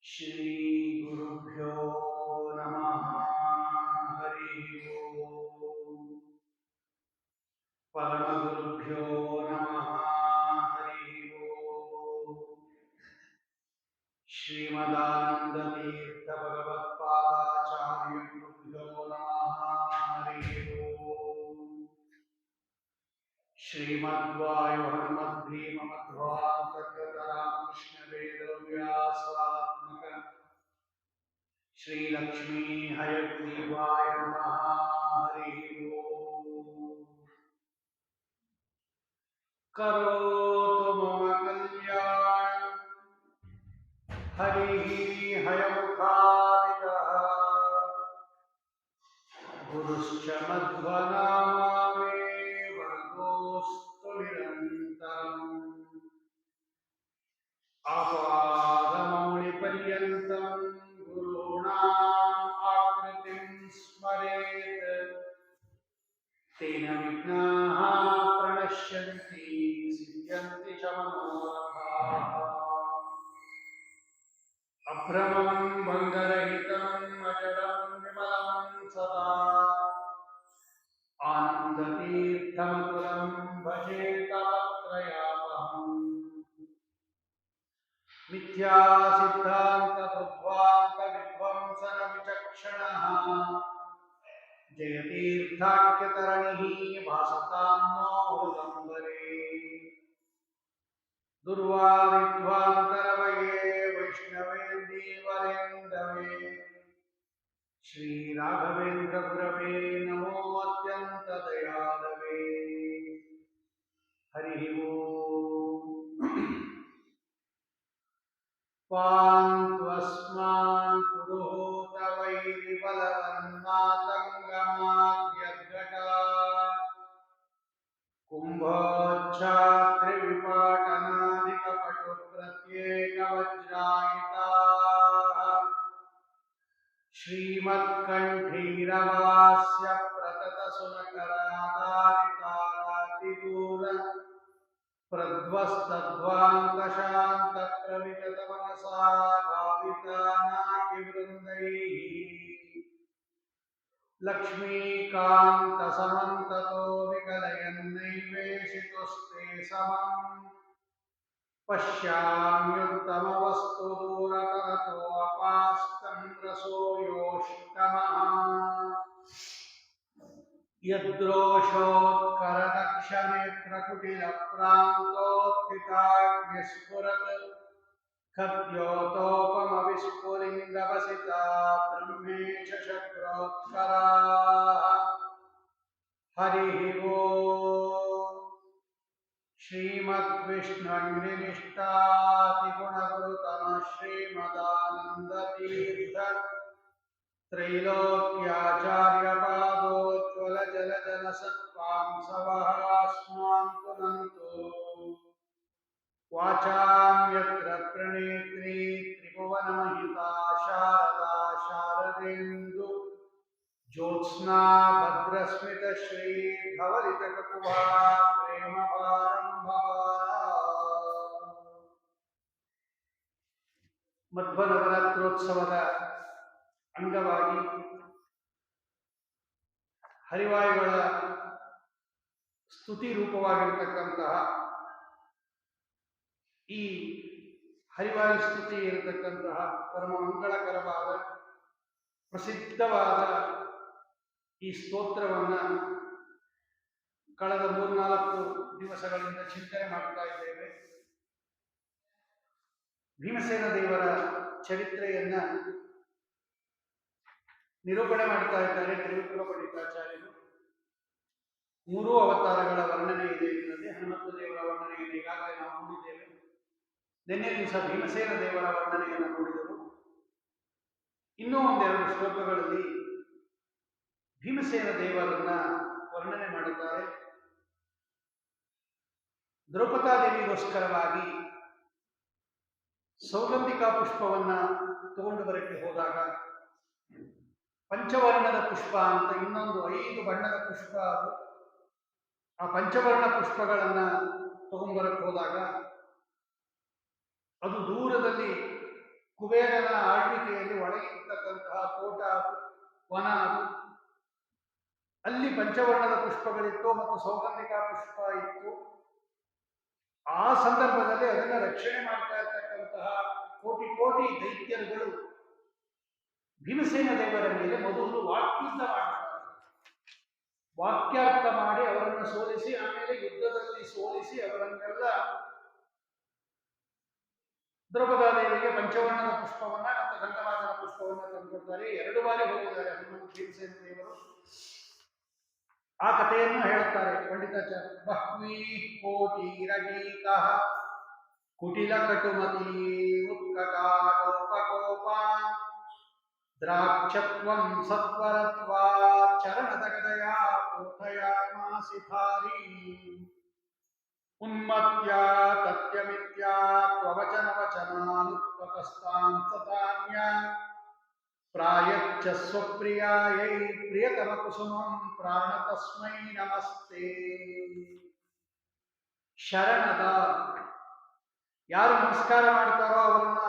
ಶ್ರೀ ಗುರುಭ್ಯೋ ನಮಃ. ಹರಿ ಓಂ. ಪರಮಗುರುಭ್ಯೋ ನಮಃ. ಹರಿ ಓಂ. ಶ್ರೀಮದಾನಂದತೀರ್ಥ ಭಗವತ್ಪಾದಾಚಾರ್ಯ ಗುರುಭ್ಯೋ ನಮಃ. ಹರಿ ಓಂ. ಶ್ರೀಮದ್ವಾಯು ಹನುಮದ್ಭೀಮ ಮಧ್ವಾಂತರ್ಗತ ರಾಮಕೃಷ್ಣ ವೇದವ್ಯಾಸಾತ್ಮಕ ಶ್ರೀ ಲಕ್ಷ್ಮೀ ಹಯಗ್ರೀವಾಯ ನಮಃ. ಹರಿ ಓಂ. ಕರೋತು ಮಮ ಕಲ್ಯಾಣಂ ಹರಿ ಹಯಮುಖಾದಿತಃ ಗುರುಶ್ಚ ಮಧ್ವನಾಮೇ ವರ್ಗೋಸ್ತು ನಿರಂತರಂ ಆಪಾದಮೌಳಿಪರ್ಯಂತಂ ಗುರುಣಾಂ ಆಕೃತಿಂ ಸ್ಮರೇತ್ ತೇನ ವಿಘ್ನಾಃ ಪ್ರಣಶ್ಯಂತಿ ಸಿದ್ಧ್ಯಂತಿ ಚ ಮನೋರಥಾಃ. ಅಭ್ರಮಂ ಭಂಗರಹಿತಂ ಅಜಡಂ ವಿಮಲಂ ಸದಾ ಆನಂದತೀರ್ಥಮತುಲಂ ಭಜೆ ತಾಪತ್ರಯಾಪಹಂ. ಮಿಥ್ಯಾ ಸಿದ್ಧಾಂತ ದುರ್ವಾಂತ ವಿಧ್ವಂಸನ ವಿಚಕ್ಷಣಃ ಜಯತೀರ್ಥಾಖ್ಯತರಣಿಃ ಭಾಸತಾಂ ನೋ ಹೃದಂಬರೇ. ದುರ್ವಾದಿಧ್ವಾಂತರವಯೇ ವೈಷ್ಣವೇಂದೀವರೇಂದವೇ ಶ್ರೀ ರಾಘವೇಂದ್ರ ಗುರವೇ ನಮೋ ಅತ್ಯಂತ ದಯಾಳವೇ. ಹರಿ ಓಂ. ಪಾಂತ್ವಸ್ಮಾನ್ ಪುರುಹೂತ ವೈರಿಬಲವನ್ಮಾತಂಗಮಾದ್ಯದ್ಘಟ ಕುಂಭೋಚ್ಛಾದ್ರಿ ವಿಪಾಟನಾಧಿಕ ಪಟು ಪ್ರತ್ಯೇಕ ವಜ್ರಾಯಿತಾಃ ಶ್ರೀಮತ್ಕಂಠೀರವಾಸ್ಯ ಪ್ರತತ ಸುನಕರಾಧಾರಿತಾರಾತಿದೂರ ಪ್ರಧ್ವಸ್ತಧ್ವಾಂತಶಾಂತ ಪ್ರವಿಗತ ಮನಸಾ ಭಾವಿತಾನಾಕಿವೃಂದೈಃ ಲಕ್ಷ್ಮೀಕಾಂತ ಸಮಂತತೋ ವಿಕಲಯನ್ನೈವೇಶಿತುಸ್ತೆ ಸಮಂ ಪಶ್ಯಾಮ್ಯುತ್ತಮವಸ್ತು ದೂರತರತೋ ಅಪಾಸ್ತಂ ರಸೋಯೋಷ್ಟಮಃ ಯದ್ರೋಷೋತ್ಕರದಕ್ಷನೇತ್ರಕುಟಿಲಪ್ರಾಂತೋತ್ಥಿತಾಗ್ನಿಸ್ಫುರತ್ ಖದ್ಯೋತೋಪಮವಿಸ್ಫುಲಿಂಗವಸಿತಾ ಬ್ರಹ್ಮೇಶ ಶಕ್ರೋತ್ಕರಾಃ. ಹರಿ ಓಂ. ಶ್ರೀಮದ್ವಿಷ್ಣುಂಗ್ನಿನಿಷ್ಠಾತಿಗುಣಗುರುತಮ ಶ್ರೀಮದಾನಂದತೀರ್ಥ ತ್ರೈಲೋಕ್ಯಾಚಾರ್ಯಪಾದೋಜ್ವಲ ಜಲಜನ ಸತ್ವಾಂಸವಃ ಸ್ಮಾನ್ ಪುನಂತು. ವಾಚಾಂ ಯತ್ರ ಪ್ರಣೇತ್ರೀ ತ್ರಿಭುವನಮಹಿತಾ ಶಾರದಾ ಶಾರದೇಂದು ಜ್ಯೋತ್ಸ್ನಾ ಭದ್ರಸ್ಮಿತ ಶ್ರೀ ಧವಲಿತ ಕಪುವಾ ಪ್ರೇಮ ಮಧ್ವನವರಾತ್ರೋತ್ಸವದ ಅಂಗವಾಗಿ ಹರಿವಾಯುಗಳ ಸ್ತುತಿ ರೂಪವಾಗಿರತಕ್ಕಂತಹ ಈ ಹರಿವಾಯು ಸ್ತುತಿ ಇರತಕ್ಕಂತಹ ಪರಮ ಮಂಗಳಕರವಾದ ಪ್ರಸಿದ್ಧವಾದ ಈ ಸ್ತೋತ್ರವನ್ನು ಕಳೆದ 3-4 ದಿವಸಗಳಿಂದ ಚಿಂತನೆ ಮಾಡ್ತಾ ಇದ್ದೇವೆ. ಭೀಮಸೇನ ದೇವರ ಚರಿತ್ರೆಯನ್ನ ನಿರೂಪಣೆ ಮಾಡ್ತಾ ಇದ್ದಾರೆ ತ್ರಿವಿಕ್ರಮ ಪಂಡಿತಾಚಾರ್ಯರು. 3 ಅವತಾರಗಳ ವರ್ಣನೆ ಇದೆ ಇದರಲ್ಲಿ. ಹನುಮಂತ ದೇವರ ವರ್ಣನೆಯನ್ನು ಈಗಾಗಲೇ ನಾವು ನೋಡಿದ್ದೇವೆ. ನಿನ್ನೆ ದಿವಸ ಭೀಮಸೇನ ದೇವರ ವರ್ಣನೆಯನ್ನು ನೋಡಿದೆವು. ಇನ್ನೂ ಒಂದೆರಡು ಶ್ಲೋಕಗಳಲ್ಲಿ ಭೀಮಸೇನ ದೇವರನ್ನ ವರ್ಣನೆ ಮಾಡುತ್ತಾರೆ. ದ್ರೌಪದಾದೇವಿಗೋಸ್ಕರವಾಗಿ ಸೌಗಂಧಿಕಾ ಪುಷ್ಪವನ್ನ ತಗೊಂಡು ಬರಕ್ಕೆ ಹೋದಾಗ ಪಂಚವರ್ಣದ ಪುಷ್ಪ ಅಂತ ಇನ್ನೊಂದು 5 ಬಣ್ಣದ ಪುಷ್ಪ ಅದು. ಆ ಪಂಚವರ್ಣ ಪುಷ್ಪಗಳನ್ನ ತಗೊಂಬರಕ್ಕೆ ಹೋದಾಗ ಅದು ದೂರದಲ್ಲಿ ಕುಬೇರನ ಆಳ್ವಿಕೆಯಲ್ಲಿ ಒಳಗಿರ್ತಕ್ಕಂತಹ ತೋಟ ವನ ಅದು. ಅಲ್ಲಿ ಪಂಚವರ್ಣದ ಪುಷ್ಪಗಳಿತ್ತು ಮತ್ತು ಸೌಗಂಧಿಕ ಪುಷ್ಪ ಇತ್ತು. ಆ ಸಂದರ್ಭದಲ್ಲಿ ಅದನ್ನು ರಕ್ಷಣೆ ಮಾಡ್ತಾ ಇರ್ತಕ್ಕಂತಹ ಕೋಟಿ ಕೋಟಿ ದೈತ್ಯರುಗಳು ಭೀಮಸೇನ ದೇವರ ಮೇಲೆ ಮೊದಲು ವಾಕ್ಯುದ್ಧ ಮಾಡ್ತಾರೆ. ವಾಕ್ಯಾರ್ಥ ಮಾಡಿ ಅವರನ್ನು ಸೋಲಿಸಿ ಆಮೇಲೆ ಯುದ್ಧದಲ್ಲಿ ಸೋಲಿಸಿ ಅವರನ್ನೆಲ್ಲ ದ್ರೌಪದಾದೇವಿಗೆ ಪಂಚವರ್ಣದ ಪುಷ್ಪವನ್ನ ಮತ್ತು ಗಂಧಮಾದನ ಪುಷ್ಪವನ್ನ ತಂದುಕೊಡ್ತಾರೆ. 2 ಬಾರಿ ಹೋಗಿದ್ದಾರೆ ಹನುಮಂತ ಭೀಮಸೇನ ದೇವರು. ಆ ಕಥೆಯನ್ನು ಹೇಳುತ್ತಾರೆ ಪಂಡಿತಾಚಾರ್ಯ. ಬಹ್ವೀ ಕೋಟಿರಗೀಕಃ ಕುಟಿಲ ಕಟುಮತಿ ಉತ್ಕಟಾಟೋಪಕೋಪ ದ್ರಾಕ್ಷತ್ವಂ ಸತ್ವರತ್ವಾ ಚರಣದಗದಯಾ ಪೋಥಯಾಮಾಸಿ ಥಾರೀ ಉನ್ಮತ್ಯಾ ತತ್ಯಮಿತ್ಯಾ ತ್ವವಚನ ವಚನಾನುತ್ಪತಸ್ತಾಂ ಸತಾನ್ಯ ಪ್ರಾಯಚ್ಚ ಸ್ವಪ್ರಿಯಾಯೈ ಪ್ರಿಯತಮ ಕುಸುಮಂ ಪ್ರಾಣ ತಸ್ಮೈ ನಮಸ್ತೆ. ಶರಣದ ಯಾರು ನಮಸ್ಕಾರ ಮಾಡ್ತಾರೋ ಅವರನ್ನ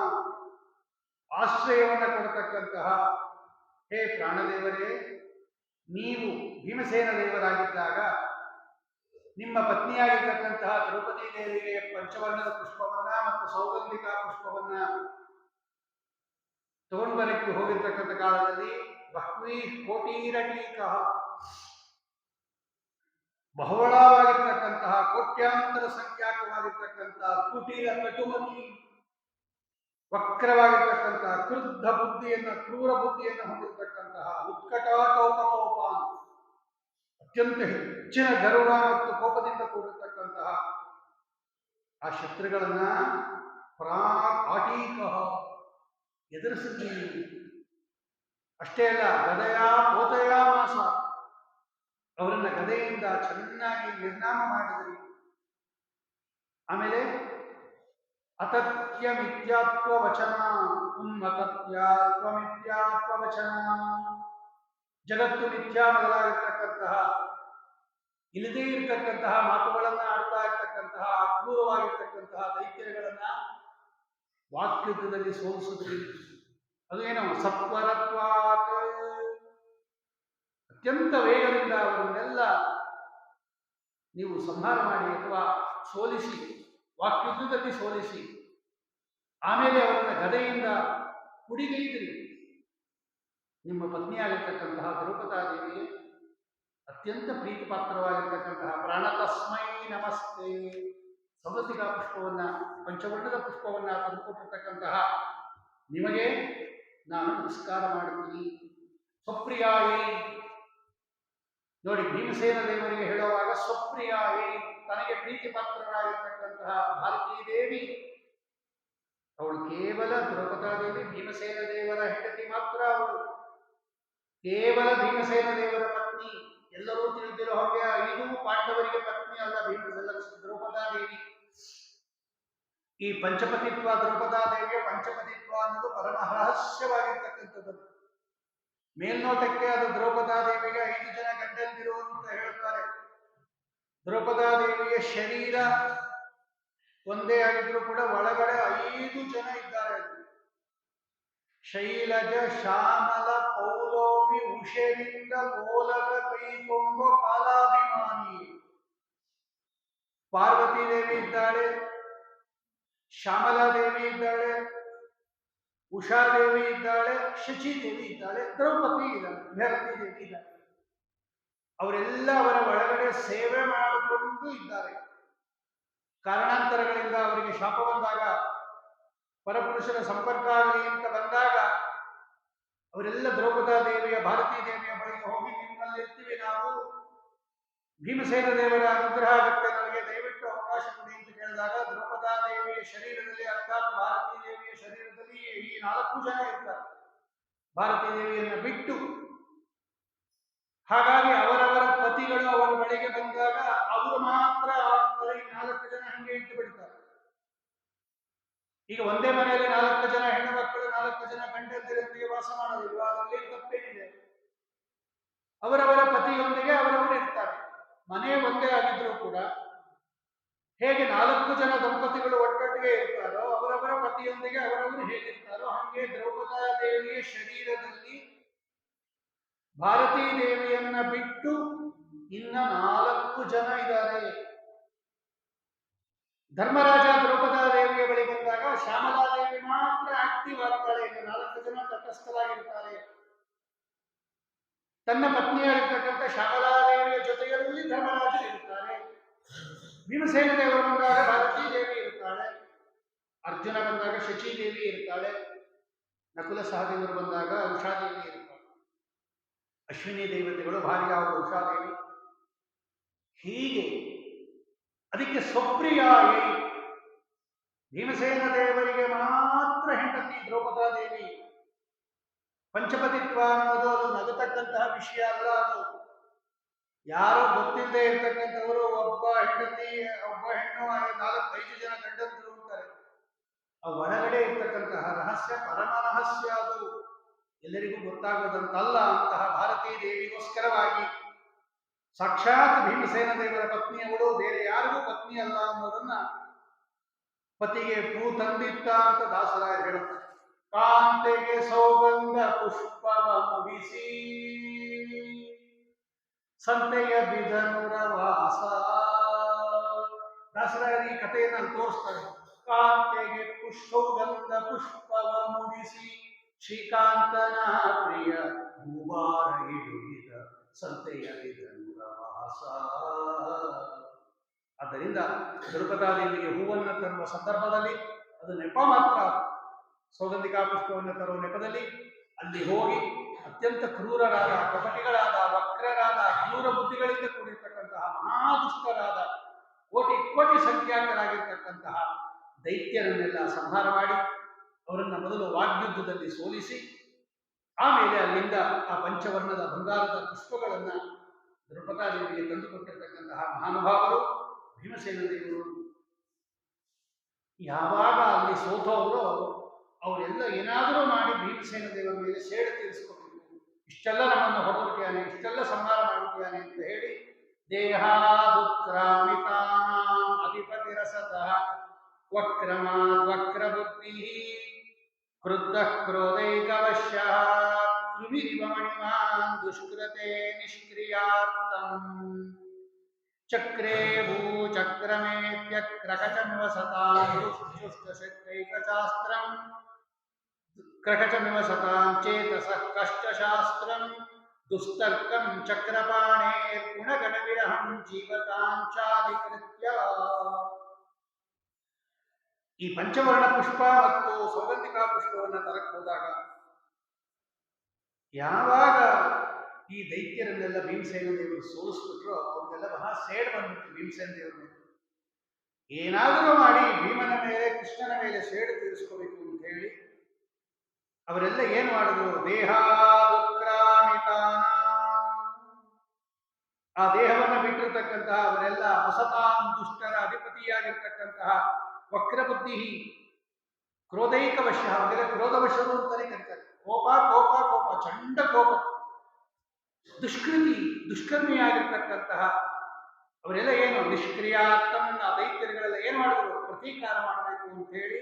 ಆಶ್ರಯವನ್ನ ಕೊಡತಕ್ಕಂತಹ ಹೇ ಪ್ರಾಣದೇವರೇ, ನೀವು ಭೀಮಸೇನ ದೇವರಾಗಿದ್ದಾಗ ನಿಮ್ಮ ಪತ್ನಿಯಾಗಿರ್ತಕ್ಕಂತಹ ದ್ರೌಪದಿ ದೇವಿಗೆ ಪಂಚವರ್ಣದ ಪುಷ್ಪವನ್ನ ಮತ್ತು ಸೌಗಂಧಿಕ ಪುಷ್ಪವನ್ನ ತಗೊಂಡು ಬರಕ್ಕೆ ಹೋಗಿರ್ತಕ್ಕಂಥ ಕಾಲದಲ್ಲಿ ಬಹ್ವೀ ಕೋಟಿರಟೀಕ ಬಹಳವಾಗಿರ್ತಕ್ಕಂತಹ ಕೋಟ್ಯಾಂತರ ಸಂಖ್ಯಾಕವಾಗಿರ್ತಕ್ಕಂತಹ ಕುಟಿಲ ಕಟುಮತಿ ವಕ್ರವಾಗಿರ್ತಕ್ಕಂತಹ ಕ್ರುದ್ಧ ಬುದ್ಧಿಯನ್ನ ಕ್ರೂರ ಬುದ್ಧಿಯನ್ನು ಹೊಂದಿರತಕ್ಕಂತಹ ಉತ್ಕಟಾಟೋಪಕೋಪ ಅತ್ಯಂತ ಹೆಚ್ಚಿನ ಗರುಡ ಮತ್ತು ಕೋಪದಿಂದ ಕೂಡಿರ್ತಕ್ಕಂತಹ ಆ ಶತ್ರುಗಳನ್ನ ಆಟೀಕ ಎದುರಿಸಿದ್ದೀರಿ. ಅಷ್ಟೇ ಅಲ್ಲ, ಗದೆಯ ಪೋತೆಯ ಮಾಸ ಅವರನ್ನ ಗದೆಯಿಂದ ಚೆನ್ನಾಗಿ ನಿರ್ನಾಮ ಮಾಡಿದ್ರಿ. ಆಮೇಲೆ ಅತತ್ಯ ಮಿಥ್ಯಾತ್ವ ವಚನ ಉನ್ಮತತ್ಯಾತ್ವ ಮಿಥ್ಯಾತ್ವ ವಚನ, ಜಗತ್ತು ಮಿಥ್ಯಾ ಮೊದಲಾಗಿರ್ತಕ್ಕಂತಹ ಇಲ್ಲದೇ ಇರತಕ್ಕಂತಹ ಮಾತುಗಳನ್ನ ಆಡ್ತಾ ಇರ್ತಕ್ಕಂತಹ ಅಕ್ರೂರವಾಗಿರ್ತಕ್ಕಂತಹ ದೈತ್ಯಗಳನ್ನ ವಾಕ್ಯುದ್ಧದಲ್ಲಿ ಸೋಲಿಸಿದ್ರಿ. ಅದು ಏನು ಸತ್ವರತ್ವಾತ್, ಅತ್ಯಂತ ವೇಗದಿಂದ ಅವರನ್ನೆಲ್ಲ ನೀವು ಸಂಹಾರ ಮಾಡಿ ಅಥವಾ ಸೋಲಿಸಿ, ವಾಕ್ಯುದ್ಧದಲ್ಲಿ ಸೋಲಿಸಿ ಆಮೇಲೆ ಅವರನ್ನ ಗದೆಯಿಂದ ಕುಡಿಗೈದ್ರಿ. ನಿಮ್ಮ ಪತ್ನಿಯಾಗಿರ್ತಕ್ಕಂತಹ ದ್ರೌಪದಾದೇವಿಗೆ ಅತ್ಯಂತ ಪ್ರೀತಿ ಪಾತ್ರವಾಗಿರ್ತಕ್ಕಂತಹ ಪ್ರಾಣ ತಸ್ಮೈ ನಮಸ್ತೆ, ಸೌಗಂಧಿಕ ಪುಷ್ಪವನ್ನ ಪಂಚವರ್ಣದ ಪುಷ್ಪವನ್ನ ತಂದುಕೊಟ್ಟಿರ್ತಕ್ಕಂತಹ ನಿಮಗೆ ನಾನು ನಮಸ್ಕಾರ ಮಾಡ್ತೀನಿ. ಸ್ವಪ್ರಿಯಾಯಿ ನೋಡಿ, ಭೀಮಸೇನ ದೇವರಿಗೆ ಹೇಳುವಾಗ ಸ್ವಪ್ರಿಯಾಯಿ, ತನಗೆ ಪ್ರೀತಿ ಪಾತ್ರರಾಗಿರ್ತಕ್ಕಂತಹ ಭಾರತೀ ದೇವಿ, ಅವಳು ಕೇವಲ ದ್ರೌಪದಾದೇವಿ ಭೀಮಸೇನ ದೇವರ ಹೆಂಡತಿ ಮಾತ್ರ, ಅವಳು ಕೇವಲ ಭೀಮಸೇನ ದೇವರ ಪತ್ನಿ. ಎಲ್ಲರೂ ತಿಳಿದಿರೋ ಹಾಗೆ 5 ಪಾಂಡವರಿಗೆ ಪತ್ನಿ ಅಲ್ಲ ದ್ರೌಪದಾದೇವಿ. ಈ ಪಂಚಪತಿತ್ವ ದ್ರೌಪದಾದೇವಿಯ ಪಂಚಪತಿತ್ವ ಅನ್ನೋದು ಪರಮ ರಹಸ್ಯವಾಗಿರ್ತಕ್ಕಂಥದ್ದು. ಮೇಲ್ನೋಟಕ್ಕೆ ಅದು ದ್ರೌಪದಾದೇವಿಗೆ 5 ಜನ ಗಂಡಂದಿರು ಅಂತ ಹೇಳ್ತಾರೆ. ದ್ರೌಪದಾದೇವಿಯ ಶರೀರ ಒಂದೇ ಆಗಿದ್ರು ಕೂಡ ಒಳಗಡೆ 5 ಜನ ಇದ್ದಾರೆ. ಶೈಲಜ ಶ್ಯಾಮಲ ಪೌಲೋಮಿ ಉಷೆರಿಂದ ಮೋಲಕ ಕೈಕೊಂಬ ಕಾಲಾಭಿಮಾನಿ. ಪಾರ್ವತಿ ದೇವಿ ಇದ್ದಾಳೆ, ಶ್ಯಾಮಲಾದೇವಿ ಇದ್ದಾಳೆ, ಉಷಾದೇವಿ ಇದ್ದಾಳೆ, ಶಚಿದೇವಿ ಇದ್ದಾಳೆ, ದ್ರೌಪದಿ ಇದ್ದಾಳೆ, ಭಾರತೀ ದೇವಿ ಇದ್ದಾಳೆ. ಅವರೆಲ್ಲ ಅವರ ಒಳಗಡೆ ಸೇವೆ ಮಾಡಿಕೊಂಡು ಇದ್ದಾರೆ. ಕಾರಣಾಂತರಗಳಿಂದ ಅವರಿಗೆ ಶಾಪ ಬಂದಾಗ, ಪರಪುರುಷರ ಸಂಪರ್ಕ ಆಗಲಿ ಅಂತ ಬಂದಾಗ ಅವರೆಲ್ಲ ದ್ರೌಪದಾದೇವಿಯ ಭಾರತೀ ದೇವಿಯ ಬಳಿಗೆ ಹೋಗಿ, ನಿಮ್ಮಲ್ಲಿ ಇರ್ತೀವಿ ನಾವು, ಭೀಮಸೇನ ದೇವರ ಅನುಗ್ರಹ ಆಗುತ್ತೆ ನಮಗೆ, ದಯವಿಟ್ಟು ಅವಕಾಶ ಕೊಡಿ ಅಂತ ಕೇಳಿದಾಗ ದ್ರೌಪದಾದೇವಿಯ ಶರೀರದಲ್ಲಿ ಅರ್ಥಾತ್ ಭಾರತೀ ದೇವಿಯ ಶರೀರದಲ್ಲಿ ಈ 4 ಜನ ಇರ್ತಾರೆ ಭಾರತೀ ದೇವಿಯನ್ನು ಬಿಟ್ಟು. ಹಾಗಾಗಿ ಅವರವರ ಪತಿಗಳು ಅವರ ಬಳಿಗೆ ಬಂದಾಗ ಅವರು ಮಾತ್ರ ಆಗ್ತಾರೆ, ಈ 4 ಜನ ಹಂಗೆ ಇಟ್ಟು ಬಿಡ್ತಾರೆ. ಈಗ ಒಂದೇ ಮನೆಯಲ್ಲಿ 4 ಜನ ಹೆಣ್ಣು ಮಕ್ಕಳು 4 ಜನ ಗಂಡಂದಿರೊಂದಿಗೆ ವಾಸ ಮಾಡೋದಿಲ್ವಾ? ಅದರಲ್ಲಿ ತಪ್ಪೇನಿದೆ? ಅವರವರ ಪತಿಯೊಂದಿಗೆ ಅವರವರು ಇರ್ತಾರೆ. ಮನೆ ಒಂದೇ ಆಗಿದ್ರೂ ಕೂಡ ಹೇಗೆ 4 ಜನ ದಂಪತಿಗಳು ಒಟ್ಟೊಟ್ಟಿಗೆ ಇರ್ತಾರೋ, ಅವರವರ ಪತಿಯೊಂದಿಗೆ ಅವರವರು ಹೇಗಿರ್ತಾರೋ ಹಾಗೆ ದ್ರೌಪದಾ ದೇವಿಯ ಶರೀರದಲ್ಲಿ ಭಾರತೀ ದೇವಿಯನ್ನ ಬಿಟ್ಟು ಇನ್ನ 4 ಜನ ಇದ್ದಾರೆ. ಧರ್ಮರಾಜ ದ್ರೌಪದಾ ದೇವಿಯ ಬಳಿ ಬಂದಾಗ ಶ್ಯಾಮಲಾದೇವಿ ಮಾತ್ರ ಆಕ್ಟಿವ್ ಆಗ್ತಾಳೆ, ಇನ್ನು 4 ಜನ ತಟಸ್ಥರಾಗಿರ್ತಾರೆ. ತನ್ನ ಪತ್ನಿಯಾಗಿರ್ತಕ್ಕಂಥ ಶ್ಯಾಮಲಾದೇವಿಯ ಜೊತೆಯಲ್ಲಿ ಧರ್ಮರಾಜ ಇರ್ತಾರೆ. ಭೀಮಸೇನ ದೇವರು ಬಂದಾಗ ಭಾರತೀ ದೇವಿ ಇರ್ತಾಳೆ, ಅರ್ಜುನ ಬಂದಾಗ ಶಚೀದೇವಿ ಇರ್ತಾಳೆ, ನಕುಲ ಸಹದೇವರು ಬಂದಾಗ ಉಷಾದೇವಿ ಇರ್ತಾಳೆ. ಅಶ್ವಿನಿ ದೇವತೆಗಳು ಭಾರ್ಯಾವು ಉಷಾದೇವಿ. ಹೀಗೆ ಅದಕ್ಕೆ ಸ್ವಪ್ರಿಯಾಗಿ ಭೀಮಸೇನ ದೇವರಿಗೆ ಮಾತ್ರ ಹೆಂಡತಿ ದ್ರೌಪದಾ ದೇವಿ. ಪಂಚಪತಿತ್ವ ಅನ್ನೋದು ಅದು ನಗತಕ್ಕಂತಹ ವಿಷಯ ಅಲ್ಲ. ಅದು ಯಾರೋ ಗೊತ್ತಿಲ್ಲದೆ ಇರ್ತಕ್ಕಂಥವರು ಒಬ್ಬ ಹೆಂಡತಿ ಒಬ್ಬ ಹೆಣ್ಣು 4-5 ಜನ ಗಂಡಂತರು ಅಂತಾರೆ. ಆ ಒಳಗಡೆ ಇರ್ತಕ್ಕಂತಹ ರಹಸ್ಯ ಪರಮ ರಹಸ್ಯ, ಅದು ಎಲ್ಲರಿಗೂ ಗೊತ್ತಾಗೋದಂತಲ್ಲ. ಅಂತಹ ಭಾರತೀ ದೇವಿಗೋಸ್ಕರವಾಗಿ ಸಾಕ್ಷಾತ್ ಭೀಮಸೇನ ದೇವರ ಪತ್ನಿಯವಳು ಬೇರೆ ಯಾರಿಗೂ ಪತ್ನಿ ಅಲ್ಲ ಅನ್ನೋದನ್ನ ಪತಿಗೆ ಪೂ ತಂದಿತ್ತ ಅಂತ ದಾಸರಾಯ ಹೇಳುತ್ತಾರೆ. ಕಾಂತೆಗೆ ಸೌಗಂಧ ಪುಷ್ಪವ ಮುಡಿಸಿ ಸಂತೆಯ ಬಿದನುರ ವಾಸ. ದಾಸರಾಯ ಈ ಕಥೆಯನ್ನು ತೋರಿಸ್ತಾರೆ. ಕಾಂತೆಗೆ ಸೌಗಂಧ ಪುಷ್ಪವ ಮುಡಿಸಿ ಶ್ರೀಕಾಂತನ ಪ್ರಿಯ ಹೂವಾರ ಇಡುವಿದ ಸಂತೆಯ ಬಿದನುರ ವಾಸ. ಆದ್ದರಿಂದ ದ್ರೌಪದಾದೇವಿಗೆ ಹೂವನ್ನು ತರುವ ಸಂದರ್ಭದಲ್ಲಿ ಅದು ನೆಪ ಮಾತ್ರ. ಸೌಗಂಧಿಕಾ ಪುಷ್ಪವನ್ನು ತರುವ ನೆಪದಲ್ಲಿ ಅಲ್ಲಿ ಹೋಗಿ ಅತ್ಯಂತ ಕ್ರೂರರಾದ, ಕಪಟಿಗಳಾದ, ವಕ್ರರಾದ, ಕ್ರೂರ ಬುದ್ಧಿಗಳಿಂದ ಕೂಡಿರ್ತಕ್ಕಂತಹ ಮಹಾದುಷ್ಟರಾದ, ಕೋಟಿ ಕೋಟಿ ಸಂಖ್ಯಾತರಾಗಿರ್ತಕ್ಕಂತಹ ದೈತ್ಯರನ್ನೆಲ್ಲ ಸಂಹಾರ ಮಾಡಿ ಅವರನ್ನು ಮೊದಲು ವಾಗ್ಯುದ್ಧದಲ್ಲಿ ಸೋಲಿಸಿ ಆಮೇಲೆ ಅಲ್ಲಿಂದ ಆ ಪಂಚವರ್ಣದ ಬಂಗಾರದ ಪುಷ್ಪಗಳನ್ನು ದ್ರೌಪದಾದೇವಿಗೆ ತಂದುಕೊಟ್ಟಿರ್ತಕ್ಕಂತಹ ಮಹಾನುಭಾವರು ಭೀಮಸೇನ ದೇವರು. ಯಾವಾಗ ಅಲ್ಲಿ ಸೋತವರು ಅವರೆಲ್ಲ ಏನಾದರೂ ಮಾಡಿ ಭೀಮಸೇನ ದೇವರ ಮೇಲೆ ಸೇಡು ತೀರಿಸ್ಕೋಬೇಕು. ಇಷ್ಟೆಲ್ಲ ನಮ್ಮನ್ನು ಹೊರಬಿಟ್ಟಿಯಾನೆ, ಇಷ್ಟೆಲ್ಲ ಸಂಹಾರ ಮಾಡಿಬಿಟ್ಟಿಯಾನೆ ಅಂತ ಹೇಳಿ ದೇಹಾದುಕ್ರಾಮಿತ ಅಧಿಪತಿರಸತಃ ವಕ್ರಮಾದ್ ವಕ್ರಬುದ್ಧಿ ಕ್ರುದ್ಧ ಕ್ರೋಧೈಕವಶ್ಯ ಕೃಮಿರಿವಮಣಿಮಾನ್ ದುಷ್ಕೃತೆ ನಿಷ್ಕ್ರಿಯಾರ್ಥಂ ಚಕ್ರೇ ಭೂಚಕ್ರಮೇತ್ಯಕ್ರಕಚಮಿವ ಸತಾಂ ದುಷ್ಟಶಕ್ತೈಕಶಾಸ್ತ್ರಂ ಕ್ರಕಚಮಿವ ಸತಾಂ ಚೇತಸಃ ಕಷ್ಟಶಾಸ್ತ್ರಂ ದುಸ್ತರ್ಕಂ ಚಕ್ರಪಾಣೇರ್ಗುಣಗಣವಿರಹಂ ಜೀವತಾಂಚಾಧಿಕೃತ್ಯ. ಈ ಪಂಚವರ್ಣ ಪುಷ್ಪ ಮತ್ತು ಸೌಗಂಧಿಕಾ ಪುಷ್ಪವನ್ನು ತರಕ್ಕೆ ಹೋದಾಗ ಯಾವಾಗ ಈ ದೈತ್ಯರನ್ನೆಲ್ಲ ಭೀಮಸೇನ ದೇವರು ಸೋಲಿಸ್ಬಿಟ್ರು, ಅವ್ರಿಗೆಲ್ಲ ಮಹಾ ಸೇಡ್ ಬಂದ್ಬಿಟ್ಟು ಭೀಮಸೇನ ದೇವರ ಮೇಲೆ. ಏನಾದರೂ ಮಾಡಿ ಭೀಮನ ಮೇಲೆ ಕೃಷ್ಣನ ಮೇಲೆ ಸೇಡು ತೀರಿಸ್ಕೋಬೇಕು ಅಂತ ಹೇಳಿ ಅವರೆಲ್ಲ ಏನು ಮಾಡಿದ್ರು, ದೇಹಾದುಕ್ರಾಮಿತಾನ, ಆ ದೇಹವನ್ನು ಬಿಟ್ಟಿರ್ತಕ್ಕಂತಹ ಅವರೆಲ್ಲ ಅಸತಾಂ ದುಷ್ಟರ ಅಧಿಪತಿಯಾಗಿರ್ತಕ್ಕಂತಹ ವಕ್ರಬುದ್ಧಿ ಕ್ರೋಧೈಕವಶ, ಅವರೆಲ್ಲ ಕ್ರೋಧವಶರು ಅಂತಾನೆ ಕರೀತಾರೆ. ಕೋಪ ಕೋಪ ಕೋಪ, ಚಂಡ ಕೋಪ. ದುಷ್ಕೃತಿ ದುಷ್ಕರ್ಮಿಯಾಗಿರ್ತಕ್ಕಂತಹ ಅವರೆಲ್ಲ ಏನು ನಿಷ್ಕ್ರಿಯಾರ್ಥಂ, ಆ ದೈತ್ಯರುಗಳೆಲ್ಲ ಏನು ಮಾಡಿದ್ರು, ಪ್ರತೀಕಾರ ಮಾಡಬೇಕು ಅಂತ ಹೇಳಿ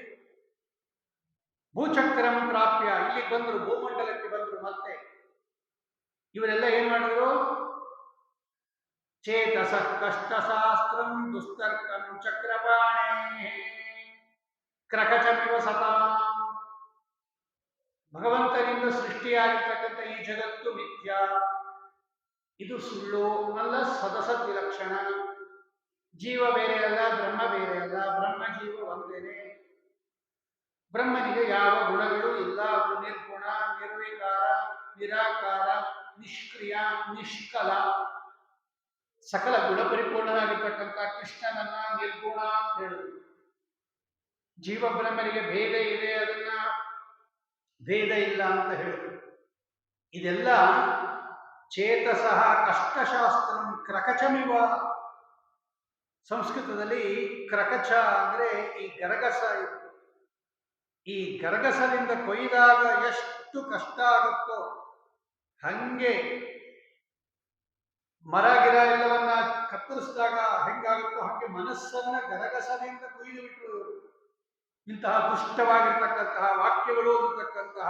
ಭೂಚಕ್ರಂ ಪ್ರಾಪ್ಯ ಇಲ್ಲಿಗೆ ಬಂದರು, ಭೂಮಂಡಲಕ್ಕೆ ಬಂದರು. ಮತ್ತೆ ಇವರೆಲ್ಲ ಏನ್ ಮಾಡಿದ್ರು, ಚೇತಸ ಕಷ್ಟಶಾಸ್ತ್ರಂ ದುಸ್ತರ್ಕಂ ಚಕ್ರಪಾಣೇ ಕ್ರಕಚಮಿವ ಸತಾಂ. ಭಗವಂತನಿಂದ ಸೃಷ್ಟಿಯಾಗಿರ್ತಕ್ಕಂಥ ಈ ಜಗತ್ತು ಮಿಥ್ಯ, ಇದು ಸುಳ್ಳು ಅಲ್ಲ, ಸದಸತ್ ವಿಲಕ್ಷಣ. ಜೀವ ಬೇರೆ ಅಲ್ಲ, ಬ್ರಹ್ಮ ಬೇರೆ ಅಲ್ಲ, ಬ್ರಹ್ಮ ಜೀವ ಒಂದೇನೆ. ಬ್ರಹ್ಮನಿಗೆ ಯಾವ ಗುಣಗಳು ಇಲ್ಲ, ಅವನು ನಿರ್ಗುಣ, ನಿರ್ವಿಕಾರ, ನಿರಾಕಾರ, ನಿಷ್ಕ್ರಿಯ, ನಿಷ್ಕಲ. ಸಕಲ ಗುಣ ಪರಿಪೂರ್ಣನಾಗಿರ್ತಕ್ಕಂಥ ಕೃಷ್ಣನನ್ನ ನಿರ್ಗುಣ ಅಂತ ಹೇಳಿದ್ರು. ಜೀವ ಬ್ರಹ್ಮನಿಗೆ ಭೇದ ಇದೆ, ಅದನ್ನ ಭೇದ ಇಲ್ಲ ಅಂತ ಹೇಳಿದ್ರು. ಇದೆಲ್ಲ ಚೇತಸಃ ಕಷ್ಟಶಾಸ್ತ್ರಂ ಕ್ರಕಚಮಿವ. ಸಂಸ್ಕೃತದಲ್ಲಿ ಕ್ರಕಚ ಅಂದ್ರೆ ಈ ಗರಗಸ. ಈ ಗರಗಸದಿಂದ ಕೊಯ್ದಾಗ ಎಷ್ಟು ಕಷ್ಟ ಆಗುತ್ತೋ ಹಂಗೆ ಮರ ಗಿರ ಎಲ್ಲವನ್ನ ಕತ್ತರಿಸಿದಾಗ ಹೆಂಗಾಗುತ್ತೋ ಹಾಗೆ ಮನಸ್ಸನ್ನ ಗರಗಸದಿಂದ ಕುಯ್ದು ಬಿಟ್ಟರು. ಇಂತಹ ದುಷ್ಟವಾಗಿರ್ತಕ್ಕಂತಹ ವಾಕ್ಯಗಳು ಅಂತಕ್ಕಂತಹ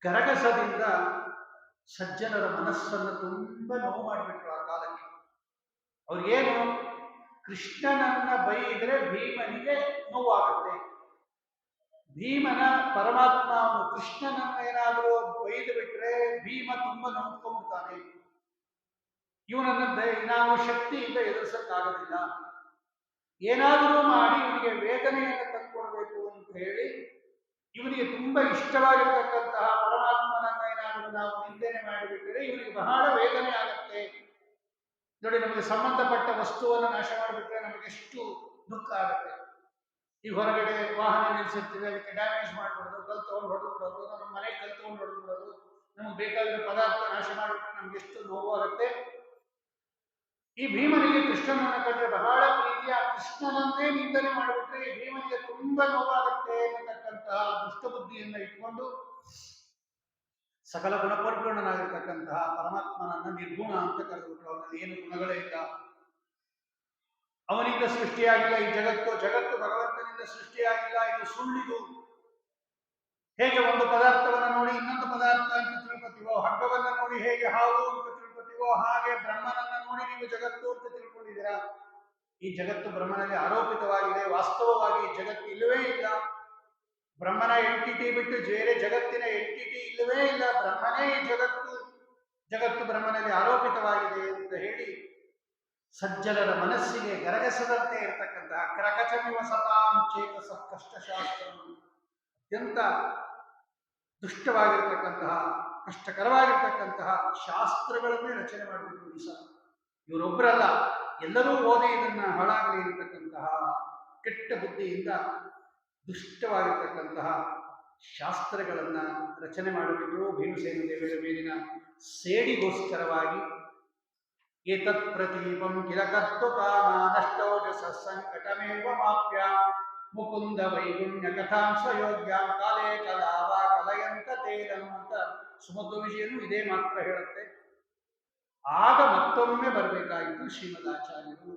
ಗರಗಸದಿಂದ ಸಜ್ಜನರ ಮನಸ್ಸನ್ನು ತುಂಬ ನೋವು ಮಾಡಿಬಿಟ್ರು ಆ ಕಾಲಕ್ಕೆ. ಅವ್ರಿಗೇನು, ಕೃಷ್ಣನನ್ನ ಬೈದ್ರೆ ಭೀಮನಿಗೆ ನೋವಾಗುತ್ತೆ. ಭೀಮನ ಪರಮಾತ್ಮ ಅವನು ಕೃಷ್ಣನನ್ನ ಏನಾದರೂ ಬೈದು ಬಿಟ್ರೆ ಭೀಮ ತುಂಬಾ ನೊಂದ್ಕೊಂಡ್ಬಿಡ್ತಾನೆ. ಇವನನ್ನ ನಾವು ಶಕ್ತಿಯಿಂದ ಎದುರಿಸಕ್ಕಾಗೋದಿಲ್ಲ. ಏನಾದರೂ ಮಾಡಿ ಇವನಿಗೆ ವೇದನೆಯನ್ನು ತಂದುಕೊಡ್ಬೇಕು ಅಂತ ಹೇಳಿ ಇವನಿಗೆ ತುಂಬಾ ಇಷ್ಟವಾಗಿರ್ತಕ್ಕಂತಹ ಪರಮಾತ್ಮನನ್ನ ಏನಾದರೂ ನಾವು ನಿಂದನೆ ಮಾಡಿಬಿಟ್ಟರೆ ಇವನಿಗೆ ಬಹಳ ವೇದನೆ ಆಗುತ್ತೆ. ನೋಡಿ, ನಮಗೆ ಸಂಬಂಧಪಟ್ಟ ವಸ್ತುವನ್ನು ನಾಶ ಮಾಡಿಬಿಟ್ರೆ ನಮಗೆ ಎಷ್ಟು ದುಃಖ ಆಗುತ್ತೆ. ಈ ಹೊರಗಡೆ ವಾಹನ ನಿಲ್ಲಿಸಿರ್ತೀವಿ, ಅದಕ್ಕೆ ಡ್ಯಾಮೇಜ್ ಮಾಡ್ಬಿಡೋದು, ಕಲ್ ತಗೊಂಡು ಹೊಡೆದು ಬಿಡೋದು, ನಮ್ಮ ಮನೆಗೆ ಕಲ್ ತಗೊಂಡು ಹೊಡೆದು ಬಿಡೋದು, ನಮ್ಗೆ ಬೇಕಾಗಿರೋ ಪದಾರ್ಥ ನಾಶ ಮಾಡಿಬಿಟ್ರೆ ನಮ್ಗೆ ಎಷ್ಟು ನೋವು ಆಗುತ್ತೆ. ಈ ಭೀಮನಿಗೆ ಕೃಷ್ಣನನ್ನ ಕಂಡ್ರೆ ಬಹಳ ಪ್ರೀತಿ. ಆ ಕೃಷ್ಣನನ್ನೇ ನಿಂದನೆ ಮಾಡಿಬಿಟ್ರೆ ಈ ಭೀಮನಿಗೆ ತುಂಬಾ ನೋವಾಗುತ್ತೆ ಅನ್ನತಕ್ಕಂತಹ ದುಷ್ಟಬುದ್ಧಿಯನ್ನ ಇಟ್ಕೊಂಡು ಸಕಲ ಗುಣಪರಿಪೂರ್ಣನಾಗಿರ್ತಕ್ಕಂತಹ ಪರಮಾತ್ಮನನ್ನ ನಿರ್ಗುಣ ಅಂತ ಕರೆದುಬಿಟ್ರು. ಅವನಲ್ಲಿ ಏನು ಗುಣಗಳೇ ಇಲ್ಲ. ಅವನಿಂದ ಸೃಷ್ಟಿಯಾಗಿಲ್ಲ ಈ ಜಗತ್ತು, ಜಗತ್ತು ಭಗವಂತನಿಂದ ಸೃಷ್ಟಿಯಾಗಿಲ್ಲ, ಇದು ಸುಳ್ಳಿದು. ಹೇಗೆ ಒಂದು ಪದಾರ್ಥವನ್ನು ನೋಡಿ ಇನ್ನೊಂದು ಪದಾರ್ಥ ಅಂತ ತಿಳ್ಕೊತೀವೋ, ಹಗ್ಗವನ್ನ ನೋಡಿ ಹೇಗೆ ಹಾವು ಅಂತ ತಿಳ್ಕೊತೀವೋ, ಹಾಗೆ ಬ್ರಹ್ಮನನ್ನ ನೋಡಿ ನೀವು ಜಗತ್ತು ಅಂತ ತಿಳ್ಕೊಂಡಿದ್ದೀರಾ. ಈ ಜಗತ್ತು ಬ್ರಹ್ಮನಲ್ಲಿ ಆರೋಪಿತವಾಗಿದೆ. ವಾಸ್ತವವಾಗಿ ಈ ಜಗತ್ತು ಇಲ್ಲವೇ ಇಲ್ಲ. ಬ್ರಹ್ಮನ ಎಂಟಿಟಿ ಬಿಟ್ಟು ಬೇರೆ ಜಗತ್ತಿನ ಎಂಟಿಟಿ ಇಲ್ಲವೇ ಇಲ್ಲ. ಬ್ರಹ್ಮನೇ ಈ ಜಗತ್ತು, ಜಗತ್ತು ಬ್ರಹ್ಮನಲ್ಲಿ ಆರೋಪಿತವಾಗಿದೆ ಅಂತ ಹೇಳಿ ಸಜ್ಜನರ ಮನಸ್ಸಿಗೆ ಗರಗಸದಂತೆ ಇರತಕ್ಕಂತಹ ಕ್ರಕಚಮಿವ ಸತಾಂ ಚೇತಸ ಕಷ್ಟಶಾಸ್ತ್ರ, ಅತ್ಯಂತ ದುಷ್ಟವಾಗಿರ್ತಕ್ಕಂತಹ ಕಷ್ಟಕರವಾಗಿರ್ತಕ್ಕಂತಹ ಶಾಸ್ತ್ರಗಳನ್ನೇ ರಚನೆ ಮಾಡಿಬಿಟ್ಟು ಈ ಸಹ ಇವರೊಬ್ಬರಲ್ಲ, ಎಲ್ಲರೂ ಓದಿ ಇದನ್ನ ಹಾಳಾಗಲಿ ಇರತಕ್ಕಂತಹ ಕೆಟ್ಟ ಬುದ್ಧಿಯಿಂದ ದುಷ್ಟವಾಗಿರ್ತಕ್ಕಂತಹ ಶಾಸ್ತ್ರಗಳನ್ನ ರಚನೆ ಮಾಡಿಬಿಟ್ಟು ಭೀಮಸೇನ ದೇವರ ಮೇಲಿನ ಸೇಡಿಗೋಸ್ಕರವಾಗಿ ಏತತ್ ಪ್ರತೀಪಂ ಕಿಲ ಕರ್ತು ಕಾಮ ನಷ್ಟೋಜಸ ಸಂಕಟಮೇವ ಮಾಪ್ಯ ಮುಕುಂದ ವೈಗುಣ್ಯ ಕಥಾಂ ಸ್ವಯೋಗ್ಯಾಂ ಕಾಲೇ ಕಲಾವ ಕಲಯಂತ ತೇಲಂ ಅಂತ ಸುಮಧ್ವ ವಿಜಯನು ಇದೇ ಮಾತ್ರ ಹೇಳುತ್ತೆ. ಆಗ ಮತ್ತೊಮ್ಮೆ ಬರಬೇಕಾಗಿತ್ತು ಶ್ರೀಮದಾಚಾರ್ಯರು.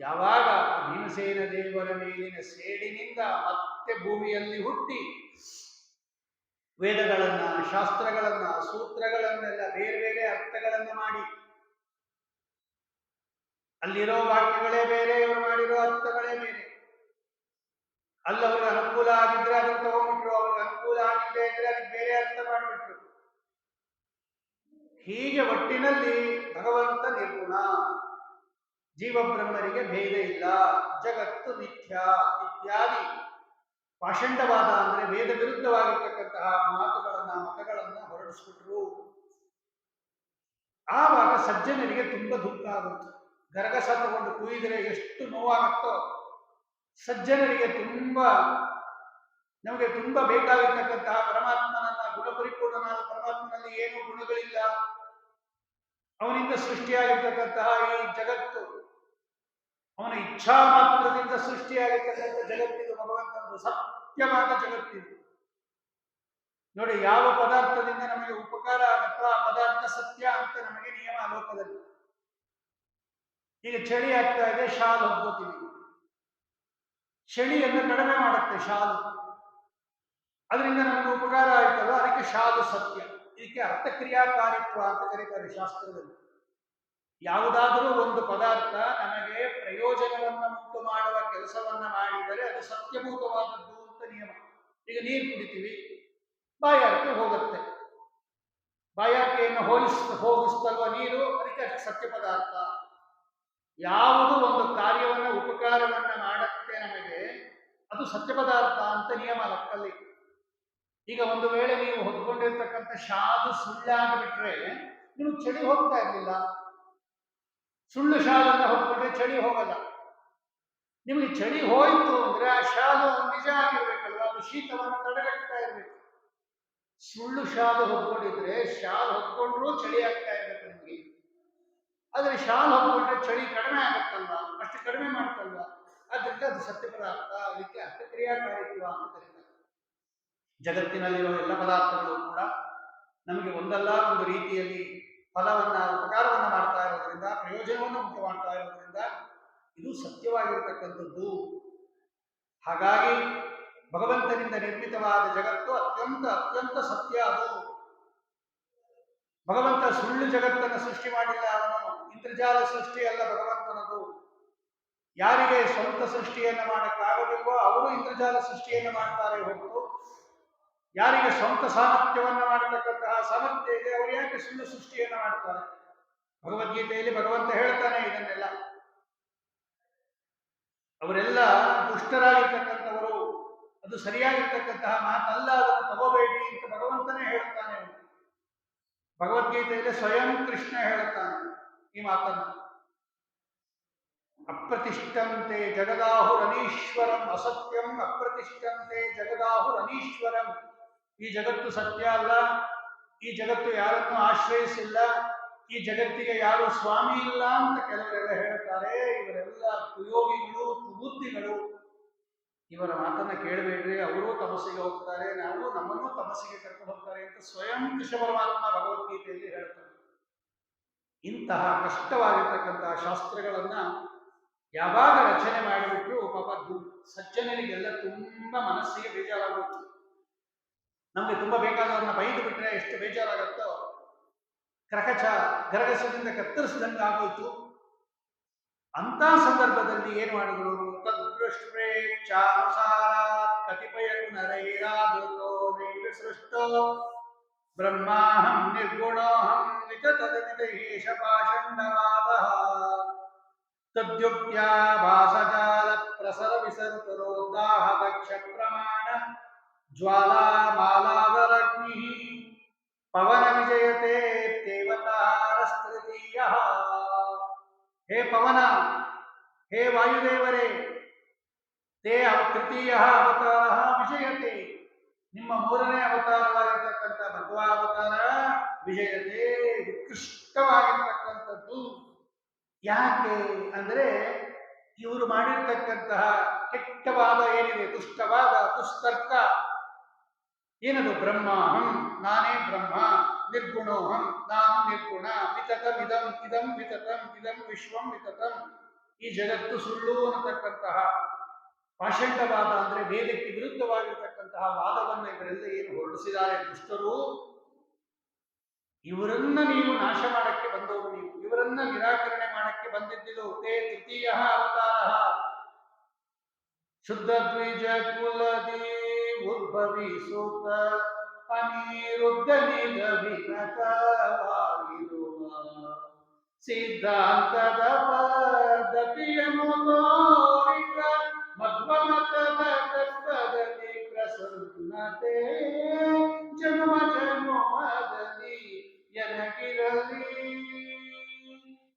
ಯಾವಾಗ ಭೀಮಸೇನ ದೇವರ ಮೇಲಿನ ಸೇಡಿನಿಂದ ಮತ್ತೆ ಭೂಮಿಯಲ್ಲಿ ಹುಟ್ಟಿ ವೇದಗಳನ್ನ, ಶಾಸ್ತ್ರಗಳನ್ನ, ಸೂತ್ರಗಳನ್ನೆಲ್ಲ ಬೇರೆ ಬೇರೆ ಅರ್ಥಗಳನ್ನ ಮಾಡಿ, ಅಲ್ಲಿರೋ ವಾಕ್ಯಗಳೇ ಬೇರೆ, ಇವರು ಮಾಡಿರೋ ಅರ್ಥಗಳೇ ಬೇರೆ. ಅಲ್ಲವ್ರಿಗೆ ಅನುಕೂಲ ಆಗಿದ್ರೆ ಅದನ್ನು ತಗೊಂಡ್ಬಿಟ್ರು, ಅವ್ರಿಗೆ ಅನುಕೂಲ ಆಗಿದ್ದೇ ಇದ್ರೆ ಅದಕ್ಕೆ ಬೇರೆ ಅರ್ಥ ಮಾಡಿಬಿಟ್ರು. ಹೀಗೆ ಒಟ್ಟಿನಲ್ಲಿ ಭಗವಂತ ನಿರ್ಗುಣ, ಜೀವಬ್ರಹ್ಮರಿಗೆ ಭೇದ ಇಲ್ಲ, ಜಗತ್ತು ಮಿಥ್ಯ ಇತ್ಯಾದಿ ಪಾಷಂಡವಾದ ಅಂದ್ರೆ ವೇದ ವಿರುದ್ಧವಾಗಿರ್ತಕ್ಕಂತಹ ಮಾತುಗಳನ್ನ, ಮತಗಳನ್ನ ಹೊರಡಿಸ್ಬಿಟ್ರು. ಆವಾಗ ಸಜ್ಜನರಿಗೆ ತುಂಬಾ ದುಃಖ ಆಗುತ್ತೆ. ಗರಗಸ ತಗೊಂಡು ಕುಯ್ದರೆ ಎಷ್ಟು ನೋವಾಗುತ್ತೋ, ಸಜ್ಜನರಿಗೆ ನಮಗೆ ತುಂಬಾ ಬೇಕಾಗಿರ್ತಕ್ಕಂತಹ ಪರಮಾತ್ಮನನ್ನ, ಗುಣಪರಿಪೂರ್ಣನಾದ ಪರಮಾತ್ಮನಲ್ಲಿ ಏನೂ ಗುಣಗಳಿಲ್ಲ, ಅವನಿಂದ ಸೃಷ್ಟಿಯಾಗಿರ್ತಕ್ಕಂತಹ ಈ ಜಗತ್ತು ಅವನ ಇಚ್ಛಾ ಮಾತ್ರದಿಂದ ಸೃಷ್ಟಿಯಾಗಿರ್ತಕ್ಕಂಥ ಜಗತ್ತಿದು, ಭಗವಂತನದು ಸತ್ಯವಾದ ಜಗತ್ತಿದು. ನೋಡಿ, ಯಾವ ಪದಾರ್ಥದಿಂದ ನಮಗೆ ಉಪಕಾರ ಆಗುತ್ತೋ ಆ ಪದಾರ್ಥ ಸತ್ಯ ಅಂತ ನಮಗೆ ನಿಯಮ ಲೋಕದಲ್ಲಿ. ಈಗ ಚಳಿ ಆಗ್ತಾ ಇದೆ, ಶಾಲು ಹೊದ್ಕೋತೀವಿ. ಚಳಿಯನ್ನು ಕಡಿಮೆ ಮಾಡುತ್ತೆ ಶಾಲು, ಅದರಿಂದ ನಮಗೆ ಉಪಕಾರ ಆಯ್ತಲ್ಲ, ಅದಕ್ಕೆ ಶಾಲು ಸತ್ಯ. ಇದಕ್ಕೆ ಅರ್ಥಕ್ರಿಯಾಕಾರಿತ್ವ ಅಂತ ಕರೀತಾರೆ ಶಾಸ್ತ್ರದಲ್ಲಿ. ಯಾವುದಾದರೂ ಒಂದು ಪದಾರ್ಥ ನಮಗೆ ಪ್ರಯೋಜನವನ್ನು ಉಂಟು ಮಾಡುವ ಕೆಲಸವನ್ನ ಮಾಡಿದರೆ ಅದು ಸತ್ಯಭೂತವಾದದ್ದು ಅಂತ ನಿಯಮ. ಈಗ ನೀರು ಕುಡಿತೀವಿ, ಬಾಯಾರಿಕೆ ಹೋಗುತ್ತೆ, ಬಾಯಾರಿಕೆಯನ್ನು ಹೋಗಿಸ್ತಲ್ವ ನೀರು, ಅದಕ್ಕೆ ಅದು ಸತ್ಯ ಪದಾರ್ಥ. ಯಾವುದು ಒಂದು ಕಾರ್ಯವನ್ನು, ಉಪಕಾರವನ್ನ ಮಾಡುತ್ತೆ ನಮಗೆ, ಅದು ಸತ್ಯ ಪದಾರ್ಥ ಅಂತ ನಿಯಮ ಲೆಕ್ಕಲ್ಲಿ. ಈಗ ಒಂದು ವೇಳೆ ನೀವು ಹೊತ್ಕೊಂಡಿರ್ತಕ್ಕಂಥ ಶಾಲು ಸುಳ್ಳಾಗಿಬಿಟ್ರೆ ನಿಮಗೆ ಚಳಿ ಹೋಗ್ತಾ ಇರಲಿಲ್ಲ. ಸುಳ್ಳು ಶಾಲನ್ನ ಹೊತ್ಕೊಂಡ್ರೆ ಚಳಿ ಹೋಗಲ್ಲ. ನಿಮಗೆ ಚಳಿ ಹೋಯಿತು ಅಂದ್ರೆ ಆ ಶಾಲು ನಿಜ ಆಗಿರ್ಬೇಕಲ್ವ, ಅದು ಶೀತವನ್ನು ತಡೆಗಟ್ತಾ ಇರ್ಬೇಕು. ಸುಳ್ಳು ಶಾಲು ಹೊತ್ಕೊಂಡಿದ್ರೆ ಶಾಲು ಹೊತ್ಕೊಂಡ್ರೂ ಚಳಿ ಆಗ್ತಾ ಇರ್ಬೇಕು ನಿಮಗೆ. ಆದ್ರೆ ಶಾಲು ಹೊತ್ಕೊಂಡ್ರೆ ಚಳಿ ಕಡಿಮೆ ಆಗುತ್ತಲ್ವ, ಅಷ್ಟು ಕಡಿಮೆ ಮಾಡ್ತಲ್ವ, ಅದರಿಂದ ಅದು ಸತ್ಯ ಪದಾರ್ಥ. ಅದಕ್ಕೆ ಅರ್ಥಕ್ರಿಯಾಕಾರಿತ್ವ ಅಂತ ಕರೀತಾರೆ. ಜಗತ್ತಿನಲ್ಲಿರುವ ಎಲ್ಲ ಪದಾರ್ಥಗಳು ಕೂಡ ನಮಗೆ ಒಂದಲ್ಲ ಒಂದು ರೀತಿಯಲ್ಲಿ ಫಲವನ್ನ ಉಪಕಾರವನ್ನ ಮಾಡ್ತಾ ಇರೋದ್ರಿಂದ, ಪ್ರಯೋಜನವನ್ನು ಉಂಟು ಮಾಡ್ತಾ ಇರೋದ್ರಿಂದ ಇದು ಸತ್ಯವಾಗಿರತಕ್ಕಂಥದ್ದು. ಹಾಗಾಗಿ ಭಗವಂತನಿಂದ ನಿರ್ಮಿತವಾದ ಜಗತ್ತು ಅತ್ಯಂತ ಅತ್ಯಂತ ಸತ್ಯ. ಅದು ಭಗವಂತ ಸುಳ್ಳು ಜಗತ್ತನ್ನು ಸೃಷ್ಟಿ ಮಾಡಿಲ್ಲ. ಅವನು ಇಂದ್ರಜಾಲ ಸೃಷ್ಟಿ ಅಲ್ಲ ಭಗವಂತನದು. ಯಾರಿಗೆ ಸ್ವಂತ ಸೃಷ್ಟಿಯನ್ನು ಮಾಡಕ್ಕಾಗಬೇಕೋ ಅವರು ಇಂದ್ರಜಾಲ ಸೃಷ್ಟಿಯನ್ನು ಮಾಡ್ತಾರೆ ಹೊರತು, ಯಾರಿಗೆ ಸ್ವಂತ ಸಾಮರ್ಥ್ಯವನ್ನು ಮಾಡತಕ್ಕಂತಹ ಸಾಮರ್ಥ್ಯ ಇದೆ ಅವರು ಯಾಕೆ ಸುಳ್ಳು ಸೃಷ್ಟಿಯನ್ನು ಮಾಡ್ತಾರೆ? ಭಗವದ್ಗೀತೆಯಲ್ಲಿ ಭಗವಂತ ಹೇಳ್ತಾನೆ ಇದನ್ನೆಲ್ಲ. ಅವರೆಲ್ಲ ದುಷ್ಟರಾಗಿರ್ತಕ್ಕಂಥವರು, ಅದು ಸರಿಯಾಗಿರ್ತಕ್ಕಂತಹ ಮಾತಲ್ಲ, ಅದನ್ನು ತಗೋಬೇಡಿ ಅಂತ ಭಗವಂತನೇ ಹೇಳ್ತಾನೆ. ಭಗವದ್ಗೀತೆಯಲ್ಲಿ ಸ್ವಯಂ ಕೃಷ್ಣ ಹೇಳ್ತಾನೆ ಈ ಮಾತನ್ನು. ಅಪ್ರತಿಷ್ಠಂತೆ ಜಗದಾಹುರನೀಶ್ವರಂ, ಅಸತ್ಯಂ ಅಪ್ರತಿಷ್ಠಂತೆ ಜಗದಾಹುರನೀಶ್ವರಂ. ಈ ಜಗತ್ತು ಸತ್ಯ ಅಲ್ಲ, ಈ ಜಗತ್ತು ಯಾರನ್ನು ಆಶ್ರಯಿಸಿಲ್ಲ, ಈ ಜಗತ್ತಿಗೆ ಯಾರು ಸ್ವಾಮಿ ಇಲ್ಲ ಅಂತ ಕೆಲವರೆಲ್ಲ ಹೇಳ್ತಾರೆ. ಇವರೆಲ್ಲ ಕುಯೋಗಿಗಳು, ಕುಬುದ್ಧಿಗಳು. ಇವರ ಮಾತನ್ನ ಕೇಳಬೇಡ್ರಿ, ಅವರು ತಮಸ್ಸಿಗೆ ಹೋಗ್ತಾರೆ, ನಾವು ನಮ್ಮನ್ನು ತಮಸ್ಸಿಗೆ ಕರ್ಕೊಂಡು ಹೋಗ್ತಾರೆ ಅಂತ ಸ್ವಯಂ ಕೃಷ್ಣ ಪರಮಾತ್ಮ ಭಗವದ್ಗೀತೆಯಲ್ಲಿ ಹೇಳ್ತಾರೆ. ಇಂತಹ ಕಷ್ಟವಾಗಿರ್ತಕ್ಕಂತಹ ಶಾಸ್ತ್ರಗಳನ್ನ ಯಾವಾಗ ರಚನೆ ಮಾಡಿಬಿಟ್ರು ಪಾಪ ಸಜ್ಜನರಿಗೆಲ್ಲ ತುಂಬಾ ಮನಸ್ಸಿಗೆ ಬೇಜಾರಾಗುತ್ತೆ. ನಮ್ಗೆ ತುಂಬಾ ಬೇಕಾದವ್ರನ್ನ ಬೈದು ಬಿಟ್ರೆ ಎಷ್ಟು ಬೇಜಾರಾಗತ್ತೋ, ಕರಕಚ ಗರಗಸದಿಂದ ಕತ್ತರಿಸಿದಂಗೆ ಆಗೋಯ್ತು. ಅಂತ ಸಂದರ್ಭದಲ್ಲಿ ಏನ್ ಮಾಡಿದ್ರು? ತದೃಷ್ಟೇಚ್ಛಾನುಸಾರಾತ್ ಕತಿಪಯ ನರೈರಾದೃತೋ ನೈವ ಸೃಷ್ಟೋ ಬ್ರಹ್ಮಾಹಂ ನಿರ್ಗುಣೋಹಂ ವಿತತದಮಿತಹೇಷ ಪಾಷಂಡವಾದಃ ತದ್ಯುಕ್ತ್ಯಾ ಭಾಸಜಾಲ ಪ್ರಸರ ವಿಸರ್ತರೋದಾಹ ದಕ್ಷ ಪ್ರಮಾಣ ಜ್ವಾಲಾ ಮಾಲಾದರಗ್ನಿ ಪವನ ವಿಜಯತೆ ದೇವತಾರಸ್ತೃತೀಯಃ. ಹೇ ಪವನ, ಹೇ ವಾಯುದೇವರೇ, ತೇ ತೃತೀಯ ಅವತಾರ ವಿಜಯತೆ, ನಿಮ್ಮ ಮೂರನೇ ಅವತಾರವಾಗಿರ್ತಕ್ಕಂಥ ಭಗವಾವತಾರ ವಿಜಯತೆ, ಉತ್ಕೃಷ್ಟವಾಗಿರ್ತಕ್ಕಂಥದ್ದು. ಯಾಕೆ ಅಂದರೆ ಇವರು ಮಾಡಿರ್ತಕ್ಕಂತಹ ಕೆಟ್ಟವಾದ ಏನಿದೆ, ದುಷ್ಟವಾದ ದುಸ್ತರ್ಕ ಏನದು? ಬ್ರಹ್ಮಾಹಂ, ನಾನೇ ಬ್ರಹ್ಮ, ನಿರ್ಗುಣೋಹಂ, ನಾನು ನಿರ್ಗುಣ, ವಿತತಂ ಇದಂ, ಇದಂ ವಿತತಂ, ಇದಂ ವಿಶ್ವಂ ವಿತತಂ, ಈ ಜಗತ್ತು ಸುಳ್ಳು ಅನ್ನತಕ್ಕಂತಹ ಪಾಷಂಡವಾದ ಅಂದ್ರೆ ವೇದಕ್ಕೆ ವಿರುದ್ಧವಾಗಿರ್ತಕ್ಕಂತಹ ವಾದವನ್ನು ಇವರೆಲ್ಲ ಏನು ಹೊರಡಿಸಿದ್ದಾರೆ ದುಷ್ಟರು, ಇವರನ್ನ ನೀವು ನಾಶ ಮಾಡಕ್ಕೆ ಬಂದವರು, ನೀವು ಇವರನ್ನ ನಿರಾಕರಣೆ ಮಾಡಕ್ಕೆ ಬಂದಿದ್ದಿದ್ದು. ತೇ ತೃತೀಯ ಅವತಾರ ಶುದ್ಧ ದ್ವಿಜ ಕುಲದಿ ಉದ್ಭವಿ ಸೂತ ಅನಿರುದ್ಧ ನಿಗವಿನತವಾಗಿರುವ ಸಿದ್ಧಾಂತದ ಪದ್ಧತಿಯನ್ನು ತೋರಿದ ಮಧ್ವಮತದ ತತ್ವದಲ್ಲಿ ಪ್ರಸನ್ನತೆ ಜನ್ಮ ಜನ್ಮದಲ್ಲಿ ಎನಗಿರಲಿ.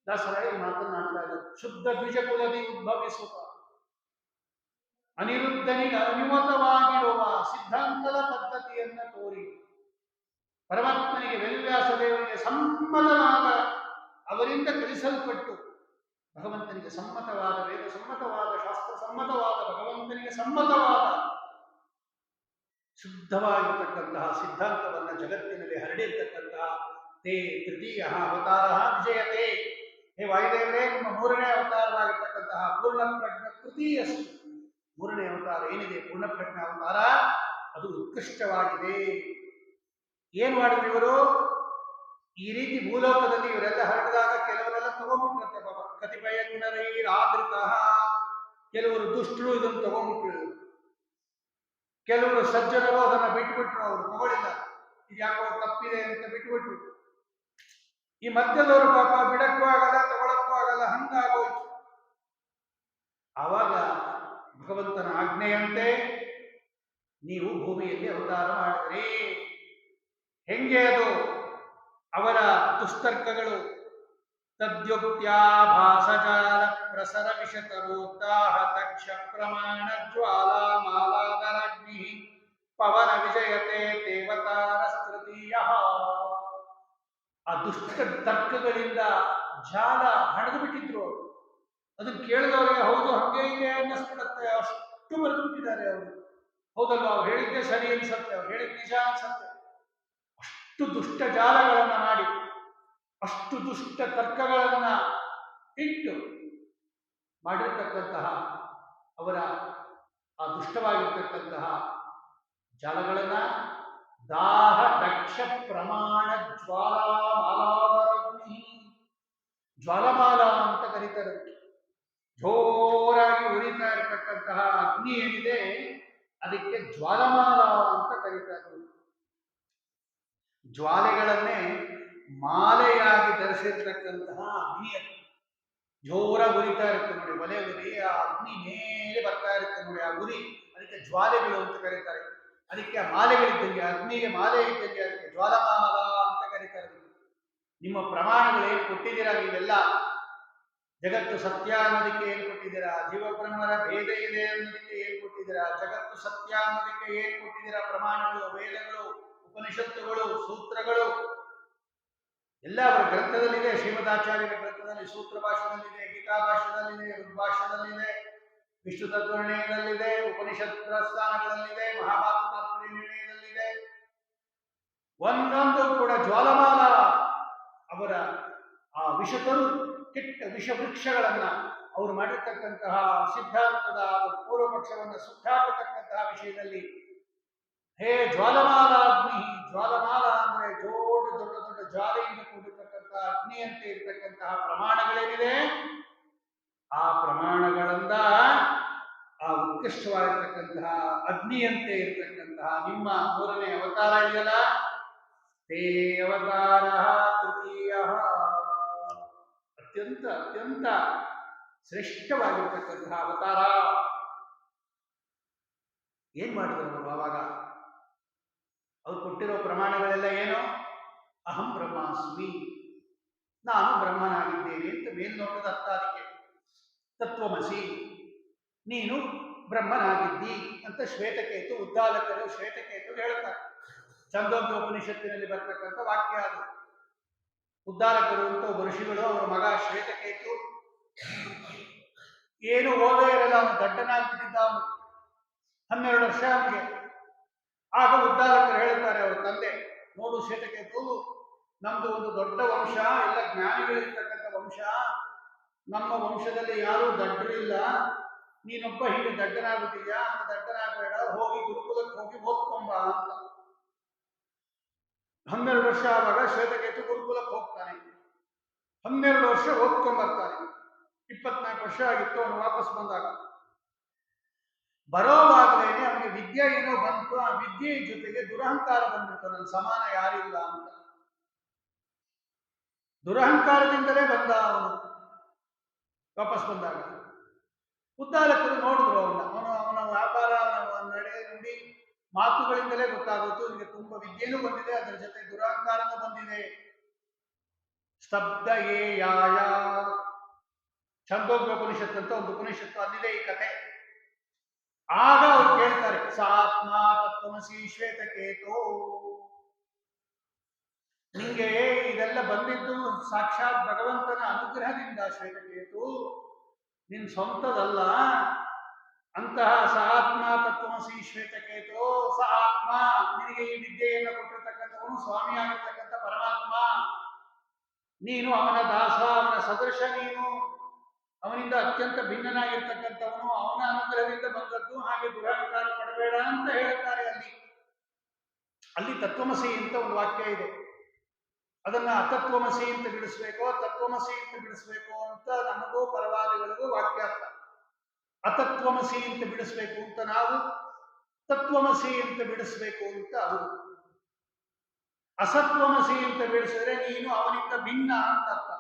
ದಾಸರ ಈ ಮಾತನಾಡ್ತಾ ಇದ್ದಾರೆ. ಶುದ್ಧ ದ್ವಿಜ ಕುಲದಿ ಉದ್ಭವಿಸುವ ಅನಿರುದ್ಧನಿಗೆ ಅನುಮತವಾಗಿರುವ ಸಿದ್ಧಾಂತದ ಪದ್ಧತಿಯನ್ನ ತೋರಿ ಪರಮಾತ್ಮನಿಗೆ ವೇದವ್ಯಾಸ ದೇವರಿಗೆ ಸಮ್ಮತವಾದ, ಅವರಿಂದ ಕಲಿಸಲ್ಪಟ್ಟು ಭಗವಂತನಿಗೆ ಸಮ್ಮತವಾದ, ವೇದ ಸಮ್ಮತವಾದ, ಶಾಸ್ತ್ರ ಸಮ್ಮತವಾದ, ಭಗವಂತನಿಗೆ ಸಮ್ಮತವಾದ ಶುದ್ಧವಾಗಿರತಕ್ಕಂತಹ ಸಿದ್ಧಾಂತವನ್ನ ಜಗತ್ತಿನಲ್ಲಿ ಹರಡಿರ್ತಕ್ಕಂತಹ ತೇ ತೃತೀಯ ಅವತಾರ ವಿಜಯತೆ. ಹೇ ವಾಯುದೇವರೇ, ನಿಮ್ಮ ಮೂರನೇ ಅವತಾರವಾಗಿರ್ತಕ್ಕಂತಹ ಪೂರ್ಣಪ್ರಜ್ಞ ತೃತೀಯಸ್ತು, ಮೂರನೇ ಅವತಾರ ಏನಿದೆ ಪೂರ್ಣಪ್ರಜ್ಞ ಅವತಾರ, ಅದು ಉತ್ಕೃಷ್ಟವಾಗಿದೆ. ಏನ್ ಮಾಡಿದ್ರು ಇವರು? ಈ ರೀತಿ ಭೂಲೋಕದಲ್ಲಿ ಇವರೆಲ್ಲ ಹರಡಿದಾಗ ಕೆಲವರೆಲ್ಲ ತಗೊಂಡ್ಬಿಟ್ರಂತೆ ಬಾಬಾ. ಕತಿಪಯನ್ನರೈರಾದೃತ, ಕೆಲವರು ದುಷ್ಟರು ಇದನ್ನು ತಗೊಂಡ್ಬಿಟ್ರು, ಕೆಲವರು ಸಜ್ಜನರು ಅದನ್ನ ಬಿಟ್ಬಿಟ್ರು, ಅವರು ತಗೊಳ್ಳಿಲ್ಲ, ಇದು ಯಾಕೋ ತಪ್ಪಿದೆ ಅಂತ ಬಿಟ್ಬಿಟ್ರು. ಈ ಮಧ್ಯದವರು ಪಾಪ ಬಿಡಕ್ಕೂ ಆಗಲ್ಲ, ತಗೊಳಕ್ಕೂ ಆಗಲ್ಲ, ಹಂಗಾಗೋಯ್ತು. ಆವಾಗ ಭಗವಂತನ ಆಜ್ಞೆಯಂತೆ ನೀವು ಭೂಮಿಯಲ್ಲಿ ಅವತಾರ ಮಾಡಿದ್ರಿ. ಹೆಂಗೆ ಅದು? ಅವರ ದುಸ್ತರ್ಕಗಳು ತದ್ಯುಕ್ತ್ಯಾಭಾಸಜಾಲ ಪ್ರಸರ ವಿಷತರೋತ್ತಾಹ ದಕ್ಷ ಪ್ರಮಾಣ ಜ್ವಾಲಾ ಮಾಲಾದರಗ್ನಿ ಪವನ ವಿಜಯತೆ ದೇವತಾರಸ್ತೃತೀಯ. ಆ ದುಷ್ಟ ತರ್ಕಗಳಿಂದ ಜಾಲ ಹಣದು ಬಿಟ್ಟಿದ್ರು. ಅದನ್ನು ಕೇಳಿದವರಿಗೆ ಹೌದು ಹಂಗೆ ಇದೆ ಅನ್ನಿಸ್ಬಿಡತ್ತೆ, ಅಷ್ಟು ಬರೆದು ಬಿಟ್ಟಿದ್ದಾರೆ ಅವರು. ಹೌದಲ್ವಾ, ಅವ್ರು ಹೇಳಿದ್ದೆ ಸರಿ ಅನ್ಸತ್ತೆ, ಅವ್ರು ಹೇಳಿದ್ ನಿಜ ಅನ್ಸತ್ತೆ. ಅಷ್ಟು ದುಷ್ಟ ಜಾಲಗಳನ್ನ ಮಾಡಿ ಅಷ್ಟು ದುಷ್ಟ ತರ್ಕಗಳನ್ನ ಇಟ್ಟು ಮಾಡಿರ್ತಕ್ಕಂತಹ ಅವರ ಆ ದುಷ್ಟವಾಗಿರ್ತಕ್ಕಂತಹ ಜಾಲಗಳನ್ನ ದಾಹ ದಕ್ಷ ಪ್ರಮಾಣ ಜ್ವಾಲಾಮಾಲಾಧರಗ್ನಿ, ಜ್ವಾಲಮಾಲ ಅಂತ ಕರೀತಾರೆ. ಜೋರಾಗಿ ಉರಿತಾ ಇರತಕ್ಕಂತಹ ಅಗ್ನಿ ಏನಿದೆ ಅದಕ್ಕೆ ಜ್ವಾಲಮಾಲ ಅಂತ ಕರೀತಾರೆ. ಜ್ವಾಲೆಗಳನ್ನೇ ಮಾಲೆಯಾಗಿ ಧರಿಸಿರ್ತಕ್ಕಂತಹ ಅಗ್ನಿ ಅದು ಜೋರಾಗಿ ಉರಿತಾ ಇರುತ್ತೆ ನೋಡಿ. ಒಲೆ ಉರಿ, ಆ ಅಗ್ನಿ ಮೇಲೆ ಬರ್ತಾ ಇರುತ್ತೆ ನೋಡಿ, ಆ ಉರಿ, ಅದಕ್ಕೆ ಜ್ವಾಲೆಗಳು ಅಂತ ಕರೀತಾರೆ. ಅದಕ್ಕೆ ಆ ಮಾಲೆಗಳಿದ್ದಂಗೆ, ಅಗ್ನಿಗೆ ಮಾಲೆ ಇದ್ದಂಗೆ, ಅದಕ್ಕೆ ಜ್ವಾಲಮಾಲ ಅಂತ ಕರೀತಾರೆ. ನಿಮ್ಮ ಪ್ರಮಾಣಗಳು ಏನು ಕೊಟ್ಟಿದ್ದೀರಾ ನೀವೆಲ್ಲ, ಜಗತ್ತು ಸತ್ಯ ಅನ್ನೋದಕ್ಕೆ ಏನು ಕೊಟ್ಟಿದ್ದೀರಾ, ಜೀವಬ್ರಹ್ಮರ ಭೇದ ಇದೆ ಅನ್ನೋದಕ್ಕೆ ಏನು ಕೊಟ್ಟಿದ್ದೀರಾ, ಜಗತ್ತು ಸತ್ಯ ಅನ್ನೋದಕ್ಕೆ ಏನು ಕೊಟ್ಟಿದ್ದೀರಾ, ಪ್ರಮಾಣಗಳು, ವೇದಗಳು, ಉಪನಿಷತ್ತುಗಳು, ಸೂತ್ರಗಳು ಎಲ್ಲ ಅವರ ಗ್ರಂಥದಲ್ಲಿದೆ. ಶ್ರೀಮದಾಚಾರ್ಯರ ಗ್ರಂಥದಲ್ಲಿ ಸೂತ್ರ ಭಾಷೆದಲ್ಲಿದೆ, ಗೀತಾ ಭಾಷೆದಲ್ಲಿದೆ, ಋಗ್ಭಾಷೆದಲ್ಲಿದೆ, ವಿಷ್ಣು ತತ್ವನಿರ್ಣಯದಲ್ಲಿದೆ, ಉಪನಿಷತ್ ಪ್ರಸ್ಥಾನಗಳಲ್ಲಿದೆ, ಮಹಾಭಾರತ ತಾತ್ಪರ್ಯ ನಿರ್ಣಯದಲ್ಲಿದೆ. ಒಂದೊಂದು ಕೂಡ ಜ್ವಾಲಮಾಲ ಅವರ ಆ ವಿಷತರು ಕೆಟ್ಟ ವಿಷವೃಕ್ಷಗಳನ್ನ ಅವರು ಮಾಡಿರ್ತಕ್ಕಂತಹ ಸಿದ್ಧಾಂತದ ಪೂರ್ವ ಪಕ್ಷವನ್ನು ಸುಟ್ಟಾಕತಕ್ಕಂತಹ ವಿಷಯದಲ್ಲಿ, ಹೇ ಜ್ವಾಲಮಾಲ ಅಗ್ನಿ, ಜ್ವಾಲಮಾಲ ಅಂದ್ರೆ ದೊಡ್ಡ ದೊಡ್ಡ ದೊಡ್ಡ ಜ್ವಾಲೆಯಿಂದ ಕೂಡಿರ್ತಕ್ಕಂತಹ ಅಗ್ನಿಯಂತೆ ಇರತಕ್ಕಂತಹ ಪ್ರಮಾಣಗಳೇನಿದೆ, ಆ ಪ್ರಮಾಣಗಳಿಂದ ಆ ಉತ್ಕೃಷ್ಟವಾಗಿರ್ತಕ್ಕಂತಹ ಅಗ್ನಿಯಂತೆ ಇರತಕ್ಕಂತಹ ನಿಮ್ಮ ಮೂರನೇ ಅವತಾರ ಇದೆಯಲ್ಲ, ತೇ ಅವತಾರ ತೃತೀಯ, ಅತ್ಯಂತ ಅತ್ಯಂತ ಶ್ರೇಷ್ಠವಾಗಿರ್ತಕ್ಕಂತಹ ಅವತಾರ. ಏನ್ ಮಾಡಿದ್ರು ಅವರು ಆವಾಗ? ಅವ್ರು ಕೊಟ್ಟಿರೋ ಪ್ರಮಾಣಗಳೆಲ್ಲ ಏನು? ಅಹಂ ಬ್ರಹ್ಮಾಸ್ಮಿ, ನಾನು ಬ್ರಹ್ಮನಾಗಿದ್ದೇನೆ ಅಂತ ಮೇಲ್ನೋಟದ ಅರ್ಥ. ಅದಕ್ಕೆ ತತ್ವಮಸಿ, ನೀನು ಬ್ರಹ್ಮನಾಗಿದ್ದಿ ಅಂತ ಶ್ವೇತಕೇತು, ಉದ್ದಾಲಕರು ಶ್ವೇತಕೇತು ಹೇಳ್ತಾರೆ. ಛಂದೋಗ್ಯ ಉಪನಿಷತ್ತಿನಲ್ಲಿ ಬರ್ತಕ್ಕಂಥ ವಾಕ್ಯ ಅದು. ಉದ್ದಾಲಕರು ಅಂತ ಒಬ್ಬ ಋಷಿಗಳು, ಅವರ ಮಗ ಶ್ವೇತಕೇತು ಏನು ಓದೋ ಇರಲ್ಲ, ಅವನು ದಡ್ಡನಾಗ್ಬಿಟ್ಟಿದ್ದ. ಅವನು 12 ವರ್ಷ ಅವನಿಗೆ. ಆಗ ಉದ್ದಾಲಕರು ಹೇಳ್ತಾರೆ ಅವ್ರ ತಂದೆ, ನೋಡು ಶ್ವೇತಕೇತು, ನಮ್ದು ಒಂದು ದೊಡ್ಡ ವಂಶ, ಎಲ್ಲ ಜ್ಞಾನಿಗಳಿರ್ತಕ್ಕಂಥ ವಂಶ, ನಮ್ಮ ವಂಶದಲ್ಲಿ ಯಾರೂ ದಡ್ಡರಿಲ್ಲ, ನೀನೊಬ್ಬ ಹೀಗೆ ದಡ್ಡನಾಗ್ಬಿಟ್ಟಿದ್ಯಾ, ದಡ್ಡನಾಗಬೇಡ, ಹೋಗಿ ಗುರುಕುಲಕ್ಕೆ ಹೋಗಿ ಓದ್ಕೊಂಬ ಅಂತ. 12 ವರ್ಷ ಆವಾಗ ಶ್ವೇತಕೇತು ಗುರುಕುಲಕ್ಕೆ ಹೋಗ್ತಾನೆ. 12 ವರ್ಷ ಓದ್ಕೊಂಡ್ಬರ್ತಾನೆ. 24 ವರ್ಷ ಆಗಿತ್ತು ಅವನು ವಾಪಸ್ ಬಂದಾಗ. ಬರೋವಾಗಲೇನೆ ಅವನಿಗೆ ವಿದ್ಯೆ ಏನೋ ಬಂತು. ಆ ವಿದ್ಯೆಯ ಜೊತೆಗೆ ದುರಹಂಕಾರ ಬಂದ್ಬಿಡ್ತು, ನನ್ನ ಸಮಾನ ಯಾರಿಲ್ಲ ಅಂತ. ದುರಹಂಕಾರದಿಂದಲೇ ಬಂದ ಅವನು ವಾಪಸ್ ಬಂದಾಗ. ಉದ್ದಾಲಕರು ನೋಡಿದ್ರು ಅವನ ವ್ಯಾಪಾರ, ಅವನ ನಡೆ ನುಡಿ ಮಾತುಗಳಿಂದಲೇ ಗೊತ್ತಾಗುತ್ತೆ ಇವನಿಗೆ ತುಂಬಾ ವಿದ್ಯೆನೂ ಬಂದಿದೆ, ಅದರ ಜೊತೆ ದುರಹಂಕಾರನೂ ಬಂದಿದೆ. ಸ್ತಬ್ಧ ಏ ಯಾಯ, ಛಂದೋಗ್ಯ ಉಪನಿಷತ್ತು ಅಂತ ಒಂದು ಉಪನಿಷತ್ತು, ಅಲ್ಲಿದೆ ಈ ಕಥೆ. ಆಗ ಅವ್ರು ಕೇಳ್ತಾರೆ, ಸಾತ್ಮ ತತ್ವಮಸಿ ಶ್ವೇತಕೇತು, ನಿಂಗೆ ಇದೆಲ್ಲ ಬಂದಿದ್ದು ಸಾಕ್ಷಾತ್ ಭಗವಂತನ ಅನುಗ್ರಹದಿಂದ ಶ್ವೇತಕೇತು, ನಿನ್ ಸ್ವಂತದಲ್ಲ. ಅಂತಹ ಸ ಆತ್ಮ ತತ್ವಮಸಿ ಶ್ವೇತಕೇತು, ಸ ಆತ್ಮ, ನಿನಗೆ ಈ ವಿದ್ಯೆಯನ್ನು ಕೊಟ್ಟಿರ್ತಕ್ಕಂಥವನು ಸ್ವಾಮಿಯಾಗಿರ್ತಕ್ಕಂಥ ಪರಮಾತ್ಮ. ನೀನು ಅವನ ದಾಸ, ಅವನ ಸದೃಶ, ನೀನು ಅವನಿಂದ ಅತ್ಯಂತ ಭಿನ್ನನಾಗಿರ್ತಕ್ಕಂಥವನು, ಅವನ ಅನುಗ್ರಹದಿಂದ ಬಂದದ್ದು. ಹಾಗೆ ದುರಹಂಕಾರ ಪಡಬೇಡ ಅಂತ ಹೇಳ್ತಾರೆ. ಅಲ್ಲಿ ತತ್ವಮಸಿ ಅಂತ ಒಂದು ವಾಕ್ಯ ಇದೆ. ಅದನ್ನ ಅತತ್ವಮಸಿ ಅಂತ ಬಿಡಿಸ್ಬೇಕೋ ತತ್ವಮಸಿ ಅಂತ ಬಿಡಿಸ್ಬೇಕು ಅಂತ ನಮಗೂ ಪರವಾದಿಗಳಿಗೂ ವಾಕ್ಯಾರ್ಥ. ಅತತ್ವಮಸಿ ಅಂತ ಬಿಡಿಸ್ಬೇಕು ಅಂತ ನಾವು, ತತ್ವಮಸಿ ಅಂತ ಬಿಡಿಸ್ಬೇಕು ಅಂತ ಅವರು. ಅಸತ್ವಮಸಿ ಅಂತ ಬಿಡಿಸಿದ್ರೆ ನೀನು ಅವನಿಂದ ಭಿನ್ನ ಅಂತ ಅರ್ಥ.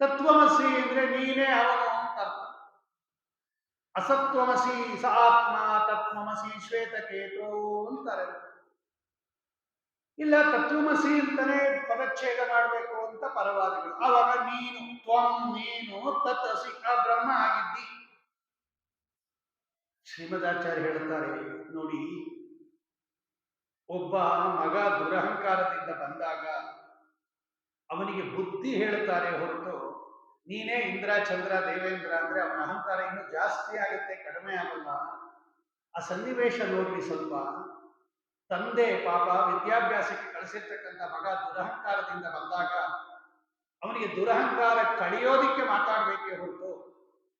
ತತ್ವಮಸಿ ಅಂದ್ರೆ ನೀನೇ ಅವನು ಅಂತ ಅರ್ಥ. ಅಸತ್ವಮಸಿ ಸ ಆತ್ಮ ತತ್ವಮಸಿ ಶ್ವೇತಕೇತು ಅಂತಾರೆ. ಇಲ್ಲ ತತ್ವಮಸಿ ಅಂತಾನೆ ಪದಚ್ಛೇದ ಮಾಡಬೇಕು ಅಂತ ಪರವಾದಿಗಳು. ಆವಾಗ ನೀನು ತ್ವಂ, ನೀನು ತತ್ ಅಸಿ, ಆ ಬ್ರಹ್ಮ ಆಗಿದ್ದಿ. ಶ್ರೀಮದಾಚಾರ್ಯ ಹೇಳುತ್ತಾರೆ, ನೋಡಿ, ಒಬ್ಬ ಮಗ ದುರಹಂಕಾರದಿಂದ ಬಂದಾಗ ಅವನಿಗೆ ಬುದ್ಧಿ ಹೇಳುತ್ತಾರೆ ಹೊರತು ನೀನೇ ಇಂದ್ರ ಚಂದ್ರ ದೇವೇಂದ್ರ ಅಂದ್ರೆ ಅವನ ಅಹಂಕಾರ ಇನ್ನೂ ಜಾಸ್ತಿ ಆಗುತ್ತೆ, ಕಡಿಮೆ ಆಗಲ್ಲ. ಆ ಸನ್ನಿವೇಶ ನೋಡ್ರಿ ಸ್ವಲ್ಪ. ತಂದೆ ಪಾಪ ವಿದ್ಯಾಭ್ಯಾಸಕ್ಕೆ ಕಳಿಸಿರ್ತಕ್ಕಂಥ ಮಗ ದುರಹಂಕಾರದಿಂದ ಬಂದಾಗ ಅವನಿಗೆ ದುರಹಂಕಾರ ಕಳಿಯೋದಿಕ್ಕೆ ಮಾತಾಡಬೇಕೇ ಹೊರತು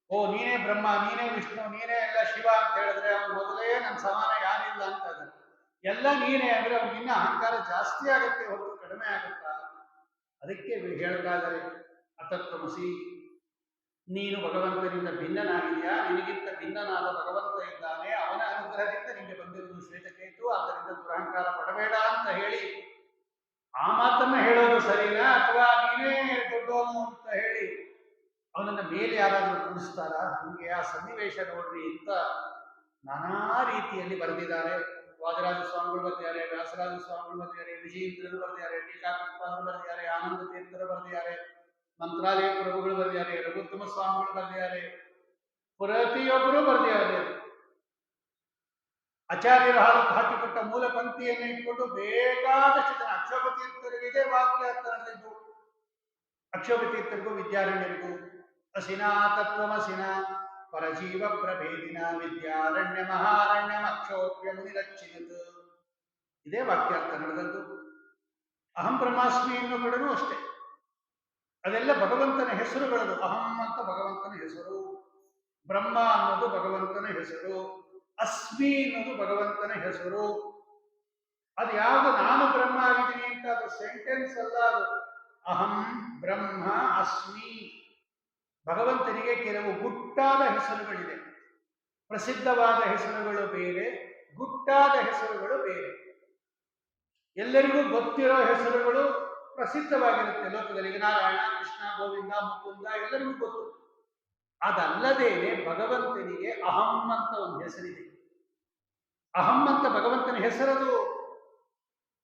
ಓ ನೀನೇ ಬ್ರಹ್ಮ, ನೀನೇ ವಿಷ್ಣು, ನೀನೇ ಎಲ್ಲ ಶಿವ ಅಂತ ಹೇಳಿದ್ರೆ ಅವನು ಮೊದಲೇ ನನ್ನ ಸಮಾನ ಯಾರಿಲ್ಲ ಅಂತ ಇದ್ದಾನೆ. ಎಲ್ಲ ನೀನೇ ಅಂದ್ರೆ ಅವನಿಗಿನ್ನ ಅಹಂಕಾರ ಜಾಸ್ತಿ ಆಗುತ್ತೆ ಹೊರತು ಕಡಿಮೆ ಆಗುತ್ತಾ? ಅದಕ್ಕೆ ಹೇಳ್ತಾ ಇದ್ದಾರೆ ಅತತ್ವಮಸಿ, ನೀನು ಭಗವಂತನಿಂದ ಭಿನ್ನನಾಗಿದೆಯಾ, ನಿನಗಿಂತ ಭಿನ್ನನಾದ ಭಗವಂತ ಇದ್ದಾನೆ, ಅವನ ಅನುಗ್ರಹದಿಂದ ನಿಮಗೆ ಬಂದಿರುವುದು ಶ್ವೇತಕೇತು, ಆದ್ದರಿಂದ ದುರಹಂಕಾರ ಪಡಬೇಡ ಅಂತ ಹೇಳಿ ಆ ಮಾತನ್ನ ಹೇಳೋದು ಸರಿನಾ, ಅಥವಾ ನೀನೇ ದೊಡ್ಡವನು ಅಂತ ಹೇಳಿ ಅವನನ್ನ ಮೇಲೆ ಯಾರಾದರೂ ಕೂಡಿಸ್ತಾರ? ಹಂಗೆ ಆ ಸನ್ನಿವೇಶ ನೋಡ್ರಿ ಅಂತ ನಾನಾ ರೀತಿಯಲ್ಲಿ ಬರೆದಿದ್ದಾರೆ. ವಾದರಾಜ ಸ್ವಾಮಿಗಳು ಬರೆದಿದ್ದಾರೆ, ವ್ಯಾಸರಾಜ ಸ್ವಾಮಿಗಳು ಬರೆದಿದ್ದಾರೆ, ವಿಜಯೇಂದ್ರರು ಬರೆದಿದ್ದಾರೆ, ಟೀಕಾಕೃಪಾದರು ಬರೆದಿದ್ದಾರೆ, ಆನಂದ ತೀರ್ಥರು ಬರೆದಿದ್ದಾರೆ, ಮಂತ್ರಾಲಯ ಪ್ರಭುಗಳು ಬರೆದಿದ್ದಾರೆ, ರಘುತ್ತಮ ಸ್ವಾಮಿಗಳು ಬರೆದಿದ್ದಾರೆ, ಪ್ರತಿಯೊಬ್ಬರು ಬರೆದಿದ್ದಾರೆ. ಆಚಾರ್ಯರು ಹಾಕಿಕೊಟ್ಟ ಮೂಲ ಪಂಕ್ತಿಯನ್ನು ಇಟ್ಕೊಂಡು ಬೇಕಾದಷ್ಟು ಜನ ಅಕ್ಷೋಭ ತೀರ್ಥರಿಗೆ ಇದೇ ವಾಕ್ಯ ತರಲಿದ್ದು, ಅಕ್ಷೋಭ ತೀರ್ಥರಿಗೂ ವಿದ್ಯಾರಣ್ಯರಿಗೂ ಅಸಿನಾ ತತ್ವಮಸಿನ ಪರಜೀವ ಪ್ರಭೇದಿನ ವಿದ್ಯಾರಣ್ಯ ಮಹಾರಣ್ಯ ಅಕ್ಷೋಭ್ಯ ಮುನಿರಚ್ಚಿನದು, ಇದೇ ವಾಕ್ಯಾರ್ಥ ನಡೆದದ್ದು. ಅಹಂ ಬ್ರಹ್ಮಾಸ್ಮಿ ಎನ್ನುವ ಕಡೆನೂ ಅಷ್ಟೇ, ಅದೆಲ್ಲ ಭಗವಂತನ ಹೆಸರುಗಳದು. ಅಹಂ ಅಂತ ಭಗವಂತನ ಹೆಸರು, ಬ್ರಹ್ಮ ಅನ್ನೋದು ಭಗವಂತನ ಹೆಸರು, ಅಸ್ಮಿ ಅನ್ನೋದು ಭಗವಂತನ ಹೆಸರು. ಅದು ಯಾವುದು ನಾನು ಬ್ರಹ್ಮ ಆಗಿದ್ದೀನಿ ಅಂತ ಅದು ಸೆಂಟೆನ್ಸ್ ಅಲ್ಲ, ಅದು ಅಹಂ ಬ್ರಹ್ಮ ಅಸ್ಮಿ. ಭಗವಂತನಿಗೆ ಕೆಲವು ಗುಟ್ಟಾದ ಹೆಸರುಗಳಿದೆ. ಪ್ರಸಿದ್ಧವಾದ ಹೆಸರುಗಳು ಬೇರೆ, ಗುಟ್ಟಾದ ಹೆಸರುಗಳು ಬೇರೆ. ಎಲ್ಲರಿಗೂ ಗೊತ್ತಿರೋ ಹೆಸರುಗಳು ಪ್ರಸಿದ್ಧವಾಗಿರುತ್ತೆ ಲೋಕದಲ್ಲಿ. ನಾರಾಯಣ, ಕೃಷ್ಣ, ಗೋವಿಂದ, ಮುಕುಂದ ಎಲ್ಲರಿಗೂ ಗೊತ್ತು. ಅದಲ್ಲದೇನೆ ಭಗವಂತನಿಗೆ ಅಹಂ ಅಂತ ಒಂದು ಹೆಸರಿದೆ. ಅಹಂ ಅಂತ ಭಗವಂತನ ಹೆಸರದು.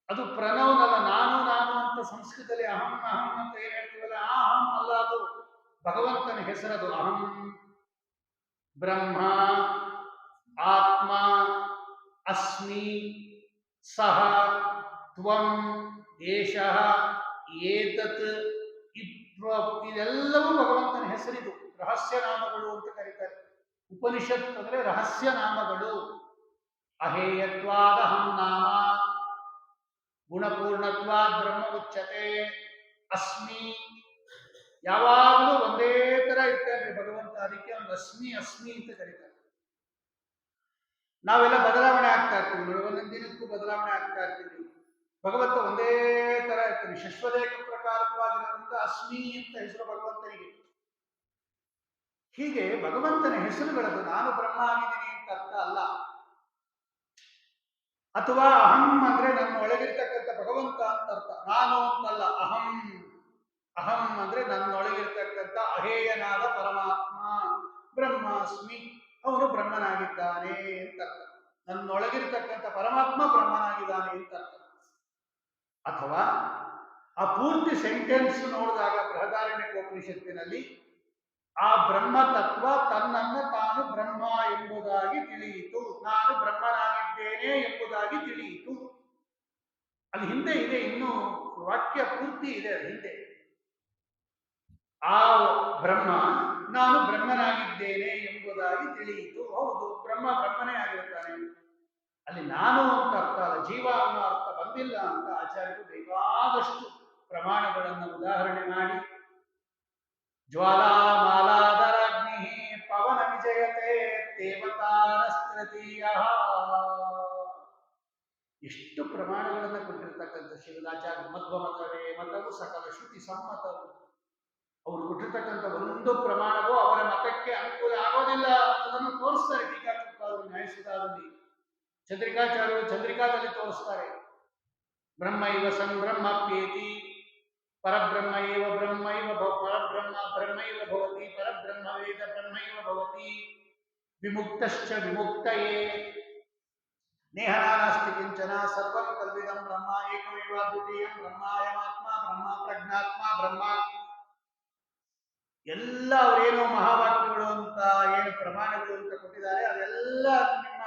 ಅದು ಪ್ರಣೌನ್ ಅಲ್ಲ, ನಾನು ನಾನು ಅಂತ ಸಂಸ್ಕೃತದಲ್ಲಿ ಅಹಂ ಅಹಂ ಅಂತ ಏನ್ ಹೇಳ್ತೀವಲ್ಲ, ಆ ಅಹಂ ಅಲ್ಲ, ಅದು ಭಗವಂತನ ಹೆಸರದು. ಅಹಂ ಬ್ರಹ್ಮ ಆತ್ಮ ಅಸ್ಮಿ ಸಹ ತ್ವಂ ಏಷಃ ಏತತ್ ಇದೆಲ್ಲವೂ ಭಗವಂತನ ಹೆಸರಿದು. ರಹಸ್ಯ ನಾಮಗಳು ಅಂತ ಕರೀತಾರೆ. ಉಪನಿಷತ್ ಅಂದ್ರೆ ರಹಸ್ಯ ನಾಮಗಳು. ಅಹೇಯತ್ವಾದ ಅಹಂ ನಾಮ ಗುಣಪೂರ್ಣತ್ವಾದ್ ಬ್ರಹ್ಮ ಉಚ್ಯತೆ. ಅಸ್ಮಿ ಯಾವಾಗಲೂ ಒಂದೇ ತರ ಇರ್ತಾನೆ ಭಗವಂತ, ಅದಕ್ಕೆ ಒಂದು ಅಸ್ಮಿ ಅಸ್ಮಿ ಅಂತ ಕರೀತಾರೆ. ನಾವೆಲ್ಲ ಬದಲಾವಣೆ ಆಗ್ತಾ ಇರ್ತೀವಿ ನೋಡಿ, ಒಂದೊಂದು ದಿನಕ್ಕೂ ಬದಲಾವಣೆ ಆಗ್ತಾ ಇರ್ತೀವಿ. ಭಗವಂತ ಒಂದೇ ತರ ಇರ್ತಾನೆ, ಶಶ್ವದೇಕ ಪ್ರಕಾರವಾಗಿರೋದ್ರಿಂದ ಅಸ್ಮಿ ಅಂತ ಹೆಸರು ಭಗವಂತನಿಗೆ. ಹೀಗೆ ಭಗವಂತನ ಹೆಸರುಗಳದು. ನಾನು ಬ್ರಹ್ಮ ಆಗಿದ್ದೀನಿ ಅಂತ ಅರ್ಥ ಅಲ್ಲ. ಅಥವಾ ಅಹಂ ಅಂದ್ರೆ ನನ್ನ ಒಳಗಿರ್ತಕ್ಕಂಥ ಭಗವಂತ ಅಂತ ಅರ್ಥ, ನಾನು ಅಂತಲ್ಲ. ಅಹಂ ಅಹಂ ಅಂದ್ರೆ ನನ್ನೊಳಗಿರ್ತಕ್ಕಂಥ ಅಹೇಯನಾದ ಪರಮಾತ್ಮ ಬ್ರಹ್ಮಾಸ್ಮಿ, ಅವನು ಬ್ರಹ್ಮನಾಗಿದ್ದಾನೆ ಅಂತ ಅರ್ಥ. ನನ್ನೊಳಗಿರ್ತಕ್ಕಂಥ ಪರಮಾತ್ಮ ಬ್ರಹ್ಮನಾಗಿದ್ದಾನೆ ಅಂತ ಅರ್ಥ. ಅಥವಾ ಆ ಪೂರ್ತಿ ಸೆಂಟೆನ್ಸ್ ನೋಡಿದಾಗ ಬೃಹದಾರಣ್ಯಕೋಪನಿಷತ್ತಿನಲ್ಲಿ ಆ ಬ್ರಹ್ಮ ತತ್ವ ತನ್ನನ್ನು ತಾನು ಬ್ರಹ್ಮ ಎಂಬುದಾಗಿ ತಿಳಿಯಿತು, ನಾನು ಬ್ರಹ್ಮನಾಗಿದ್ದೇನೆ ಎಂಬುದಾಗಿ ತಿಳಿಯಿತು. ಅಲ್ಲಿ ಹಿಂದೆ ಇದೆ, ಇನ್ನು ವಾಕ್ಯ ಪೂರ್ತಿ ಇದೆ ಅದು ಹಿಂದೆ. ಆ ಬ್ರಹ್ಮ ನಾನು ಬ್ರಹ್ಮನಾಗಿದ್ದೇನೆ ಎಂಬುದಾಗಿ ತಿಳಿಯಿತು. ಹೌದು, ಬ್ರಹ್ಮ ಬ್ರಹ್ಮನೇ ಆಗಿರುತ್ತಾನೆ. ಅಲ್ಲಿ ನಾನು ಅಂತ ಅರ್ಥ ಅಲ್ಲ, ಜೀವ ಅನ್ನೋ ಅರ್ಥ ಬಂದಿಲ್ಲ ಅಂತ ಆಚಾರ್ಯರು ಬೇಕಾದಷ್ಟು ಪ್ರಮಾಣಗಳನ್ನು ಉದಾಹರಣೆ ಮಾಡಿ, ಜ್ವಾಲಾಮಾಲಾದರಾಗ್ನಿ ಪವನ ವಿಜಯತೆ ದೇವತಾರಸ್ತೃತೀಯ, ಎಷ್ಟು ಪ್ರಮಾಣಗಳನ್ನು ಕೊಟ್ಟಿರ್ತಕ್ಕಂಥ ಶಿವದಾಚಾರ್ಯ. ಮಧ್ವ ಮತವೇ ಮತವು ಸಕಲ ಶ್ರುತಿ ಸಮ್ಮತವು. ಅವರು ಕೊಟ್ಟಿರ್ತಕ್ಕಂಥ ಒಂದು ಪ್ರಮಾಣವೂ ಅವರ ಮತಕ್ಕೆ ಅನುಕೂಲ ಆಗೋದಿಲ್ಲ ಅನ್ನೋದನ್ನು ತೋರಿಸ್ತಾರೆ ಟೀಕಾಕೃಪಾದರು ನ್ಯಾಯಸುಧಾದಲ್ಲಿ. ಚಂದ್ರಿಕಾಚಾರ್ಯರು ಚಂದ್ರಿಕಾದಲ್ಲಿ ತೋರಿಸ್ತಾರೆ. ಬ್ರಹ್ಮೈವ ಸಂಬ್ರಹ್ಮಪ್ಯೇತಿ ಪರಬ್ರಹ್ಮೈವ ಬ್ರಹ್ಮೈವ ಪರಬ್ರಹ್ಮ ಬ್ರಹ್ಮೈವ ಭವತಿ ಪರಬ್ರಹ್ಮ ವೇದ ಬ್ರಹ್ಮೈವ ಭವತಿ ವಿಮುಕ್ತಶ್ಚ ವಿಮುಕ್ತಯೇ ನೇಹನಾಸ್ತಿ ಕಿಂಚನ ಸರ್ವಂ ಕಲ್ವಿದಂ ಬ್ರಹ್ಮ ಏಕಮೇವ ದ್ವಿತೀಯಂ ಬ್ರಹ್ಮ ಅಯಮಾತ್ಮ ಬ್ರಹ್ಮ ಪ್ರಜ್ಞಾತ್ಮ ಬ್ರಹ್ಮ. ಎಲ್ಲ ಅವರೇನು ಮಹಾವಾಕ್ಯಗಳು ಅಂತ ಏನು ಪ್ರಮಾಣಗಳು ಅಂತ ಕೊಟ್ಟಿದ್ದಾರೆ, ಅದೆಲ್ಲ ನಿಮ್ಮ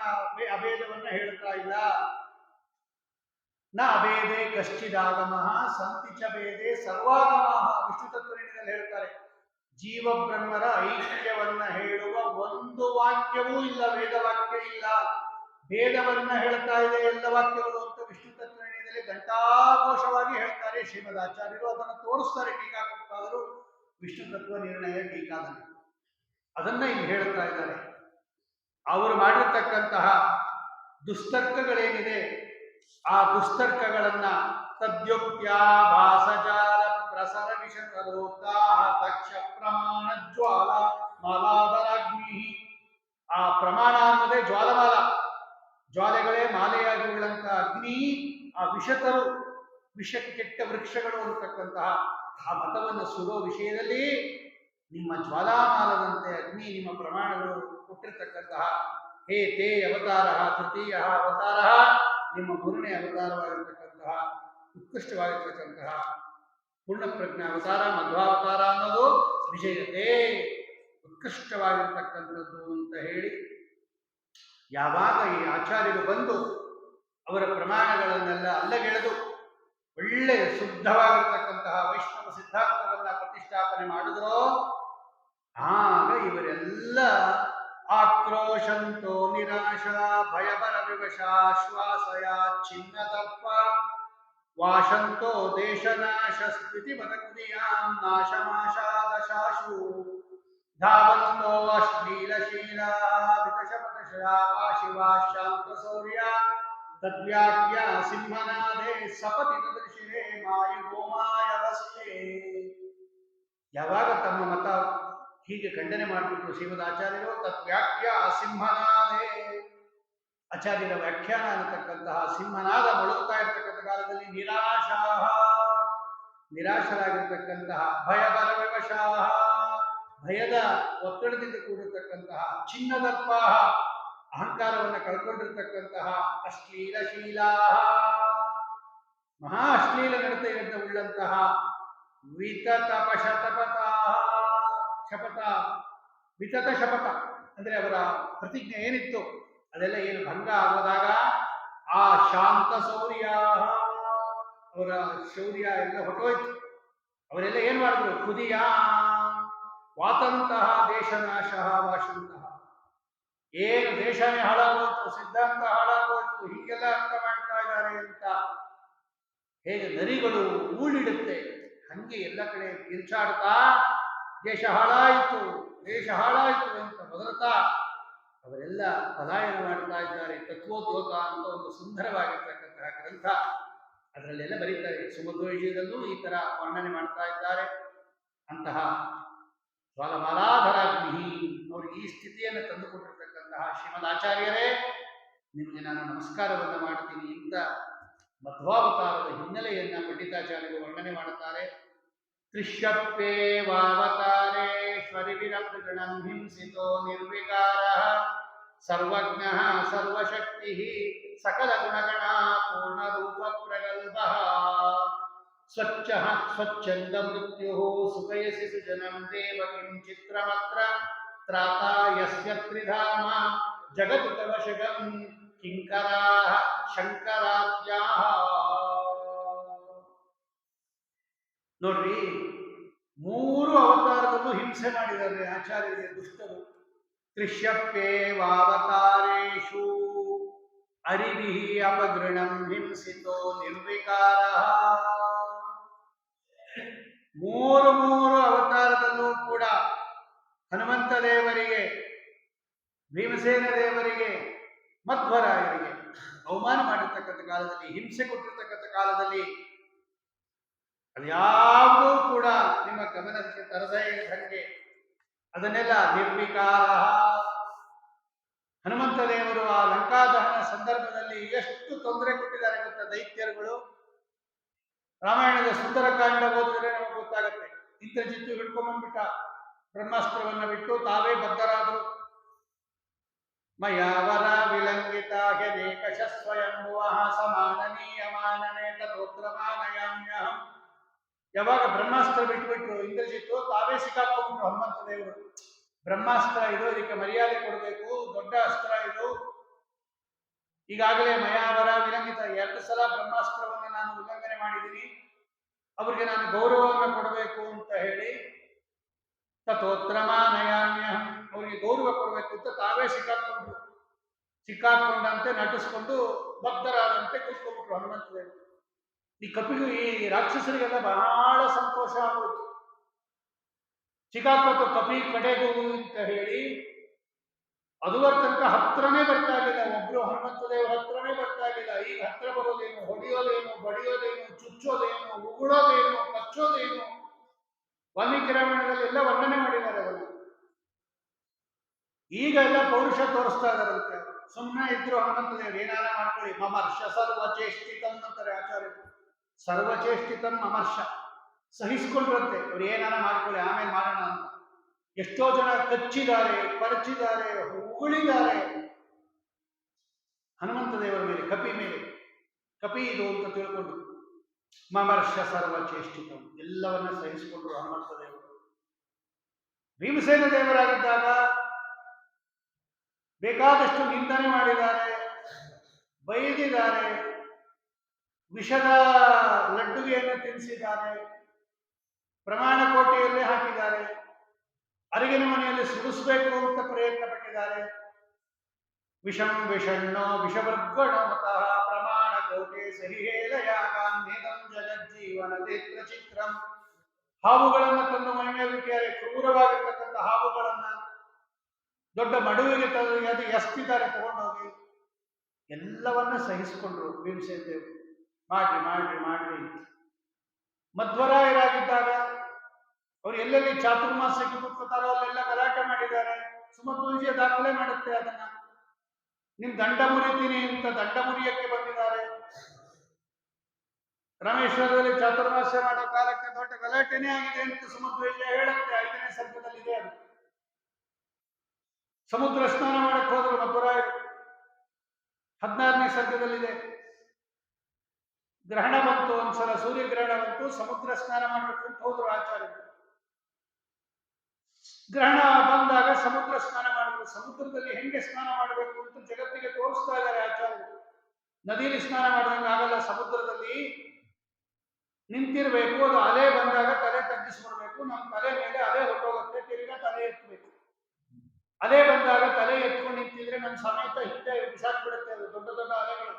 ಅಭೇದವನ್ನ ಹೇಳ್ತಾ ಇಲ್ಲ. ನ ಅಭೇದೆ ಕಶ್ಚಿದಾಗಮಃ ಸಂತಿ ಚ ಭೇದೆ ಸರ್ವಾಗಮಃ. ವಿಷ್ಣು ತತ್ವನಿಧಿಯಲ್ಲಿ ಹೇಳ್ತಾರೆ, ಜೀವ ಬ್ರಹ್ಮರ ಐಕ್ಯವನ್ನ ಹೇಳುವ ಒಂದು ವಾಕ್ಯವೂ ಇಲ್ಲ, ವೇದವಾಕ್ಯ ಇಲ್ಲ. ಭೇದವನ್ನ ಹೇಳ್ತಾ ಇದೆ ಎಲ್ಲ ವಾಕ್ಯಗಳು ಅಂತ ವಿಷ್ಣು ತತ್ವನಿಧಿಯಲ್ಲಿ ಘಂಟಾಘೋಷವಾಗಿ ಹೇಳ್ತಾರೆ ಶ್ರೀಮದಾಚಾರ್ಯರು. ಅದನ್ನು ತೋರಿಸ್ತಾರೆ ಟೀಕಾಕೃತ ಮಾಡಬೇಕಾದರೂ ವಿಷ್ಣು ತತ್ವ ನಿರ್ಣಯ ಟೀಕಾದಲ್ಲಿ ಅದನ್ನ ಇಲ್ಲಿ ಹೇಳುತ್ತಾ ಇದ್ದಾರೆ. ಅವರು ಮಾಡಿರ್ತಕ್ಕಂತಹ ದುಸ್ತರ್ಕಗಳೇನಿದೆ ಆ ದುಸ್ತರ್ಕಗಳನ್ನ ತದ್ಯುಕ್ತ್ಯಾ ಭಾಸಜಾಲ ಪ್ರಸರ ವಿಷಕರೋತ್ತಾಹ ದಕ್ಷ ಪ್ರಮಾಣ ಜ್ವಾಲ ಮಾಲಾಧರಾಗ್ನಿ. ಆ ಪ್ರಮಾಣ ಅನ್ನೋದೇ ಜ್ವಾಲಮಾಲ, ಜ್ವಾಲೆಗಳೇ ಮಾಲೆಯಾಗಿ ಉಳ್ಳಂತಹ ಅಗ್ನಿ, ಆ ವಿಷಕರು ವಿಷಕ್ಕೆ ಕೆಟ್ಟ ವೃಕ್ಷಗಳು ಅಂತಕ್ಕಂತಹ ಆ ಮತವನ್ನು ಸುಡೋ ವಿಷಯದಲ್ಲಿ ನಿಮ್ಮ ಜ್ವಾಲಾಮಾಲದಂತೆ ಅಗ್ನಿ ನಿಮ್ಮ ಪ್ರಮಾಣಗಳು ಕೊಟ್ಟಿರ್ತಕ್ಕಂತಹ ಹೇ ತೇ ಅವತಾರ ತೃತೀಯ ಅವತಾರ, ನಿಮ್ಮ ಮೂರನೇ ಅವತಾರವಾಗಿರ್ತಕ್ಕಂತಹ ಉತ್ಕೃಷ್ಟವಾಗಿರ್ತಕ್ಕಂತಹ ಪೂರ್ಣಪ್ರಜ್ಞ ಅವತಾರ ಮಧ್ವಾವತಾರ ಅನ್ನೋದು ವಿಜಯತೆ ಉತ್ಕೃಷ್ಟವಾಗಿರ್ತಕ್ಕಂಥದ್ದು ಅಂತ ಹೇಳಿ ಯಾವಾಗ ಈ ಆಚಾರ್ಯರು ಬಂದು ಅವರ ಪ್ರಮಾಣಗಳನ್ನೆಲ್ಲ ಅಲ್ಲಗೆಳೆದು ಒಳ್ಳೆಯ ಶುದ್ಧವಾಗಿರ್ತಕ್ಕಂತಹ ವೈಷ್ಣವ ಸಿದ್ಧಾಂತವನ್ನ ಪ್ರತಿಷ್ಠಾಪನೆ ಮಾಡಿದ್ರೋ ಆಗ ಇವರೆಲ್ಲ ಆಕ್ರೋಶಂತೋ ನಿರಾಶಾ ಭಯಭರ ವಿವಶಾಶ್ವಾಸಯ ಚಿನ್ನದಪ್ಪ ವಾಶಂತೋ ದೇಶನಾಶ ಸ್ಥಿತಿ ಮದಕುದಿಯಾಂ ನಾಶಮಾಶಾದಶಾಶು ಧಾವಂತೋ ಅಶ್ಲೀಲಶೀಲಾ ವಿತಶಪತಶಾಪಾ ಶಿವಾ ಶಾಂತ ಸೌರ್ಯ ತದ್ವ್ಯಾಖ್ಯ ಸಿಂಹನಾದೇ ಸಪತಿ ದೃಶೇ ಮಾಯುಗೋಮಾಯವಸ್ಥೆ. ಯಾವಾಗ ತಮ್ಮ ಮತ ಹೀಗೆ ಖಂಡನೆ ಮಾಡಿಬಿಟ್ರು ಶ್ರೀಮದ್ ಆಚಾರ್ಯರು, ತದ್ವ್ಯಾಖ್ಯ ಸಿಂಹನಾದೇ, ಆಚಾರ್ಯರ ವ್ಯಾಖ್ಯಾನ ಅನ್ನತಕ್ಕಂತಹ ಸಿಂಹನಾದ ಮೊಳಗ್ತಾ ಇರ್ತಕ್ಕಂಥ ಕಾಲದಲ್ಲಿ ನಿರಾಶರಾಗಿರ್ತಕ್ಕಂತಹ ಭಯಭರ ವಿವಶಾಹ, ಭಯದ ಒತ್ತಡದಿಂದ ಕೂಡಿರ್ತಕ್ಕಂತಹ ಚಿನ್ನದರ್ಪ, ಅಹಂಕಾರವನ್ನು ಕಳ್ಕೊಂಡಿರ್ತಕ್ಕಂತಹ ಅಶ್ಲೀಲಶೀಲಾ, ಮಹಾ ಅಶ್ಲೀಲ ನಡತೆಯಿಂದ ಉಳ್ಳಂತಹ ವಿತತ ಶಪಥ ಅಂದ್ರೆ ಅವರ ಪ್ರತಿಜ್ಞೆ ಏನಿತ್ತು ಅದೆಲ್ಲ ಏನು ಭಂಗ ಆಗೋದಾಗ ಆ ಶಾಂತ ಶೌರ್ಯ, ಅವರ ಶೌರ್ಯ ಎಲ್ಲ ಹೊಟ್ಟೋಯ್ತು. ಅವರೆಲ್ಲ ಏನ್ ಮಾಡಿದ್ರು, ಕುದಿಯ ವಾತಂತಹ ದೇಶನಾಶ ವಾಶಂತಹ, ಏನು ದೇಶನೇ ಹಾಳಾಗೋಯ್ತು, ಸಿದ್ಧಾಂತ ಹಾಳಾಗೋಯ್ತು, ಹೀಗೆಲ್ಲ ಅರ್ಥ ಮಾಡ್ತಾ ಇದ್ದಾರೆ ಅಂತ ಹೇಗೆ ನರಿಗಳು ಊಳಿಡುತ್ತೆ ಹಂಗೆ ಎಲ್ಲ ಕಡೆ ಕಿರ್ಚಾಡ್ತಾ ದೇಶ ಹಾಳಾಯಿತು ಅಂತ ಬದಲುತ್ತಾ ಅವರೆಲ್ಲ ಪಲಾಯನ ಮಾಡ್ತಾ ಇದ್ದಾರೆ. ತತ್ವೋದ್ಯೋಗ ಅಂತ ಒಂದು ಸುಂದರವಾಗಿರ್ತಕ್ಕಂತಹ ಗ್ರಂಥ, ಅದರಲ್ಲೆಲ್ಲ ಬರೀತಾರೆ. ಸುಮಧ್ವವಿಷಯದಲ್ಲೂ ಈ ತರ ವರ್ಣನೆ ಮಾಡ್ತಾ ಇದ್ದಾರೆ. ಅಂತಹ ಜ್ವಾಲಮಾಲಾಧರಾಗ್ನಿ ಅವರಿಗೆ ಈ ಸ್ಥಿತಿಯನ್ನು ತಂದುಕೊಟ್ಟಿರ್ತಕ್ಕಂತಹ ಶ್ರೀಮದ್ ಆಚಾರ್ಯರೇ, ನಿಮಗೆ ನಾನು ನಮಸ್ಕಾರವನ್ನು ಮಾಡ್ತೀನಿ ಅಂತ ಮಧ್ವಾವತಾರದ ಹಿನ್ನೆಲೆಯನ್ನ ಪಂಡಿತಾಚಾರ್ಯರು ವರ್ಣನೆ ಮಾಡುತ್ತಾರೆ. ತ್ರಿಶ್ಯಪ್ಯೇವಾವತಾರೇಶ್ವರಿ ವಿರಪ್ತಗಣಂ ಹಿಂಸಿತೋ ನಿರ್ವಿಕಾರಃ ಸರ್ವಜ್ಞಃ ಸರ್ವಶಕ್ತಿ ಸಕಲ ಗುಣಗಣ ಪೂರ್ಣರೂಪ ಪ್ರಗಲ್ಭಃ ಸ್ವಚ್ಛಂದ ಮೃತ್ಯುಃ ಸುಖಯಸಿ ಸುಜನಂ ದೇವಕಿಂ ಚಿತ್ರಮತ್ರ ತ್ರಾತಾ ಯಸ್ಯ ತ್ರಿಧಾಮ ಜಗದುತವಶಗಂ ಕಿಂಕರಾಃ ಶಂಕರಾದ್ಯಾಃ. ನೋಡ್ರಿ, 3 ಅವತಾರದಲ್ಲೂ ಹಿಂಸೆ ಮಾಡಿದ್ದಾರೆ ಆಚಾರ್ಯರಿಗೆ ದುಷ್ಟರು. ತ್ರಿಶ್ಯಪ್ಯೇವಾವತಾರೇಷು ಅರಿಭಿಃ ಅಪಗೃಣಂ ಹಿಂಸಿತೋ ನಿರ್ವಿಕಾರಃ. 3 ಅವತಾರದಲ್ಲೂ ಕೂಡ ಹನುಮಂತ ದೇವರಿಗೆ, ಭೀಮಸೇನ ದೇವರಿಗೆ, ಮಧ್ವರಾಯರಿಗೆ ಅವಮಾನ ಮಾಡಿರ್ತಕ್ಕಂಥ ಕಾಲದಲ್ಲಿ, ಹಿಂಸೆ ಕೊಟ್ಟಿರ್ತಕ್ಕಂಥ ಕಾಲದಲ್ಲಿ ಅದ್ಯಾವುದೂ ಕೂಡ ನಿಮ್ಮ ಗಮನಕ್ಕೆ ತರದೇ ಇದ್ದಂಗೆ ಅದನ್ನೆಲ್ಲ ನಿರ್ವಿಕಾರ. ಹನುಮಂತ ದೇವರು ಆ ಲಂಕಾದಹನ ಸಂದರ್ಭದಲ್ಲಿ ಎಷ್ಟು ತೊಂದರೆ ಕೊಟ್ಟಿದ್ದಾರೆ ಗೊತ್ತಾ ದೈತ್ಯರುಗಳು. ರಾಮಾಯಣದ ಸುಂದರಕಾಂಡ ಓದಿದ್ರೆ ನಮಗೆ ಗೊತ್ತಾಗತ್ತೆ. ಇಂದ್ರಜಿತ್ತು ಹಿಡ್ಕೊಂಡ್ಬಂದ್ಬಿಟ್ಟ, ಬ್ರಹ್ಮಾಸ್ತ್ರವನ್ನ ಬಿಟ್ಟು ತಾವೇ ಬದ್ಧರಾದರು. ಮಯಾವರ ವಿಲಂಘಿತ ಹ್ಯನೇಕಶ ಸ್ವಯಂಭುವಃ ಸಮಾನನೀಯಮಾನನೇ ತಥೋತ್ರಮಾನಯಾಮ್ಯಹಂ. ಯಾವಾಗ ಬ್ರಹ್ಮಾಸ್ತ್ರ ಬಿಟ್ಬಿಟ್ರು ಇಂದ್ರಜಿತ್ತು, ತಾವೇ ಸಿಕ್ಕಾಕೊಂಡ್ರು ಹನುಮಂತ ದೇವರು. ಬ್ರಹ್ಮಾಸ್ತ್ರ ಇದು, ಇದಕ್ಕೆ ಮರ್ಯಾದೆ ಕೊಡಬೇಕು, ದೊಡ್ಡ ಅಸ್ತ್ರ ಇದು. ಈಗಾಗಲೇ ಮಯಾವರ ವಿಲಂಘಿತ 2 ಸಲ ಬ್ರಹ್ಮಾಸ್ತ್ರವನ್ನು ನಾನು ಉಲ್ಲಂಘನೆ ಮಾಡಿದ್ದೀನಿ, ಅವರಿಗೆ ನಾನು ಗೌರವವನ್ನು ಕೊಡಬೇಕು ಅಂತ ಹೇಳಿ ತಥೋತ್ರಮಾನಯಾಮ್ಯಹಂ, ಅವರಿಗೆ ಗೌರವ ಕೊಡಬೇಕು ಅಂತ ತಾವೇ ಸಿಕ್ಕಾಕೊಂಡಂತೆ ನಟಿಸ್ಕೊಂಡು ಬದ್ಧರಾದಂತೆ ಕೂತ್ಕೊಂಡ್ಬಿಟ್ರು ಹನುಮಂತ ದೇವರು. ಈ ರಾಕ್ಷಸರಿಗೆಲ್ಲ ಬಹಳ ಸಂತೋಷ ಆಗೋಯ್ತು. ಸಿಕ್ಕಾಕೋತು ಕಪಿ ಕಡೆಗೂ ಅಂತ ಹೇಳಿ ಅದುವರ ತನಕ ಹತ್ರನೇ ಬರ್ತಾ ಇರಲಿಲ್ಲ. ಒಬ್ರು ಹನುಮಂತ ದೇವರ ಹತ್ರನೇ ಬರ್ತಾ ಇರಲಿಲ್ಲ. ಈಗ ಹತ್ರ ಬರೋದೇನು, ಹೊಡೆಯೋದೇನು, ಬಡಿಯೋದೇನು, ಚುಚ್ಚೋದೇನು, ಉಗುಳೋದೇನು, ಕಚ್ಚೋದೇನು, ವಾಲ್ಮೀಕಿ ರಾಮಾಯಣದಲ್ಲಿ ಎಲ್ಲ ವರ್ಣನೆ ಮಾಡಿದ್ದಾರೆ ಅದನ್ನು. ಈಗ ಎಲ್ಲ ಪೌರುಷ ತೋರಿಸ್ತಾ ಇದಾರಂತೆ. ಸುಮ್ಮನೆ ಇದ್ರು ಹನುಮಂತ ದೇವರು ಏನಾರ ಮಾಡ್ಕೊಳ್ಳಿ, ಮಮರ್ಷ ಸರ್ವಚೇಷ್ಟಿತಂ ಅಂತಾರೆ ಆಚಾರ್ಯರು. ಸರ್ವಚೇಷ್ಟಿತಂ ಮಮರ್ಷ, ಸಹಿಸ್ಕೊಂಡ್ರಂತೆ ಅವ್ರು ಏನಾರ ಮಾಡ್ಕೊಳ್ಳಿ ಆಮೇಲೆ ಮಾಡೋಣ ಅಂತ. ಎಷ್ಟೋ ಜನ ಕಚ್ಚಿದ್ದಾರೆ, ಪರಚಿದ್ದಾರೆ, ಉಗುಳಿದ್ದಾರೆ ಹನುಮಂತ ದೇವರ ಮೇಲೆ, ಕಪಿ ಮೇಲೆ. ಕಪಿ ಇದು ಅಂತ ತಿಳ್ಕೊಂಡು ಮಮರ್ಷ ಸರ್ವಚೇಷ್ಟಿತಂ, ಎಲ್ಲವನ್ನ ಸಹಿಸಿಕೊಂಡ್ರು ಹನುಮಂತ ದೇವರು. ಭೀಮಸೇನ ದೇವರಾಗಿದ್ದಾಗ ಬೇಕಾದಷ್ಟು ನಿಂದನೆ ಮಾಡಿದ್ದಾರೆ, ಬೈದಿದ್ದಾರೆ, ವಿಷದ ಲಡ್ಡುಗೆಯನ್ನು ತಿನ್ನಿಸಿದ್ದಾರೆ, ಪ್ರಮಾಣ ಕೋಟೆಯಲ್ಲೇ ಹಾಕಿದ್ದಾರೆ, ಅರಿಗಿನ ಮನೆಯಲ್ಲಿ ಸುಡಿಸಬೇಕು ಅಂತ ಪ್ರಯತ್ನ ಪಟ್ಟಿದ್ದಾರೆ. ವಿಷಂ ವಿಷಣ್ಣೋ ವಿಷವರ್ಗಣೋ ಮತಃ ಪ್ರಮಾಣ ಕೋಟೆ ಸಹಿಹೇಲಯಾಗಾನ್ಯೇದಂ ಜಗಜ್ಜೀವನ ದೇತ್ರ ಚಿತ್ರಂ. ಹಾವುಗಳನ್ನ ತಂದು ಮೈ ಮೇಲೆ ಬಿಟ್ಟಿದ್ದಾರೆ, ಕ್ರೂರವಾಗಿರ್ತಕ್ಕಂಥ ಹಾವುಗಳನ್ನ ದೊಡ್ಡ ಮಡುವಿಗೆ ತಂದು ಅದು ಎಸ್ತಿದ್ದಾರೆ ತಗೊಂಡೋಗಿ. ಎಲ್ಲವನ್ನ ಸಹಿಸಿಕೊಂಡ್ರು ಭೀಮಸೇನ ದೇವರು. ಮಾಡ್ರಿ ಮಾಡ್ರಿ ಮಾಡ್ರಿ. ಮಧ್ವರಾಯರಾಗಿದ್ದಾಗ ಅವ್ರು ಎಲ್ಲೆಲ್ಲಿ ಚಾತುರ್ಮಾಸಕ್ಕೆ ಕೂತ್ಕೋತಾರೋ ಅಲ್ಲೆಲ್ಲ ಗಲಾಟೆ ಮಾಡಿದ್ದಾರೆ. ಸುಮಧ್ವ ದಾಖಲೆ ಮಾಡುತ್ತೆ ಅದನ್ನ. ನಿಮ್ ದಂಡ ಮುರಿತೀನಿ ಅಂತ ದಂಡ ಮುರಿಯಕ್ಕೆ ಬಂದಿದ್ದಾರೆ. ರಾಮೇಶ್ವರದಲ್ಲಿ ಚಾತುರ್ಮಾಸ ಮಾಡೋ ಕಾಲಕ್ಕೆ ದೊಡ್ಡ ಗಲಾಟೆನೇ ಆಗಿದೆ ಅಂತ ಸುಮಧ್ವ ಹೇಳುತ್ತೆ. 5ನೇ ಸರ್ಗದಲ್ಲಿದೆ ಅದು. ಸಮುದ್ರ ಸ್ನಾನ ಮಾಡಕ್ಕೆ ಹೋದ್ರು ಮಧ್ವರಾಯರು, 16ನೇ ಸರ್ಗದಲ್ಲಿದೆ. ಗ್ರಹಣ ಬಂತು, ಒಂದ್ಸಲ ಸೂರ್ಯಗ್ರಹಣ ಬಂತು, ಸಮುದ್ರ ಸ್ನಾನ ಮಾಡಬೇಕು ಅಂತ ಹೋದ್ರು ಆಚಾರ್ಯರು. ಗ್ರಹಣ ಬಂದಾಗ ಸಮುದ್ರ ಸ್ನಾನ ಮಾಡಿದ್ರು. ಸಮುದ್ರದಲ್ಲಿ ಹೆಂಗೆ ಸ್ನಾನ ಮಾಡಬೇಕು ಅಂತ ಜಗತ್ತಿಗೆ ತೋರಿಸ್ತಾ ಇದ್ದಾರೆ ಆಚಾರ್ಯರು. ನದಿಯಲ್ಲಿ ಸ್ನಾನ ಮಾಡಿದಂಗೆ ಆಗಲ್ಲ, ಸಮುದ್ರದಲ್ಲಿ ನಿಂತಿರ್ಬೇಕು. ಅದು ಅಲೆ ಬಂದಾಗ ತಲೆ ತಗ್ಗಿಸ್ಬಿಡ್ಬೇಕು. ನಮ್ಮ ತಲೆ ಮೇಲೆ ಅಲೆ ಹೊಟ್ಟೋಗುತ್ತೆ, ತಿರ್ಗಾ ತಲೆ ಎತ್ತಬೇಕು. ಅಲೆ ಬಂದಾಗ ತಲೆ ಎತ್ಕೊಂಡು ನಿಂತಿದ್ರೆ ನಮ್ಮ ಸಮೇತ ಹಿಂದೆ ಬಿಸಾಕ್ಬಿಡುತ್ತೆ ಅದು, ದೊಡ್ಡ ದೊಡ್ಡ ಅಲೆಗಳು.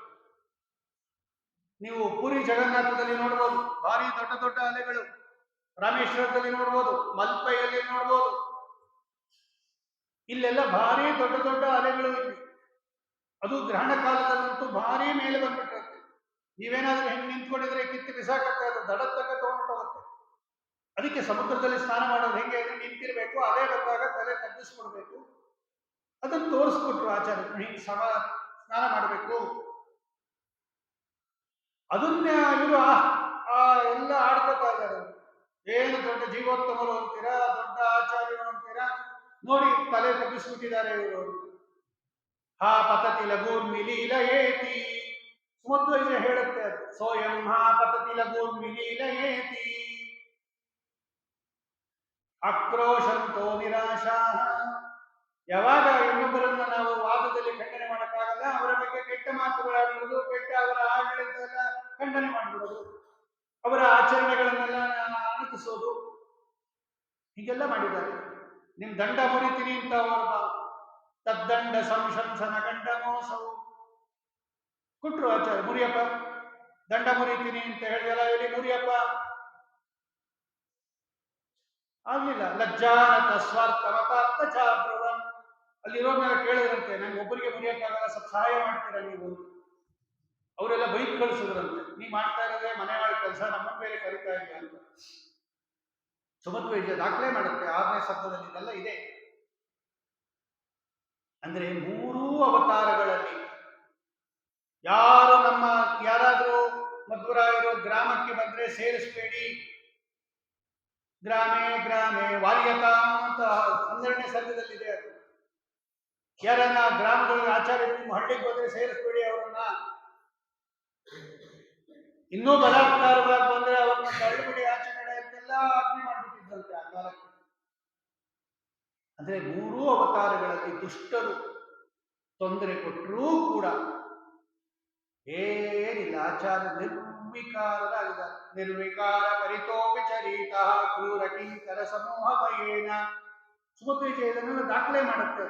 ನೀವು ಪುರಿ ಜಗನ್ನಾಥದಲ್ಲಿ ನೋಡ್ಬೋದು, ಭಾರಿ ದೊಡ್ಡ ದೊಡ್ಡ ಅಲೆಗಳು. ರಾಮೇಶ್ವರದಲ್ಲಿ ನೋಡ್ಬೋದು, ಮಲ್ಪೆಯಲ್ಲಿ ನೋಡ್ಬೋದು. ಇಲ್ಲೆಲ್ಲ ಭಾರಿ ದೊಡ್ಡ ದೊಡ್ಡ ಅಲೆಗಳು ಇಲ್ಲಿ. ಅದು ಗ್ರಹಣ ಕಾಲದಲ್ಲಂತೂ ಭಾರಿ ಮೇಲೆ ಬಂದ್ಬಿಟ್ಟಿರುತ್ತೆ. ನೀವೇನಾದ್ರೂ ಹೆಂಗೆ ನಿಂತ್ಕೊಂಡಿದ್ರೆ ಕಿತ್ತು ಬಿಸಾಕತ್ತೆ, ಅದು ದಡದ ತನಕ ತಗೊಂಡು ಹೋಗುತ್ತೆ. ಅದಕ್ಕೆ ಸಮುದ್ರದಲ್ಲಿ ಸ್ನಾನ ಮಾಡೋದು ಹೆಂಗೆ ಅಂದ್ರೆ ನಿಂತಿರ್ಬೇಕು, ಅಲೆ ಬಂದಾಗ ತಲೆ ತಗ್ಗಿಸ್ಕೊಡ್ಬೇಕು. ಅದನ್ನು ತೋರಿಸ್ಕೊಟ್ರು ಆಚಾರ್ಯರು, ಹಿಂಗೆ ಸ್ನಾನ ಮಾಡಬೇಕು. ಅದನ್ನ ಇವರು ಎಲ್ಲ ಆಡ್ಕೊತಾ ಇದ್ದಾರೆ. ಏನು ದೊಡ್ಡ ಜೀವೋತ್ತಮರು ಅಂತೀರಾ, ದೊಡ್ಡ ಆಚಾರ್ಯರು ಅಂತೀರಾ, ನೋಡಿ ತಲೆ ತಗ್ಗಿಸ್ಬಿಟ್ಟಿದ್ದಾರೆ ಇವರು. ಹಾ ಪತತಿ ಲಘೂರ್ಮಿಲೀಲ ಏತಿ, ಸುಮಧ್ವ ಹೇಳುತ್ತೆ ಅದು. ಸೋಯಂ ಹಾ ಪತತಿ ಲಘೂರ್ಮಿಲೀಲ ಏತಿ ಆಕ್ರೋಶಂತೋ ನಿರಾಶಾ. ಯಾವಾಗ ಇನ್ನೊಬ್ಬರನ್ನ ನಾವು ವಾದದಲ್ಲಿ ಖಂಡನೆ ಮಾಡಕ್ಕಾಗಲ್ಲ, ಅವರ ಬಗ್ಗೆ ಕೆಟ್ಟ ಮಾತುಗಳಾಡುವುದು, ಕೆಟ್ಟ ಅವರ ಆಡಳಿತ ಎಲ್ಲ ಖಂಡನೆ ಮಾಡಿಬಿಡೋದು, ಅವರ ಆಚರಣೆಗಳನ್ನೆಲ್ಲ ಅಣಕಿಸೋದು, ಹೀಗೆಲ್ಲ ಮಾಡಿದ್ದಾರೆ. ನಿಮ್ ದಂಡ ಮುರಿತೀನಿ ಅಂತ ಅವ್ರದ ತದ್ದಂಡ ಸಂಶಂಸನ ಗಂಡ ಮೋಸವು ಕೊಟ್ರು ಆಚಾರ್ಯ. ಮುರಿಯಪ್ಪ ದಂಡ ಮುರಿತೀನಿ ಅಂತ ಹೇಳಿದಲ್ಲ, ಹೇಳಿ ಮುರಿಯಪ್ಪ. ಆಗ್ಲಿಲ್ಲ. ಲಜ್ಜಾನತ ಸ್ವಾರ್ಥ ಮತಾರ್ಥ ಚಾಬ್ರವನ್. ಅಲ್ಲಿರೋರ್ನೆಲ್ಲ ಕೇಳಿದ್ರಂತೆ, ನಂಗೆ ಒಬ್ಬರಿಗೆ ಮುರಿಯಕ್ಕಾಗಲ್ಲ, ಸ್ವಲ್ಪ ಸಹಾಯ ಮಾಡ್ತೀರಾ ನೀವು. ಅವರೆಲ್ಲ ಬೈಕ್ ಕಳಿಸಿದ್ರಂತೆ, ನೀ ಮಾಡ್ತಾ ಇರೋದೇ ಮನೆ ಮಾಡಿ ಕೆಲಸ, ನಮ್ಮನ್ನ ಬೇರೆ ಕರಿತಾ ಇಲ್ಲ ಅಂತ. ಸುಮಧ್ವ ದಾಖಲೆ ಮಾಡುತ್ತೆ 6ನೇ ಸರ್ಗದಲ್ಲಿ ಇದೆಲ್ಲ ಇದೆ. ಅಂದ್ರೆ 3 ಅವತಾರಗಳಲ್ಲಿ ಯಾರಾದ್ರೂ ಮಧ್ವರಾಯರು ಗ್ರಾಮಕ್ಕೆ ಬಂದ್ರೆ ಸೇರಿಸಬೇಡಿ, ಗ್ರಾಮೇ ಗ್ರಾಮೇ ವಾರ್ಯತಾಂ ಅಂತ 12ನೇ ಸರ್ಗದಲ್ಲಿದೆ ಅದು. ಯಾರನ್ನ ಗ್ರಾಮಗಳ ಆಚಾರ್ಯ ನಿಮ್ಮ ಹಳ್ಳಿಗೆ ಹೋದ್ರೆ ಸೇರಿಸಬೇಡಿ ಅವರನ್ನ. ಇನ್ನೂ ಬಲಾತ್ಕಾರವಾಗಿ ಬಂದ್ರೆ ಅವರನ್ನ ತಳ್ಳಿಬಿಡಿ ಆಚೆ ಕಡೆ ಅಂತೆಲ್ಲ ಆಜ್ಞೆ ಮಾಡ್ಬಿಟ್ಟಿದ್ರಂತೆ ಆ ಕಾಲಕ್ಕೆ. ಅಂದ್ರೆ 3 ಅವತಾರಗಳಲ್ಲಿ ದುಷ್ಟರು ತೊಂದರೆ ಕೊಟ್ಟರೂ ಕೂಡ ಏನಿಲ್ಲ, ಆಚಾರ್ಯ ನಿರ್ವಿಕಾರರಾಗಿದ್ದಾರೆ. ನಿರ್ವಿಕಾರ ಪರಿತೋಪಿ ಚರೀತ ಕ್ರೂರ ಕಿಂಕರ ಸಮೂಹ ಭಯೇನ. ಸುಮಧ್ವ ಇದನ್ನೆಲ್ಲ ದಾಖಲೆ ಮಾಡುತ್ತೆ.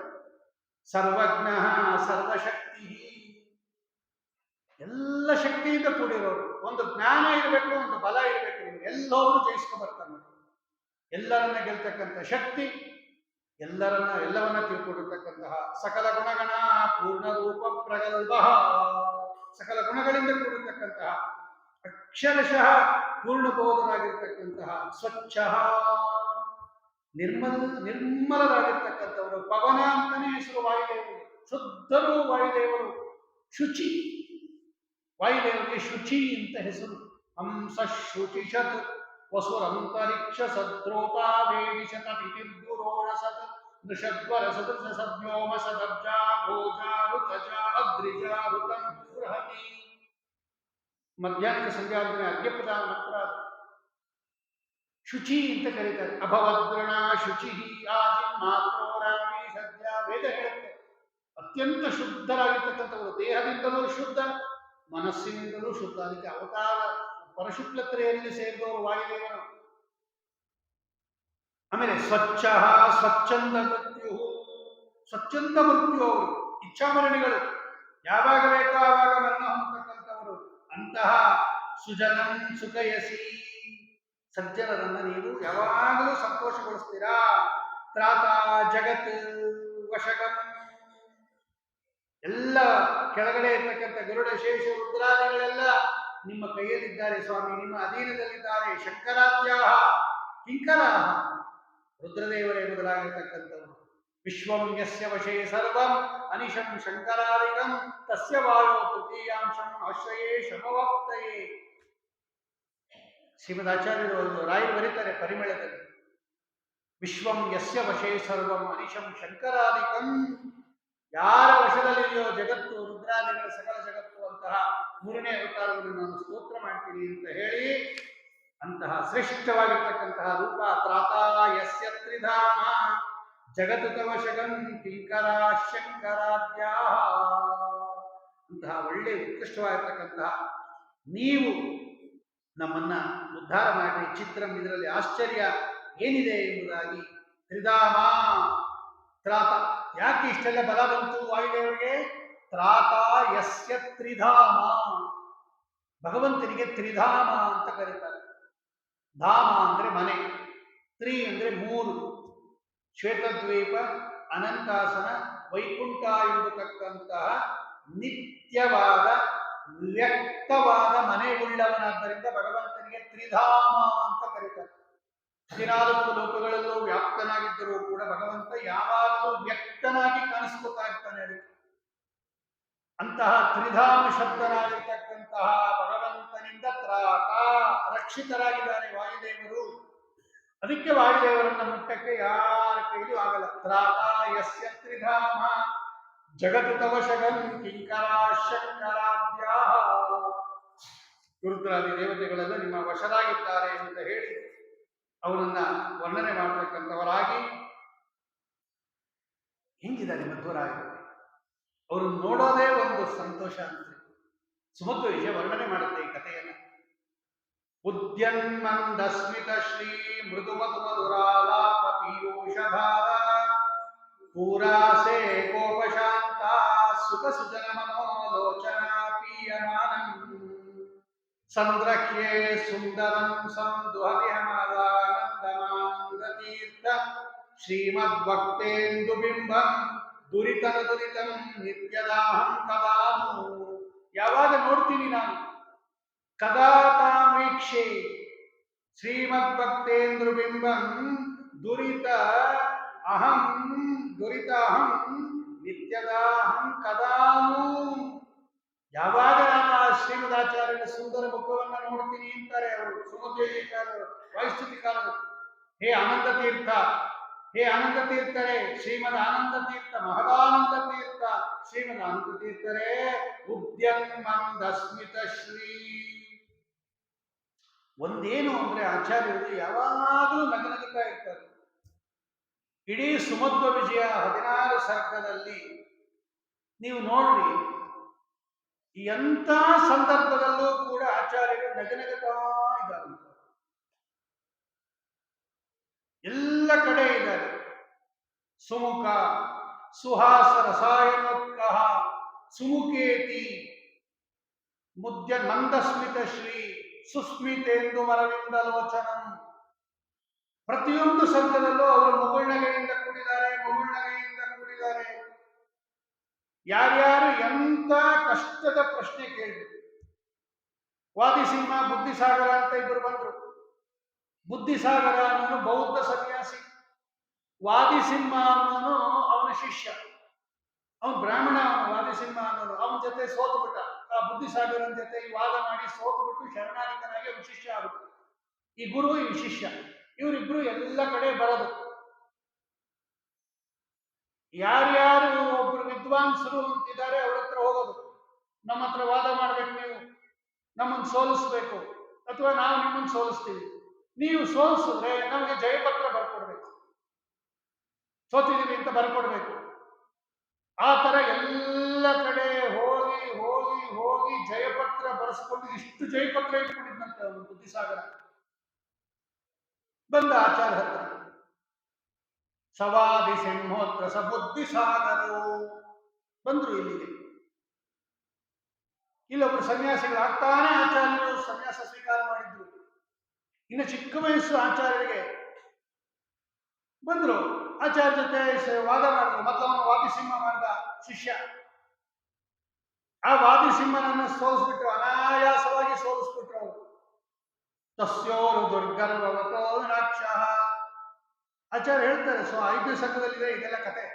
ಸರ್ವಜ್ಞ ಸರ್ವಶಕ್ತಿ, ಎಲ್ಲ ಶಕ್ತಿಯಿಂದ ಕೂಡಿರೋರು. ಒಂದು ಜ್ಞಾನ ಇರಬೇಕು, ಒಂದು ಬಲ ಇರಬೇಕು, ಎಲ್ಲರೂ ಜಯಿಸ್ಕೊ ಬರ್ತಾನೆ. ಎಲ್ಲರನ್ನ ಗೆಲ್ತಕ್ಕಂಥ ಶಕ್ತಿ, ಎಲ್ಲವನ್ನ ತಿಳ್ಕೊಂಡಿರ್ತಕ್ಕಂತಹ ಸಕಲ ಗುಣಗಣ ಪೂರ್ಣ ರೂಪ ಪ್ರಗಲ್ಭ, ಸಕಲ ಗುಣಗಳಿಂದ ಕೂಡಿರ್ತಕ್ಕಂತಹ ಅಕ್ಷರಶಃ ಪೂರ್ಣಬೋಧರಾಗಿರ್ತಕ್ಕಂತಹ ಸ್ವಚ್ಛ ನಿರ್ಮಲರಾಗಿರ್ತಕ್ಕಂಥವರು. ಪವನ ಅಂತಾನೆ ಹೆಸರು ವಾಯುದೇವರು, ಶುದ್ಧರು ವಾಯುದೇವರು. ಶುಚಿ, ವಾಯುದೇವರಿಗೆ ಶುಚಿ ಅಂತ ಹೆಸರು. ಹಂಸ ಶುಚಿಷತ್ ವಸುರಂತರಿಕ್ಷ ಸದ್ರೋತಾ ವೇದಿಶತ ತಿಥಿರ್ದುರೋಣಸತ್ ನೃಷದ್ವರ ಸದೃಶ ಸದ್ಯೋಮ ಸದಬ್ಜಾ ಭೋಜಾ ಋತಜಾ ಅದ್ರಿಜಾ ಋತಂ ಬೃಹತಿ. ಮಧ್ಯಾಹ್ನಕ್ಕೆ ಸಂಧ್ಯಾವಂದನೆ ಅರ್ಘ್ಯಪ್ರದಾನ ನಂತರ ಶುಚಿ ಅಂತ ಕರೀತಾರೆ. ಅಭವದ್ರಣ ಶುಚಿ ಆದಿ ಮಾತ್ರೋರಾಮಿ ಸದ್ಯ ವೇದ ಹೇಳುತ್ತೆ. ಅತ್ಯಂತ ಶುದ್ಧರಾಗಿರ್ತಕ್ಕಂಥವರು, ದೇಹದಿಂದಲೂ ಶುದ್ಧ, ಮನಸ್ಸಿನಿಂದಲೂ ಶುದ್ಧ. ಅದಕ್ಕೆ ಅವತಾರ ಪರಶುಕ್ಲತ್ರೆಯಲ್ಲಿ ಸೇರಿದವರು ವಾಯುದೇವರು. ಆಮೇಲೆ ಸ್ವಚ್ಛ ಸ್ವಚ್ಛಂದ ಮೃತ್ಯು, ಸ್ವಚ್ಛಂದ ಮೃತ್ಯು ಅವರು, ಇಚ್ಛಾಮರಣಿಗಳು, ಯಾವಾಗ ಬೇಕೋ ಆವಾಗ ಮರಣ ಹೊಂದತಕ್ಕಂಥವರು. ಅಂತಹ ಸುಜನಂ ಸುಖಯಸಿ, ಸಜ್ಜನರನ್ನ ನೀವು ಯಾವಾಗಲೂ ಸಂತೋಷಗೊಳಿಸ್ತೀರಾ. ತ್ರಾತ ಜಗತ್ ವಶಗಂ, ಎಲ್ಲ ಕೆಳಗಡೆ ಇರ್ತಕ್ಕಂಥ ಗರುಡ ಶೇಷ ರುದ್ರಾದಿಗಳೆಲ್ಲ ನಿಮ್ಮ ಕೈಯಲ್ಲಿದ್ದಾರೆ ಸ್ವಾಮಿ, ನಿಮ್ಮ ಅಧೀನದಲ್ಲಿದ್ದಾರೆ. ಶಂಕರಾದ್ಯಾಹ ಕಿಂಕರಾಹ, ರುದ್ರದೇವರೇ ಮೊದಲಾಗಿರ್ತಕ್ಕಂಥವರು. ವಿಶ್ವಂ ಯಸ್ಯ ವಶೇ ಸರ್ವಂ ಅನಿಶಂ ಶಂಕರಾದಿಕಂ ತಸ್ಯ ವಾಯೋ ತೃತೀಯಾಂಶಂ ಆಶ್ರಯೇ ಶಮವಕ್ತಯೇ. ಶ್ರೀಮದಾಚಾರ್ಯರು ರಾಯರು ಬರೀತಾರೆ ಪರಿಮಳದಲ್ಲಿ, ವಿಶ್ವಂ ಯಸ್ಯ ವಶೇ ಸರ್ವಂ ಅನಿಶಂ ಶಂಕರಾದಿಕಂ, ಯಾರ ವಶದಲ್ಲಿದೆಯೋ ಜಗತ್ತು, ರುದ್ರಾದಿಗಳ ಸಕಲ ಜಗತ್ತು, ಅಂತಹ ಮೂರನೇ ಅವತಾರವನ್ನು ನಾನು ಸ್ತೋತ್ರ ಮಾಡ್ತೀನಿ ಅಂತ ಹೇಳಿ, ಅಂತಹ ಶ್ರೇಷ್ಠವಾಗಿರ್ತಕ್ಕಂತಹ ರೂಪ. ತ್ರಾತಾ ಯಸ್ಯ ತ್ರಿಧಾಮ ಜಗತ್ತು ತವಶಗಂ ಕಿಂಕರ ಶಂಕರಾದ್ಯಾ, ಅಂತಹ ಒಳ್ಳೆ ಉತ್ಕೃಷ್ಟವಾಗಿರ್ತಕ್ಕಂತಹ ನೀವು ನಮ್ಮನ್ನ ಉದ್ಧಾರ ಮಾಡಿ. ಚಿತ್ರಂ, ಇದರಲ್ಲಿ ಆಶ್ಚರ್ಯ ಏನಿದೆ ಎಂಬುದಾಗಿ. ತ್ರಿಧಾಮ ತ್ರಾತ, ಯಾಕೆ ಇಷ್ಟೆಲ್ಲ ಬಲ ಬಂತು ವಾಯುದೇವರಿಗೆ? ತ್ರಾತ ಯಸ್ಯ ತ್ರಿಧಾಮ, ಭಗವಂತನಿಗೆ ತ್ರಿಧಾಮ ಅಂತ ಕರೀತಾರೆ. ಧಾಮ ಅಂದ್ರೆ ಮನೆ, ತ್ರಿ ಅಂದ್ರೆ ಮೂರು, ಶ್ವೇತದ್ವೀಪ, ಅನಂತಾಸನ, ವೈಕುಂಠ ಎಂಬತಕ್ಕಂತಹ ನಿತ್ಯವಾದ ವ್ಯಕ್ತವಾದ ಮನೆ ಉಳ್ಳವನಾದ್ದರಿಂದ ಭಗವಂತನಿಗೆ ತ್ರಿಧಾಮ ಅಂತ ಕರೀತಾರೆ. 14 ಲೋಕಗಳಲ್ಲೂ ವ್ಯಾಪ್ತನಾಗಿದ್ದರೂ ಕೂಡ ಭಗವಂತ ಯಾವಾಗಲೂ ವ್ಯಕ್ತನಾಗಿ ಕಾಣಿಸ್ಕೊತಾ ಇರ್ತಾನೆ. ಅದಕ್ಕೆ ಅಂತಹ ತ್ರಿಧಾಮ ಶಬ್ದನಾಗಿರ್ತಕ್ಕಂತಹ ಭಗವಂತನಿಂದ ತ್ರಾತ ರಕ್ಷಿತರಾಗಿದ್ದಾರೆ ವಾಯುದೇವರು. ಅದಕ್ಕೆ ವಾಯುದೇವರನ್ನ ಮುಟ್ಟಕ್ಕೆ ಯಾರ ಕೈಲೂ ಆಗಲ್ಲ. ತ್ರಾತ ಯಸ್ಯ ತ್ರಿಧಾಮ ಜಗತ್ ತವಶಗಂ ಕಿಂಕರ ಶಂಕರಾದ್ಯಾ, ರುದ್ರಾದಿ ದೇವತೆಗಳೆಲ್ಲ ನಿಮ್ಮ ವಶರಾಗಿದ್ದಾರೆ ಅಂತ ಹೇಳಿ ಅವರನ್ನ ವರ್ಣನೆ ಮಾಡತಕ್ಕಂಥವರಾಗಿ. ಹೆಂಗಿದ್ದಾರೆ ಮಧ್ವರಾಯರು, ಅವ್ರನ್ನ ನೋಡೋದೇ ಒಂದು ಸಂತೋಷ ಅಂತ ಸುಮಧ್ವ ವಿಜಯ ವರ್ಣನೆ ಮಾಡುತ್ತೆ ಈ ಕಥೆಯನ್ನ. ಉದ್ಯನ್ಮಂದಸ್ಮಿತ ಶ್ರೀ ಮೃದು ಮಧು ಮಧುರಾಲಾಪ ಪೀಯೂಷಧಾರ ಪೂರಾಸೆ ಕೋಪಶಾಂತ ಸುಖ ಸುಜನ ಮನೋಲೋಚನ ಪೀಯಮಾನಂ ಸಂದ್ರಹ್ಯೇ ಸುಂದರಂ ಸಂದುಹರಿಹಮಾನಂದತೀರ್ಥ ಶ್ರೀಮದ್ಭಕ್ತೇಂದು ಬಿಂಬಂ ದುರಿತನ ದುರಿತಂ ನಿತ್ಯದಾಹಂ ಕದಾನು. ಯಾವಾಗ ನೋಡ್ತೀನಿ ನಾನು, ಕದಾ ತಾಮೀಕ್ಷೆ ಶ್ರೀಮದ್ಭಕ್ತೇಂದ್ರ ಬಿಂಬಂ ದುರಿತ ಅಹಂ ನಿತ್ಯದಾಹಂ ಕದಾನು. ಯಾವಾಗ ನಾನು ಆ ಶ್ರೀಮದಾಚಾರ್ಯರ ಸುಂದರ ಮುಖವನ್ನ ನೋಡ್ತೀನಿ ಅಂತಾರೆ ಅವರು ಸುಮಧ್ವಕಾರರು, ವೈಸ್ತುತಿಕಾರರು. ಹೇ ಆನಂದ ತೀರ್ಥ, ಹೇ ಆನಂದ ತೀರ್ಥರೇ, ಶ್ರೀಮದ್ ಆನಂದ ತೀರ್ಥ, ಮಹದಾನಂದ ತೀರ್ಥ, ಶ್ರೀಮದ್ ಆನಂದ ತೀರ್ಥರೇ, ಉದ್ಯನ್ಮಂದಸ್ಮಿತ ಶ್ರೀ. ಒಂದೇನು ಅಂದ್ರೆ ಆಚಾರ್ಯರು ಯಾವಾಗಲೂ ನಗನಗುತ್ತಾ ಇರ್ತಾರೆ. ಇಡೀ ಸುಮಧ್ವ ವಿಜಯ 16 ಸರ್ಗದಲ್ಲಿ ನೀವು ನೋಡ್ರಿ, ಎಂಥ ಸಂದರ್ಭದಲ್ಲೂ ಕೂಡ ಆಚಾರ್ಯರು ನಗನಗುತ್ತಾ ಇದ್ದಾರೆ. ಎಲ್ಲ ಕಡೆ ಇದ್ದಾರೆ. ಸುಮುಖ ಸುಹಾಸ ರಸಾಯನೋತ್ಕ ಸುಮುಖೇತಿ ಮುದ್ಯ ಮಂದಸ್ಮಿತ ಶ್ರೀ ಸುಸ್ಮಿತೇಂದು ಮರವಿಂದ ಲೋಚನಂ. ಪ್ರತಿಯೊಂದು ಸಂಘದಲ್ಲೂ ಅವರು ಮುಗುಳ್ನಗೆಯಿಂದ ಕೂಡಿದ್ದಾರೆ, ಮುಗುಳ್ನಗೆಯಿಂದ ಕೂಡಿದ್ದಾರೆ. ಯಾರ್ಯಾರು ಎಂತ ಕಷ್ಟದ ಪ್ರಶ್ನೆ ಕೇಳಿದ್ರು. ವಾದಿಸಿಂಹ, ಬುದ್ಧಿಸಾಗರ ಅಂತ ಇಬ್ಬರು ಬಂದ್ರು. ಬುದ್ಧಿಸಾಗರ ಅನ್ನೋನು ಬೌದ್ಧ ಸನ್ಯಾಸಿ, ವಾದಿಸಿಂಹ ಅನ್ನೋನು ಅವನ ಶಿಷ್ಯ. ಅವನು ಬ್ರಾಹ್ಮಣ, ಅವನು ವಾದಿಸಿಂಹ ಅನ್ನೋನು. ಅವನ ಜೊತೆ ಸೋತುಬಿಟ್ಟ. ಆ ಬುದ್ಧಿಸಾಗರನ ಜೊತೆ ಈ ವಾದ ಮಾಡಿ ಸೋತುಬಿಟ್ಟು ಶರಣಾಗತನಾಗಿ ಅವನ ಶಿಷ್ಯ ಆಗುತ್ತೆ. ಈ ಗುರು, ಈ ಶಿಷ್ಯ, ಇವರಿಬ್ರು ಎಲ್ಲ ಕಡೆ ಬರೋದು. ಯಾರ್ಯಾರು ಒಬ್ರು ವಿದ್ವಾಂಸರು ಅಂತಿದ್ದಾರೆ ಅವ್ರ ಹತ್ರ ಹೋಗೋದು. ನಮ್ಮ ಹತ್ರ ವಾದ ಮಾಡ್ಬೇಕು, ನೀವು ನಮ್ಮನ್ನು ಸೋಲಿಸ್ಬೇಕು, ಅಥವಾ ನಾವು ನಿಮ್ಮನ್ನು ಸೋಲಿಸ್ತೀವಿ. ನೀವು ಸೋಲಿಸಿದ್ರೆ ನಮಗೆ ಜಯಪತ್ರ ಬರ್ಕೊಡ್ಬೇಕು, ಸೋತಿದ್ದೀವಿ ಅಂತ ಬರ್ಕೊಡ್ಬೇಕು. ಆ ತರ ಎಲ್ಲ ಕಡೆ ಹೋಗಿ ಹೋಗಿ ಹೋಗಿ ಜಯಪತ್ರ ಬರೆಸ್ಕೊಂಡು ಇಷ್ಟು ಜಯಪತ್ರ ಇಟ್ಕೊಂಡಿದ್ದಂತೆ ಅವನು ಬುದ್ಧಿಸಾಗರ. ಬಂದ ಆಚಾರ್ಯ ಹತ್ರ, ಸವಾದಿ ಸಿಂಹೋತ್ರ ಸ ಬುದ್ಧಿಸಾಗರು ಬಂದ್ರು ಇಲ್ಲಿಗೆ. ಇಲ್ಲೊಬ್ರು ಸನ್ಯಾಸಿಗಳಾಗ್ತಾನೆ ಆಚಾರ್ಯರು ಸನ್ಯಾಸ ಸ್ವೀಕಾರ ಮಾಡಿದ್ರು. ಇನ್ನು ಚಿಕ್ಕ ವಯಸ್ಸು ಆಚಾರ್ಯರಿಗೆ. ಬಂದ್ರು, ಆಚಾರ್ಯ ಜೊತೆ ವಾದ ಮಾಡಿದ್ರು. ಮೊದಲವನು ವಾದಿಸಿಂಹ ಮಾಡಿದ ಶಿಷ್ಯ. ಆ ವಾದಿಸಿಂಹನನ್ನು ಸೋಲಿಸ್ಬಿಟ್ರು, ಅನಾಯಾಸವಾಗಿ ಸೋಲಿಸ್ಬಿಟ್ರು ಅವರು. ತಸ್ಯೋರು ದುರ್ಗರ್ವವತೋ ವಿನಾಕ್ಷ. ಆಚಾರ್ಯ ಹೇಳ್ತಾರೆ, 5ನೇ ಸಂಘದಲ್ಲಿದೆ ಇದೆಲ್ಲ ಕತೆ.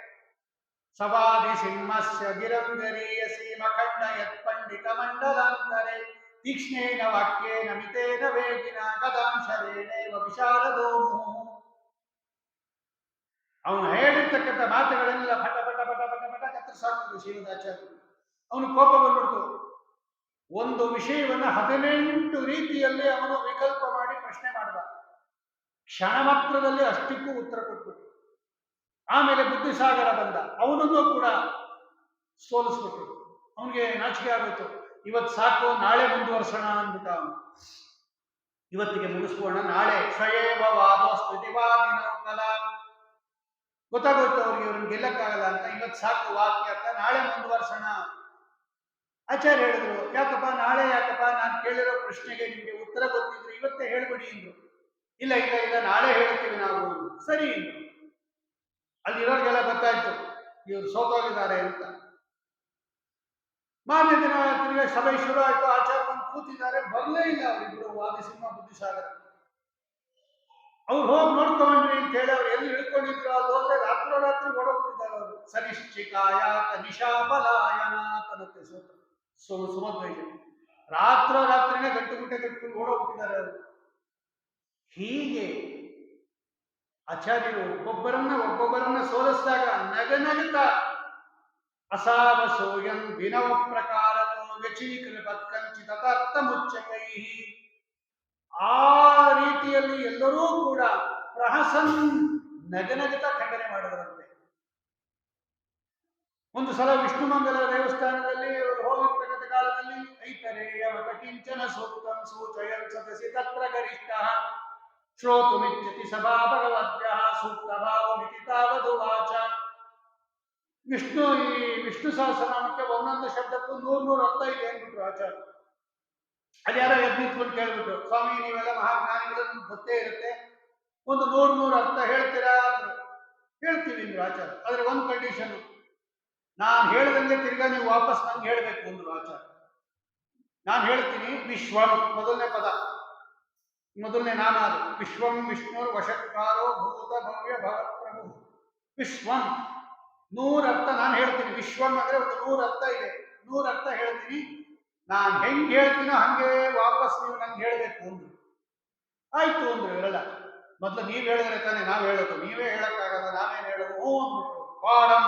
ಸವಾದಿ ಸಿಂಹಸ್ಯ ಗಿರಂಗರೀಯಸಿ ಮಖಂಡ ಯತ್ ಪಂಡಿತ ಮಂಡಲಾಂತರೆ ತೀಕ್ಷ್ಣೇನ ವಾಕ್ಯೇನ ಮಿತೇನ ವೇಗಿನ ಕದಾಂಶರೇಣೇವ ವಿಶಾಲದೋಮು. ಅವನು ಹೇಳಿರ್ತಕ್ಕಂಥ ಮಾತುಗಳೆಲ್ಲ ಪಟ ಪಟ ಪಟ ಪಟ ಪಟ ಕತ್ತರಿಸಾಕ್ತಿದ್ರು ಶ್ರೀಮದಾಚಾರ್ಯರು. ಅವನು ಕೋಪ ಬಂದ್ಬಿಡ್ತು. ಒಂದು ವಿಷಯವನ್ನು 18 ರೀತಿಯಲ್ಲಿ ಅವನು ವಿಕಲ್ಪ ಮಾಡಿ ಪ್ರಶ್ನೆ ಮಾಡಿದ. ಕ್ಷಣ ಮಾತ್ರದಲ್ಲಿ ಅಷ್ಟಕ್ಕೂ ಉತ್ತರ ಕೊಟ್ಬಿಟ್ಟು. ಆಮೇಲೆ ಬುದ್ಧಿಸಾಗರ ಬಂದ, ಅವನನ್ನು ಕೂಡ ಸೋಲಿಸ್ಬಿಟ್ರು. ಅವನಿಗೆ ನಾಚಿಕೆ ಆಗೋಯ್ತು. ಇವತ್ತು ಸಾಕು, ನಾಳೆ ಮುಂದುವರ್ಸೋಣ ಅಂದ್ಬಿಟ್ಟ ಅವನು. ಇವತ್ತಿಗೆ ಮುಗಿಸ್ಕೋಣ, ನಾಳೆ ಸ್ವಯೇವ ವಾದೋ ಸ್ತುತಿವಾದಿನೋ ಕಲಾ. ಗೊತ್ತಾಗೋಯ್ತು ಅವ್ರಿಗೆ ಇವ್ರನ್ನ ಗೆಲ್ಲಕ್ಕಾಗಲ್ಲ ಅಂತ. ಇವತ್ತು ಸಾಕು ವಾಕ್ಯ ಅಂತ, ನಾಳೆ ಮುಂದುವರ್ಸೋಣ. ಆಚಾರ್ಯ ಹೇಳಿದ್ರು, ಯಾಕಪ್ಪ ನಾಳೆ ಯಾಕಪ್ಪ, ನಾನು ಕೇಳಿರೋ ಪ್ರಶ್ನೆಗೆ ನಿಮಗೆ ಉತ್ತರ ಗೊತ್ತಿದ್ರು ಇವತ್ತೇ ಹೇಳ್ಬಿಡಿ ಅಂದ್ರು. ಇಲ್ಲ ಇಲ್ಲ ಇಲ್ಲ, ನಾಳೆ ಹೇಳ್ತೀವಿ ನಾವು. ಸರಿ ಅಂದ್ರು. ಅಲ್ಲಿರೋರಿಗೆಲ್ಲ ಗೊತ್ತಾಯ್ತು ಇವ್ರು ಸೋತೋಗಿದ್ದಾರೆ ಅಂತ. ಮಾನ್ಯ ದಿನ ತಿರುಗಿ ಸಭೆ ಶುರು ಆಯ್ತು. ಆಚಾರ್ಯ ಬಂದು ಕೂತಿದ್ದಾರೆ, ಬರಲೇ ಇಲ್ಲ ಅವರಿಬ್ರು, ವಾದಿಸಿಂಹ ಬುದ್ಧಿಸಾಗರ. ಅವ್ರು ಹೋಗಿ ನೋಡ್ಕೊಂಡ್ರಿ ಅಂತ ಹೇಳಿ ಅವ್ರು ಎಲ್ಲಿ ಇಳ್ಕೊಂಡಿದ್ರು ಅಲ್ಲಿ ಹೋದ್ರೆ ರಾತ್ರೋರಾತ್ರಿ ಓಡೋಗ್ಬಿಟ್ಟಿದ್ದಾರೆ ಅವರು. ಸನಿಶ್ಚಿಕಾಯಾತ ನಿಶಾಪಲಾಯನಾತನತೆ ಸುಮಧ್ವೈಜ. ರಾತ್ರೋರಾತ್ರಿನೇ ಗಂಟು ಗುಂಟೆ ಕಟ್ಕೊಂಡು ಓಡೋಗ್ಬಿಟ್ಟಿದ್ದಾರೆ ಅವರು. ಹೀಗೆ ಆಚಾರ್ಯರು ಒಬ್ಬೊಬ್ಬರನ್ನ ಸೋಲಿಸಿದಾಗ ನಗನಗುತ್ತ ಅಸಾವಸೋಯಂ ವಿನವ ಪ್ರಕಾರತೋ ವ್ಯಚೀಕೃಪತ್ಕಂಚಿತ ತರ್ಥ ಮುಚ್ಚಕೈ. ಆ ರೀತಿಯಲ್ಲಿ ಎಲ್ಲರೂ ಕೂಡ ಪ್ರಹಸನ್ ನಗನಗುತ್ತ ಖಂಡನೆ ಮಾಡಿದರಂತೆ. ಒಂದು ಸಲ ವಿಷ್ಣುಮಂಗಲ ದೇವಸ್ಥಾನದಲ್ಲಿ ಹೋಗಿರ್ತಕ್ಕಂಥ ಕಾಲದಲ್ಲಿ ಐತರೇಯ ಮತ ಕಿಂಚನ ಸೂಕ್ತಂ ಸೂಚಯನ್ ಸದಸಿ ತತ್ರ ಗರಿಷ್ಠ ಶ್ರೋತುಮಿಚ್ಛತಿ ಸಭಾ ಭಗವದ್ಭ್ಯಃ ಸೂಕ್ತಭಾವಮಿತಿ ತಾವದುವಾಚ. ವಿಷ್ಣು ಸಹಸ್ರನಾಮಕ್ಕೆ ಒಂದೊಂದು ಶಬ್ದಕ್ಕೂ 100 ಅರ್ಥ ಇದೆ ಅಂದ್ಬಿಟ್ರು ಆಚಾರ್ಯ. ಅದ್ಯಾರೋ ಎದ್ದು ನಿಂತ್ಕೊಂಡು ಕೇಳ್ಬಿಟ್ರು, ಸ್ವಾಮಿ ನೀವೆಲ್ಲ ಮಹಾಜ್ಞಾನಿಗಳು, ನಿಮ್ಗೆ ಗೊತ್ತೇ ಇರುತ್ತೆ, ಒಂದು 100 ಅರ್ಥ ಹೇಳ್ತೀರಾ ಅಂದ್ರು. ಹೇಳ್ತೀವಿ ಅಂದ್ರು ಆಚಾರ್ಯ. ಆದ್ರೆ ಒಂದು ಕಂಡೀಷನ್, ನಾನು ಹೇಳ್ದಂಗೆ ತಿರ್ಗಾ ನೀವು ವಾಪಸ್ ನಂಗೆ ಹೇಳ್ಬೇಕು ಅಂದ್ರು ಆಚಾರ್ಯ. ನಾನು ಹೇಳ್ತೀನಿ, ವಿಶ್ವಂ ಮೊದಲನೇ ಪದ, ಮೊದಲನೇ ನಾಮ ಅದು. ವಿಶ್ವಂ ವಿಷ್ಣುರ್ ವಶತ್ಕಾರೋ ಭೂತ ಭವ್ಯ ಭಗತ್ ಪ್ರಭು. ವಿಶ್ವಂ 100 ಅರ್ಥ ನಾನು ಹೇಳ್ತೀನಿ. ವಿಶ್ವಂ ಅಂದ್ರೆ ಒಂದು 100 ಅರ್ಥ ಇದೆ. 100 ಅರ್ಥ ಹೇಳ್ತೀನಿ. ನಾನು ಹೆಂಗ್ ಹೇಳ್ತೀನೋ ಹಂಗೆ ವಾಪಸ್ ನೀವು ನಂಗೆ ಹೇಳ್ಬೇಕು ಅಂದ್ರು. ಆಯ್ತು ಅಂದ್ರು ಇರಲ್ಲ. ಮೊದಲು ನೀವ್ ಹೇಳಿದ್ರೆ ತಾನೆ ನಾವು ಹೇಳೋದು, ನೀವೇ ಹೇಳಕ್ಕಾಗಲ್ಲ, ನಾವೇನು ಹೇಳೋದು? ಹ್ಞೂ ಅಂದ್ಬಿಟ್ರು. ಪಾಡಂ.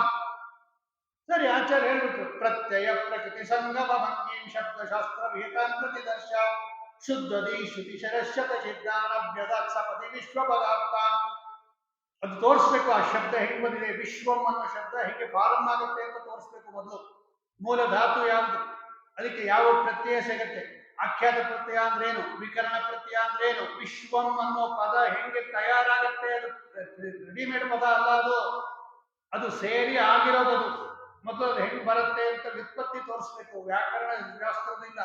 ಸರಿ, ಆಚಾರ್ಯ ಹೇಳ್ಬಿಟ್ರು, ಪ್ರತ್ಯಯ ಪ್ರಕೃತಿ ಸಂಗಮ ಭಂಗೀಂ ಶಬ್ದಶಾಸ್ತ್ರ ವೇದಾಂತತಿ ದರ್ಶ ಶುದ್ಧದಿ ಶ್ರುತಿ ಶರಶ್ಯತ ಸಿದ್ಧಾನಭ್ಯದಾತ್ ಸಪದಿ ವಿಶ್ವ ಪದಾರ್ಥ. ಅದು ತೋರಿಸ್ಬೇಕು, ಆ ಶಬ್ದ ಹೆಂಗ್ ಬಂದಿದೆ, ವಿಶ್ವಂ ಅನ್ನೋ ಶಬ್ದ ಹೆಂಗೆ ಫಾರಂ ಆಗುತ್ತೆ ಅಂತ ತೋರಿಸ್ಬೇಕು. ಮೊದಲು ಮೂಲ ಧಾತು ಯಾವುದು, ಅದಕ್ಕೆ ಯಾವ ಪ್ರತ್ಯಯ ಸಿಗತ್ತೆ, ಆಖ್ಯಾತ ಪ್ರತ್ಯಯ ಅಂದ್ರೇನು, ವಿಕರಣ ಪ್ರತ್ಯಯ ಅಂದ್ರೇನು, ವಿಶ್ವಂ ಅನ್ನೋ ಪದ ಹೆಂಗೆ ತಯಾರಾಗತ್ತೆ, ಅದು ರೆಡಿಮೇಡ್ ಪದ ಅಲ್ಲ, ಅದು ಸೇರಿ ಆಗಿರೋದದು. ಮೊದಲು ಅದು ಹೆಂಗ್ ಬರುತ್ತೆ ಅಂತ ವ್ಯುತ್ಪತ್ತಿ ತೋರಿಸ್ಬೇಕು ವ್ಯಾಕರಣ ಶಾಸ್ತ್ರದಿಂದ.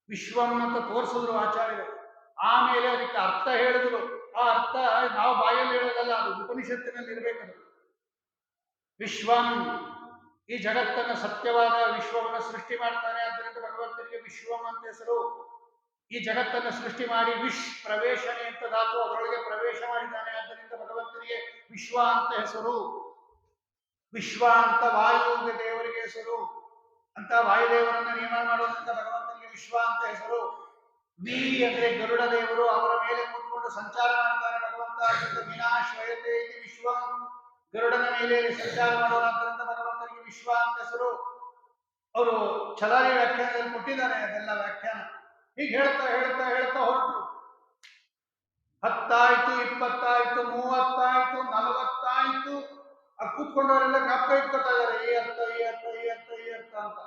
ವಿಶ್ವಂ ಅಂತ ತೋರಿಸಿದ್ರು ಆಚಾರ್ಯರು. ಆಮೇಲೆ ಅದಕ್ಕೆ ಅರ್ಥ ಹೇಳಿದ್ರು. ಆ ಅರ್ಥ ನಾವು ಬಾಯಲ್ಲಿ ಹೇಳೋದಲ್ಲ, ಅದು ಉಪನಿಷತ್ತಿನಲ್ಲಿ ಇರಬೇಕದು. ವಿಶ್ವಂ, ಈ ಜಗತ್ತನ್ನು ಸತ್ಯವಾದ ವಿಶ್ವವನ್ನು ಸೃಷ್ಟಿ ಮಾಡ್ತಾನೆ, ಆದ್ದರಿಂದ ಭಗವಂತನಿಗೆ ವಿಶ್ವಂ ಅಂತ ಹೆಸರು. ಈ ಜಗತ್ತನ್ನು ಸೃಷ್ಟಿ ಮಾಡಿ ವಿಶ್ ಪ್ರವೇಶನೆ ಅಂತ ಧಾತು, ಅದರೊಳಗೆ ಪ್ರವೇಶ ಮಾಡಿದ್ದಾನೆ, ಆದ್ದರಿಂದ ಭಗವಂತನಿಗೆ ವಿಶ್ವ ಅಂತ ಹೆಸರು. ವಿಶ್ವ ಅಂತ ವಾಯುವಿಗೆ ದೇವರಿಗೆ ಹೆಸರು. ಅಂತ ವಾಯುದೇವರನ್ನ ನಿಯಮನ ಮಾಡೋದ್ರಿಂದ ಭಗವಂತನಿಗೆ ವಿಶ್ವ ಅಂತ ಹೆಸರು. ವಿ ಅಂದ್ರೆ ಗರುಡ ದೇವರು, ಅವರ ಮೇಲೆ ಕೂತ್ಕೊಂಡು ಸಂಚಾರ ಮಾಡ್ತಾನೆ ಭಗವಂತ, ಅದರಿಂದ ವಿನಾಶ್ವಯತೆ ವಿಶ್ವ, ಗರುಡನ ಮೇಲೆ ಸಂಚಾರ ಮಾಡೋದ್ರಿಂದ ಭಗವಂತನಿಗೆ ವಿಶ್ವ ಅಂತ ಹೆಸರು. ಅವರು ಛಲಾರಿ ವ್ಯಾಖ್ಯಾನದಲ್ಲಿ ಕೊಟ್ಟಿದ್ದಾರೆ ಅದೆಲ್ಲ ವ್ಯಾಖ್ಯಾನ. ಹೀಗೆ ಹೇಳ್ತಾ ಹೇಳ್ತಾ ಹೇಳ್ತಾ ಹೊರಟರು. 10 ಆಯ್ತು, 20 ಆಯ್ತು, 30 ಆಯ್ತು, 40 ಆಯ್ತು. ಆ ಕೂತ್ಕೊಂಡವರೆಲ್ಲ ಜ್ಞಾಪಕ ಇಟ್ಕೊತಾ ಇದ್ದಾರೆ, ಈ ಅರ್ಥ ಈ ಅರ್ಥ ಈ ಅರ್ಥ ಈ ಅರ್ಥ ಅಂತ.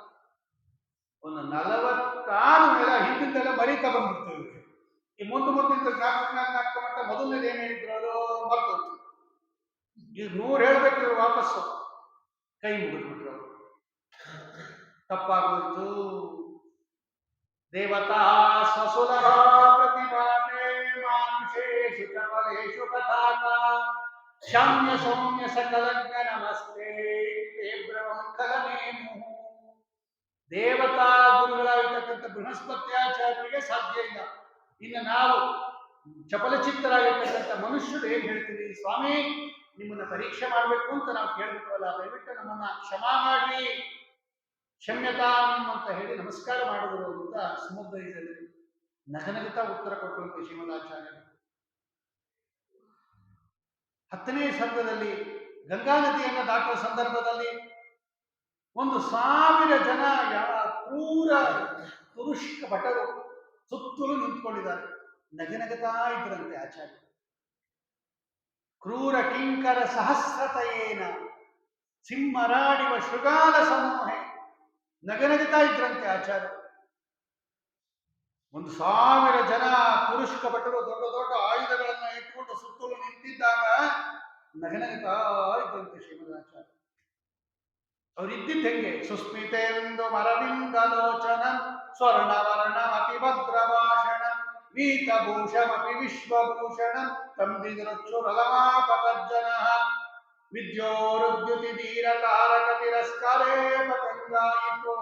ಒಂದು 46 ಮೇಲೆ ಹಿಂದಿಂದೆಲ್ಲ ಮರೀತಾ ಬಂದ್ಬಿಡ್ತೇವೆ. ಈ ಮುಂದಿನ ಜ್ಞಾಪಕ ಮಟ್ಟ ಮೊದಲನೇದು ಏನ್ ಹೇಳಿದ್ರು ಅದು ಮರ್ತೋಯ್ತು. ಇದು 100 ಹೇಳ್ಬೇಕಿದ್ರು ವಾಪಸ್ಸು ಕೈ ಮುಗಿದ್ಬಿಟ್ರು ಅವರು. ತಪ್ಪಾಗೋಯ್ತು. ದೇವತಾ ಸ್ವಸುಲಭ ಪ್ರತಿಭಾತೆ ಮಾನುಷೇಷು ಚ ಫಲೇಷು ಕಥಾಕ ಶಾಮ್ಯ ಸೌಮ್ಯ ಸಕಲಜ್ಞ ನಮಸ್ತೆ ಬ್ರಹ್ಮಕಲನೇಮು. ದೇವತಾ ಗುರುಗಳಾಗಿರ್ತಕ್ಕಂಥ ಬೃಹಸ್ಪತ್ಯಾಚಾರ್ಯರಿಗೆ ಸಾಧ್ಯ ಇಲ್ಲ. ಇನ್ನು ನಾವು ಚಪಲಚಿತ್ತರಾಗಿರ್ತಕ್ಕಂಥ ಮನುಷ್ಯರು ಏನ್ ಹೇಳ್ತೀವಿ, ಸ್ವಾಮಿ ನಿಮ್ಮನ್ನ ಪರೀಕ್ಷೆ ಮಾಡಬೇಕು ಅಂತ ನಾವು ಕೇಳ್ಬಿಟ್ಟವಲ್ಲ, ದಯವಿಟ್ಟು ನಮ್ಮನ್ನ ಕ್ಷಮಾ ಮಾಡಿ ಕ್ಷಮ್ಯತಾಂ ಅಂತ ಹೇಳಿ ನಮಸ್ಕಾರ ಮಾಡಿದ್ರು ಅಂತ ಸಮುದ್ರದಲ್ಲಿ ನಗನಗುತ್ತಾ ಉತ್ತರ ಕೊಟ್ಟಂತೆ ಶ್ರೀಮದಾಚಾರ್ಯರು. 10ನೇ ಸರ್ಗದಲ್ಲಿ ಗಂಗಾ ನದಿಯನ್ನು ದಾಟುವ ಸಂದರ್ಭದಲ್ಲಿ 1,000 ಜನ ಕ್ರೂರ ತುರುಷ್ಕ ಭಟರು ಸುತ್ತಲೂ ನಿಂತ್ಕೊಂಡಿದ್ದಾರೆ. ನಗನಗತಾ ಇದ್ರಂತೆ ಆಚಾರ್ಯ. ಕ್ರೂರ ಕಿಂಕರ ಸಹಸ್ರತಯೇನ ಸಿಂಹರಾಡಿವ ಶೃಗಾಲ ಸಮೂಹೆ. ನಗನಗತಾ ಇದ್ರಂತೆ ಆಚಾರ್ಯ. 1,000 ಜನ ಪುರುಷ್ಕ ಭಟರು ದೊಡ್ಡ ದೊಡ್ಡ ಆಯುಧಗಳನ್ನ ಇಟ್ಕೊಂಡು ಸುತ್ತಲೂ ನಿಂತಿದ್ದಾಗ ನಗನಗತಾ ಇದ್ರಂತೆ ಶ್ರೀಮದಾಚಾರ್ಯ. ಅವರಿದ್ದಿದ್ದು ಹೆಂಗೆ? ಸುಸ್ಮಿತೆಂದು ಮರವಿಂದಲೋಚನ ಸ್ವರ್ಣವರ್ಣ ಅತಿ ಭದ್ರ ಭಾಷಣ ವೀತಭೂಷಮಪಿ ವಿಶ್ವಭೂಷಣ ತಂಬಿದೃಕ್ಷುರಲಮಾಪತಜ್ಜನ ವಿದ್ಯೋರುದ್ಯುತಿ ಧೀರ ತಾರಕ ತಿರಸ್ಕರೇ ಪತಂಗಾಯಿತೋ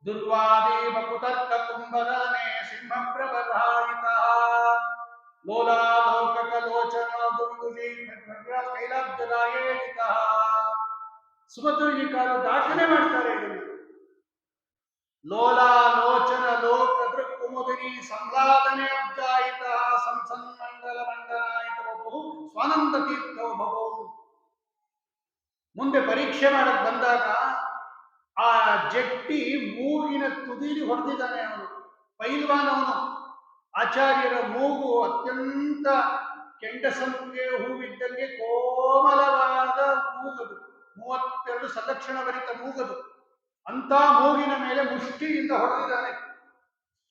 ದುರ್ವಾದೀಪ ಕುತರ್ಕ ಕುಂಭದನೆ ಸಿಂಹ ಪ್ರಬಲಾಯಿತ ಲೋಲಾಲೋಕಕ ಲೋಚನ ದುರ್ಗುಜಿ ಕೈಲಾಬ್ಜರಾಯೇಳಿತ. ಸುಭದ್ರಜಿಕಾರು ದಾಖಲೆ ಮಾಡ್ತಾರೆ ಇದನ್ನು. ಲೋಲಾಲೋಚನ ಲೋಕ ದೃಕ್ಕುಮುದಿನಿ ಸಂಲಾದನೆ ಅಬ್ಜಾಯಿತ ಸಂಸನ್ಮಂಡಲ ಮಂಡನಾಯಿತ ಬಹು ಸ್ವಾನಂದ ತೀರ್ಥವು ಬಹು. ಮುಂದೆ ಪರೀಕ್ಷೆ ಮಾಡಕ್ ಬಂದಾಗ ಆ ಜಟ್ಟಿ ಮೂಗಿನ ತುದಿಲಿ ಹೊಡೆದಿದ್ದಾನೆ ಅವನು, ಪೈಲ್ವಾನ್ ಅವನು. ಆಚಾರ್ಯರ ಮೂಗು ಅತ್ಯಂತ ಕೆಂಡಸಂಪಿಗೆ ಹೂವಿದ್ದಂಗೆ ಕೋಮಲವಾದ ಮೂಗದು, 32 ಸಲಕ್ಷಣ ಭರಿತ ಮೂಗದು. ಅಂತ ಮೂಗಿನ ಮೇಲೆ ಮುಷ್ಟಿಯಿಂದ ಹೊಡೆದಿದ್ದಾನೆ.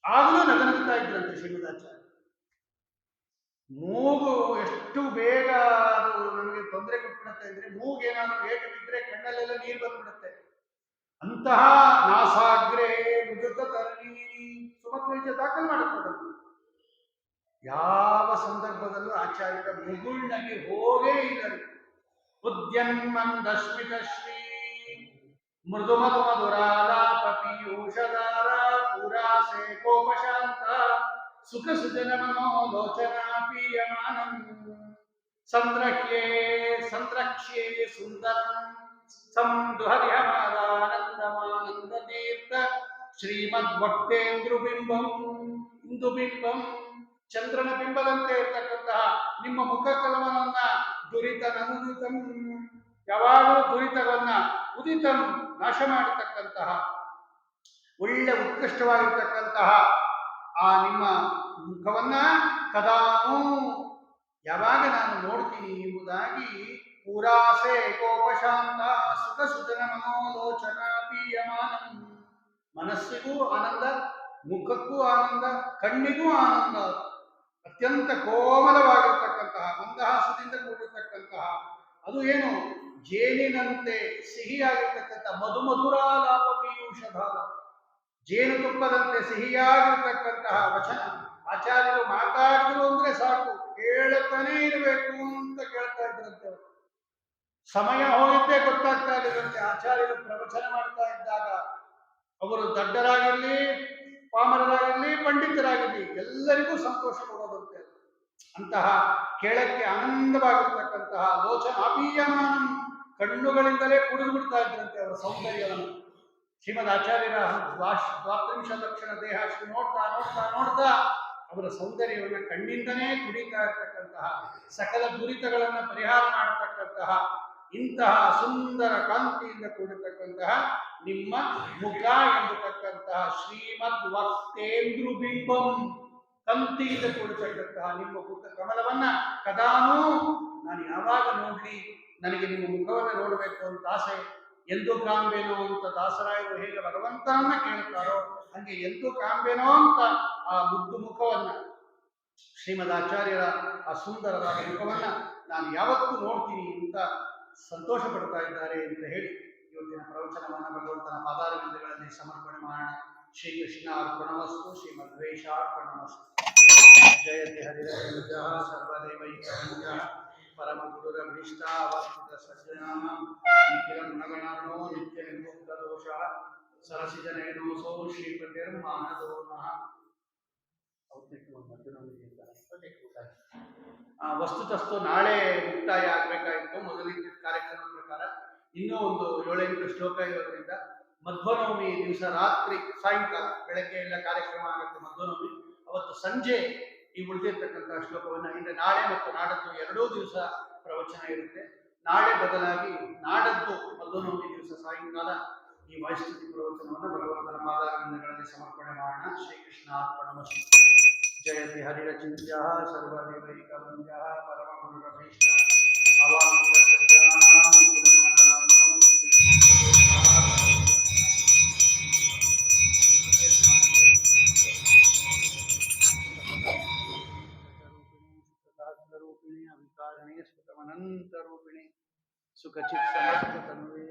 ಆಗಲೂ ನಗನಗ್ತಾ ಇದ್ರಂತೆ ಶ್ರೀಮದಾಚಾರ್ಯ. ಮೂಗು ಎಷ್ಟು ಬೇಗ ಅದು ನಮಗೆ ತೊಂದರೆ ಕೊಟ್ಬಿಡುತ್ತೆ ಅಂದ್ರೆ, ಮೂಗೇನಾದ್ರೂ ಏಟು ಬಿದ್ದರೆ ಕಣ್ಣಲ್ಲೆಲ್ಲ ನೀರು ಬಂದ್ಬಿಡುತ್ತೆ. ಅಂತಹ ನಾಸಾಗ್ರೇ ಮೃದುತ ತರಣೀನಿ ಸುಮಧ್ವಜ ದಾಖಲು ಮಾಡಿಕೊಡೋದು. ಯಾವ ಸಂದರ್ಭದಲ್ಲೂ ಆಚಾರ್ಯರ ಮುಗುಳ್ನಗೆ ಹೋಗೇ ಇಲ್ಲ. ಉದ್ಯನ್ಮಂದಸ್ಮಿತ ಶ್ರೀ ಮೃದು ಮಧು ಮಧುರಾಲಾಪ ಪೀಯೂಷಧಾರ ಪುರಾಸೆ ಕೋಪಶಾಂತ ಸುಖ ಸುಜನ ಮನೋಲೋಚನಾ ಪೀಯಮಾನಂ ಸಂದ್ರಕ್ಷ್ಯೇ ಸುಂದರಂ ಸಂದುಹರಿಹಮಾನಂದಮಾನಂದ ತೀರ್ಥ ಶ್ರೀಮದ್ಭಕ್ತೇಂದ್ರುಬಿಂಬಂ ಇಂದುಬಿಂಬಂ. ಚಂದ್ರನ ಬಿಂಬದಂತೆ ಇರ್ತಕ್ಕಂತಹ ನಿಮ್ಮ ಮುಖಕಲವನ್ನ ದುರಿತ ನನುದಿತಂ, ಯಾವಾಗಲೂ ದುರಿತವನ್ನ ಉದಿತಂ ನಾಶ ಮಾಡತಕ್ಕಂತಹ ಒಳ್ಳೆ ಉತ್ಕೃಷ್ಟವಾಗಿರ್ತಕ್ಕಂತಹ ಆ ನಿಮ್ಮ ಮುಖವನ್ನ ಕದಾನು ಯಾವಾಗ ನಾನು ನೋಡ್ತೀನಿ ಎಂಬುದಾಗಿ ಪುರಾಸೆ ಕೋಪಶಾಂತ ಸುಖ ಸುಜನ ಮನೋಲೋಚನ ಪೀಯಮಾನಂ. ಮನಸ್ಸಿಗೂ ಆನಂದ, ಮುಖಕ್ಕೂ ಆನಂದ, ಕಣ್ಣಿಗೂ ಆನಂದ. ಅತ್ಯಂತ ಕೋಮಲವಾಗಿರ್ತಕ್ಕಂತಹ ಮಂದಹಾಸದಿಂದ ಕೂಡಿರ್ತಕ್ಕಂತಹ, ಅದು ಏನು ಜೇನಿನಂತೆ ಸಿಹಿಯಾಗಿರ್ತಕ್ಕಂಥ ಮಧುಮಧುರಾಲಾಪ ಪೀಯೂಷಧಾರ, ಜೇನುತುಪ್ಪದಂತೆ ಸಿಹಿಯಾಗಿರ್ತಕ್ಕಂತಹ ವಚನ ಆಚಾರ್ಯರು ಮಾತಾಡಿದ್ರು ಅಂದ್ರೆ ಸಾಕು, ಕೇಳುತ್ತಾನೇ ಇರಬೇಕು ಅಂತ ಕೇಳ್ತಾ ಇದ್ರಂತೆ ಅವರು. ಸಮಯ ಹೋಗಿದ್ದೇ ಗೊತ್ತಾಗ್ತಾ ಇದ್ದಂತೆ. ಆಚಾರ್ಯರು ಪ್ರವಚನ ಮಾಡ್ತಾ ಇದ್ದಾಗ ಅವರು ದಡ್ಡರಾಗಿರ್ಲಿ, ಪಾಮರರಾಗಿರ್ಲಿ, ಪಂಡಿತರಾಗಿರ್ಲಿ ಎಲ್ಲರಿಗೂ ಸಂತೋಷ ಕೊಡೋದಂತೆ. ಅಂತಹ ಕೇಳಕ್ಕೆ ಆನಂದವಾಗಿರ್ತಕ್ಕಂತಹ ಲೋಚನಾಪೀಯಮಾನಂ, ಕಣ್ಣುಗಳಿಂದಲೇ ಕುಡಿದು ಬಿಡ್ತಾ ಇದ್ರಂತೆ ಅವರ ಸೌಂದರ್ಯವನ್ನು. ಶ್ರೀಮದ್ ಆಚಾರ್ಯರ ದ್ವಾತ್ರಿಂಶ ಲಕ್ಷಣ ದೇಹ ಅಷ್ಟು ನೋಡ್ತಾ ನೋಡ್ತಾ ನೋಡ್ತಾ ಅವರ ಸೌಂದರ್ಯವನ್ನು ಕಣ್ಣಿಂದನೇ ಕುಡಿತಾ ಇರ್ತಕ್ಕಂತಹ, ಸಕಲ ದುರಿತಗಳನ್ನು ಪರಿಹಾರ ಮಾಡತಕ್ಕಂತಹ ಇಂತಹ ಸುಂದರ ಕಾಂತಿಯಿಂದ ಕೂಡಿರ್ತಕ್ಕಂತಹ ನಿಮ್ಮ ಮುಖ ಎಂಬತಕ್ಕಂತಹ ಶ್ರೀಮದ್ ವಕ್ತೇಂದ್ರು ಬಿಂಬಂ, ಕಾಂತಿಯಿಂದ ಕೂಡಿರ್ತಕ್ಕಂತಹ ನಿಮ್ಮ ಮುಖ ಕಮಲವನ್ನ ಕದಾನೂ ನಾನು ಯಾವಾಗ ನೋಡ್ಲಿ, ನನಗೆ ನಿಮ್ಮ ಮುಖವನ್ನು ನೋಡಬೇಕು ಅಂತ ಆಸೆ. ಎಂದು ಕಾಂಬೇನೋ ಅಂತ ದಾಸರಾಯರು ಹೇಗೆ ಭಗವಂತನನ್ನ ಕೇಳ್ತಾರೋ ಹಂಗೆ ಎಂದು ಕಾಂಬೇನೋ ಅಂತ ಆ ಮುದ್ದು ಮುಖವನ್ನ, ಶ್ರೀಮದ್ ಆಚಾರ್ಯರ ಆ ಸುಂದರವಾದ ಮುಖವನ್ನ ನಾನು ಯಾವತ್ತೂ ನೋಡ್ತೀನಿ ಅಂತ ಸಂತೋಷ ಪಡ್ತಾ ಇದ್ದಾರೆ ಅಂತ ಹೇಳಿ ಇವತ್ತಿನ ಪ್ರವಚನವನ್ನು ಭಗವಂತನ ಪಾದಾರವಿಂದಗಳಲ್ಲಿ ಸಮರ್ಪಣೆ ಮಾಡೋಣ. ಶ್ರೀಕೃಷ್ಣ ಅರ್ಪಣಮಸ್ತು, ಶ್ರೀಮಧ್ವೇಶ ಅರ್ಪಣಮಸ್ತು. ಜಯತಿ ಹರಿರಂಜ ಸರ್ವದೇವೈಕವಂಜ ಪರಮ ಗುರುರಭೀಷ್ಟಾವಸ್ಥಿತ ಸಜ್ಜನಾನಾಂ ನಿಖಿಲಂ ಗುಣಗಣಾರ್ಣೋ ನಿತ್ಯ ನಿರ್ಮುಕ್ತ ದೋಷಃ ಸರಸಿಜನಯನೋಸೋ ಶ್ರೀಪತಿರ್ಮಾನದೋ ನಃ. ವಸ್ತುತಸ್ತು ನಾಳೆ ಮುಕ್ತಾಯ ಆಗಬೇಕಾಗಿತ್ತು ಮೊದಲಿನ ಕಾರ್ಯಕ್ರಮದ ಪ್ರಕಾರ. ಇನ್ನೂ ಒಂದು 7-8 ಶ್ಲೋಕ ಇರೋದ್ರಿಂದ ಮಧ್ವನವಮಿ ದಿವಸ ರಾತ್ರಿ ಸಾಯಂಕಾಲ, ಬೆಳಗ್ಗೆ ಎಲ್ಲ ಕಾರ್ಯಕ್ರಮ ಆಗುತ್ತೆ ಮಧ್ವನವಮಿ. ಅವತ್ತು ಸಂಜೆ ಈ ಉಳಿದಿರ್ತಕ್ಕಂತಹ ಶ್ಲೋಕವನ್ನು, ಇನ್ನು ನಾಳೆ ಮತ್ತು ನಾಡದ್ದು 2 ದಿವಸ ಪ್ರವಚನ ಇರುತ್ತೆ. ನಾಳೆ ಬದಲಾಗಿ ನಾಡದ್ದು ಮಧ್ವನವಮಿ ದಿವಸ ಸಾಯಂಕಾಲ ಈ ವಾಯುಸ್ತುತಿ ಪ್ರವಚನವನ್ನು ಭಗವಂತನ ಪಾದಾರವಿಂದಗಳಲ್ಲಿ ಸಮರ್ಪಣೆ ಮಾಡೋಣ. ಶ್ರೀಕೃಷ್ಣ ಅರ್ಪಣಮಸ್ತು. ಜಯತಿ ಹರಿರಚಿಂತ್ಯ ಸರ್ವದೇವೈಕವಂದ್ಯ ಪರಮ ಗುರುರಭೀಷ್ಟ ಅವಾಂತ ಸಜ್ಜನಾನಾಂ ನಿಖಿಲ ಗುಣಗಣಾರ್ಣೋ ರೂಪಿಣಿ ಅವಿಕಾರಣೆ ಸ್ಫುಟಮನಂತರೂಪಿಣಿ ಸುಖಚಿತ್ ಸಮಸ್ತ ತನ್ವೇ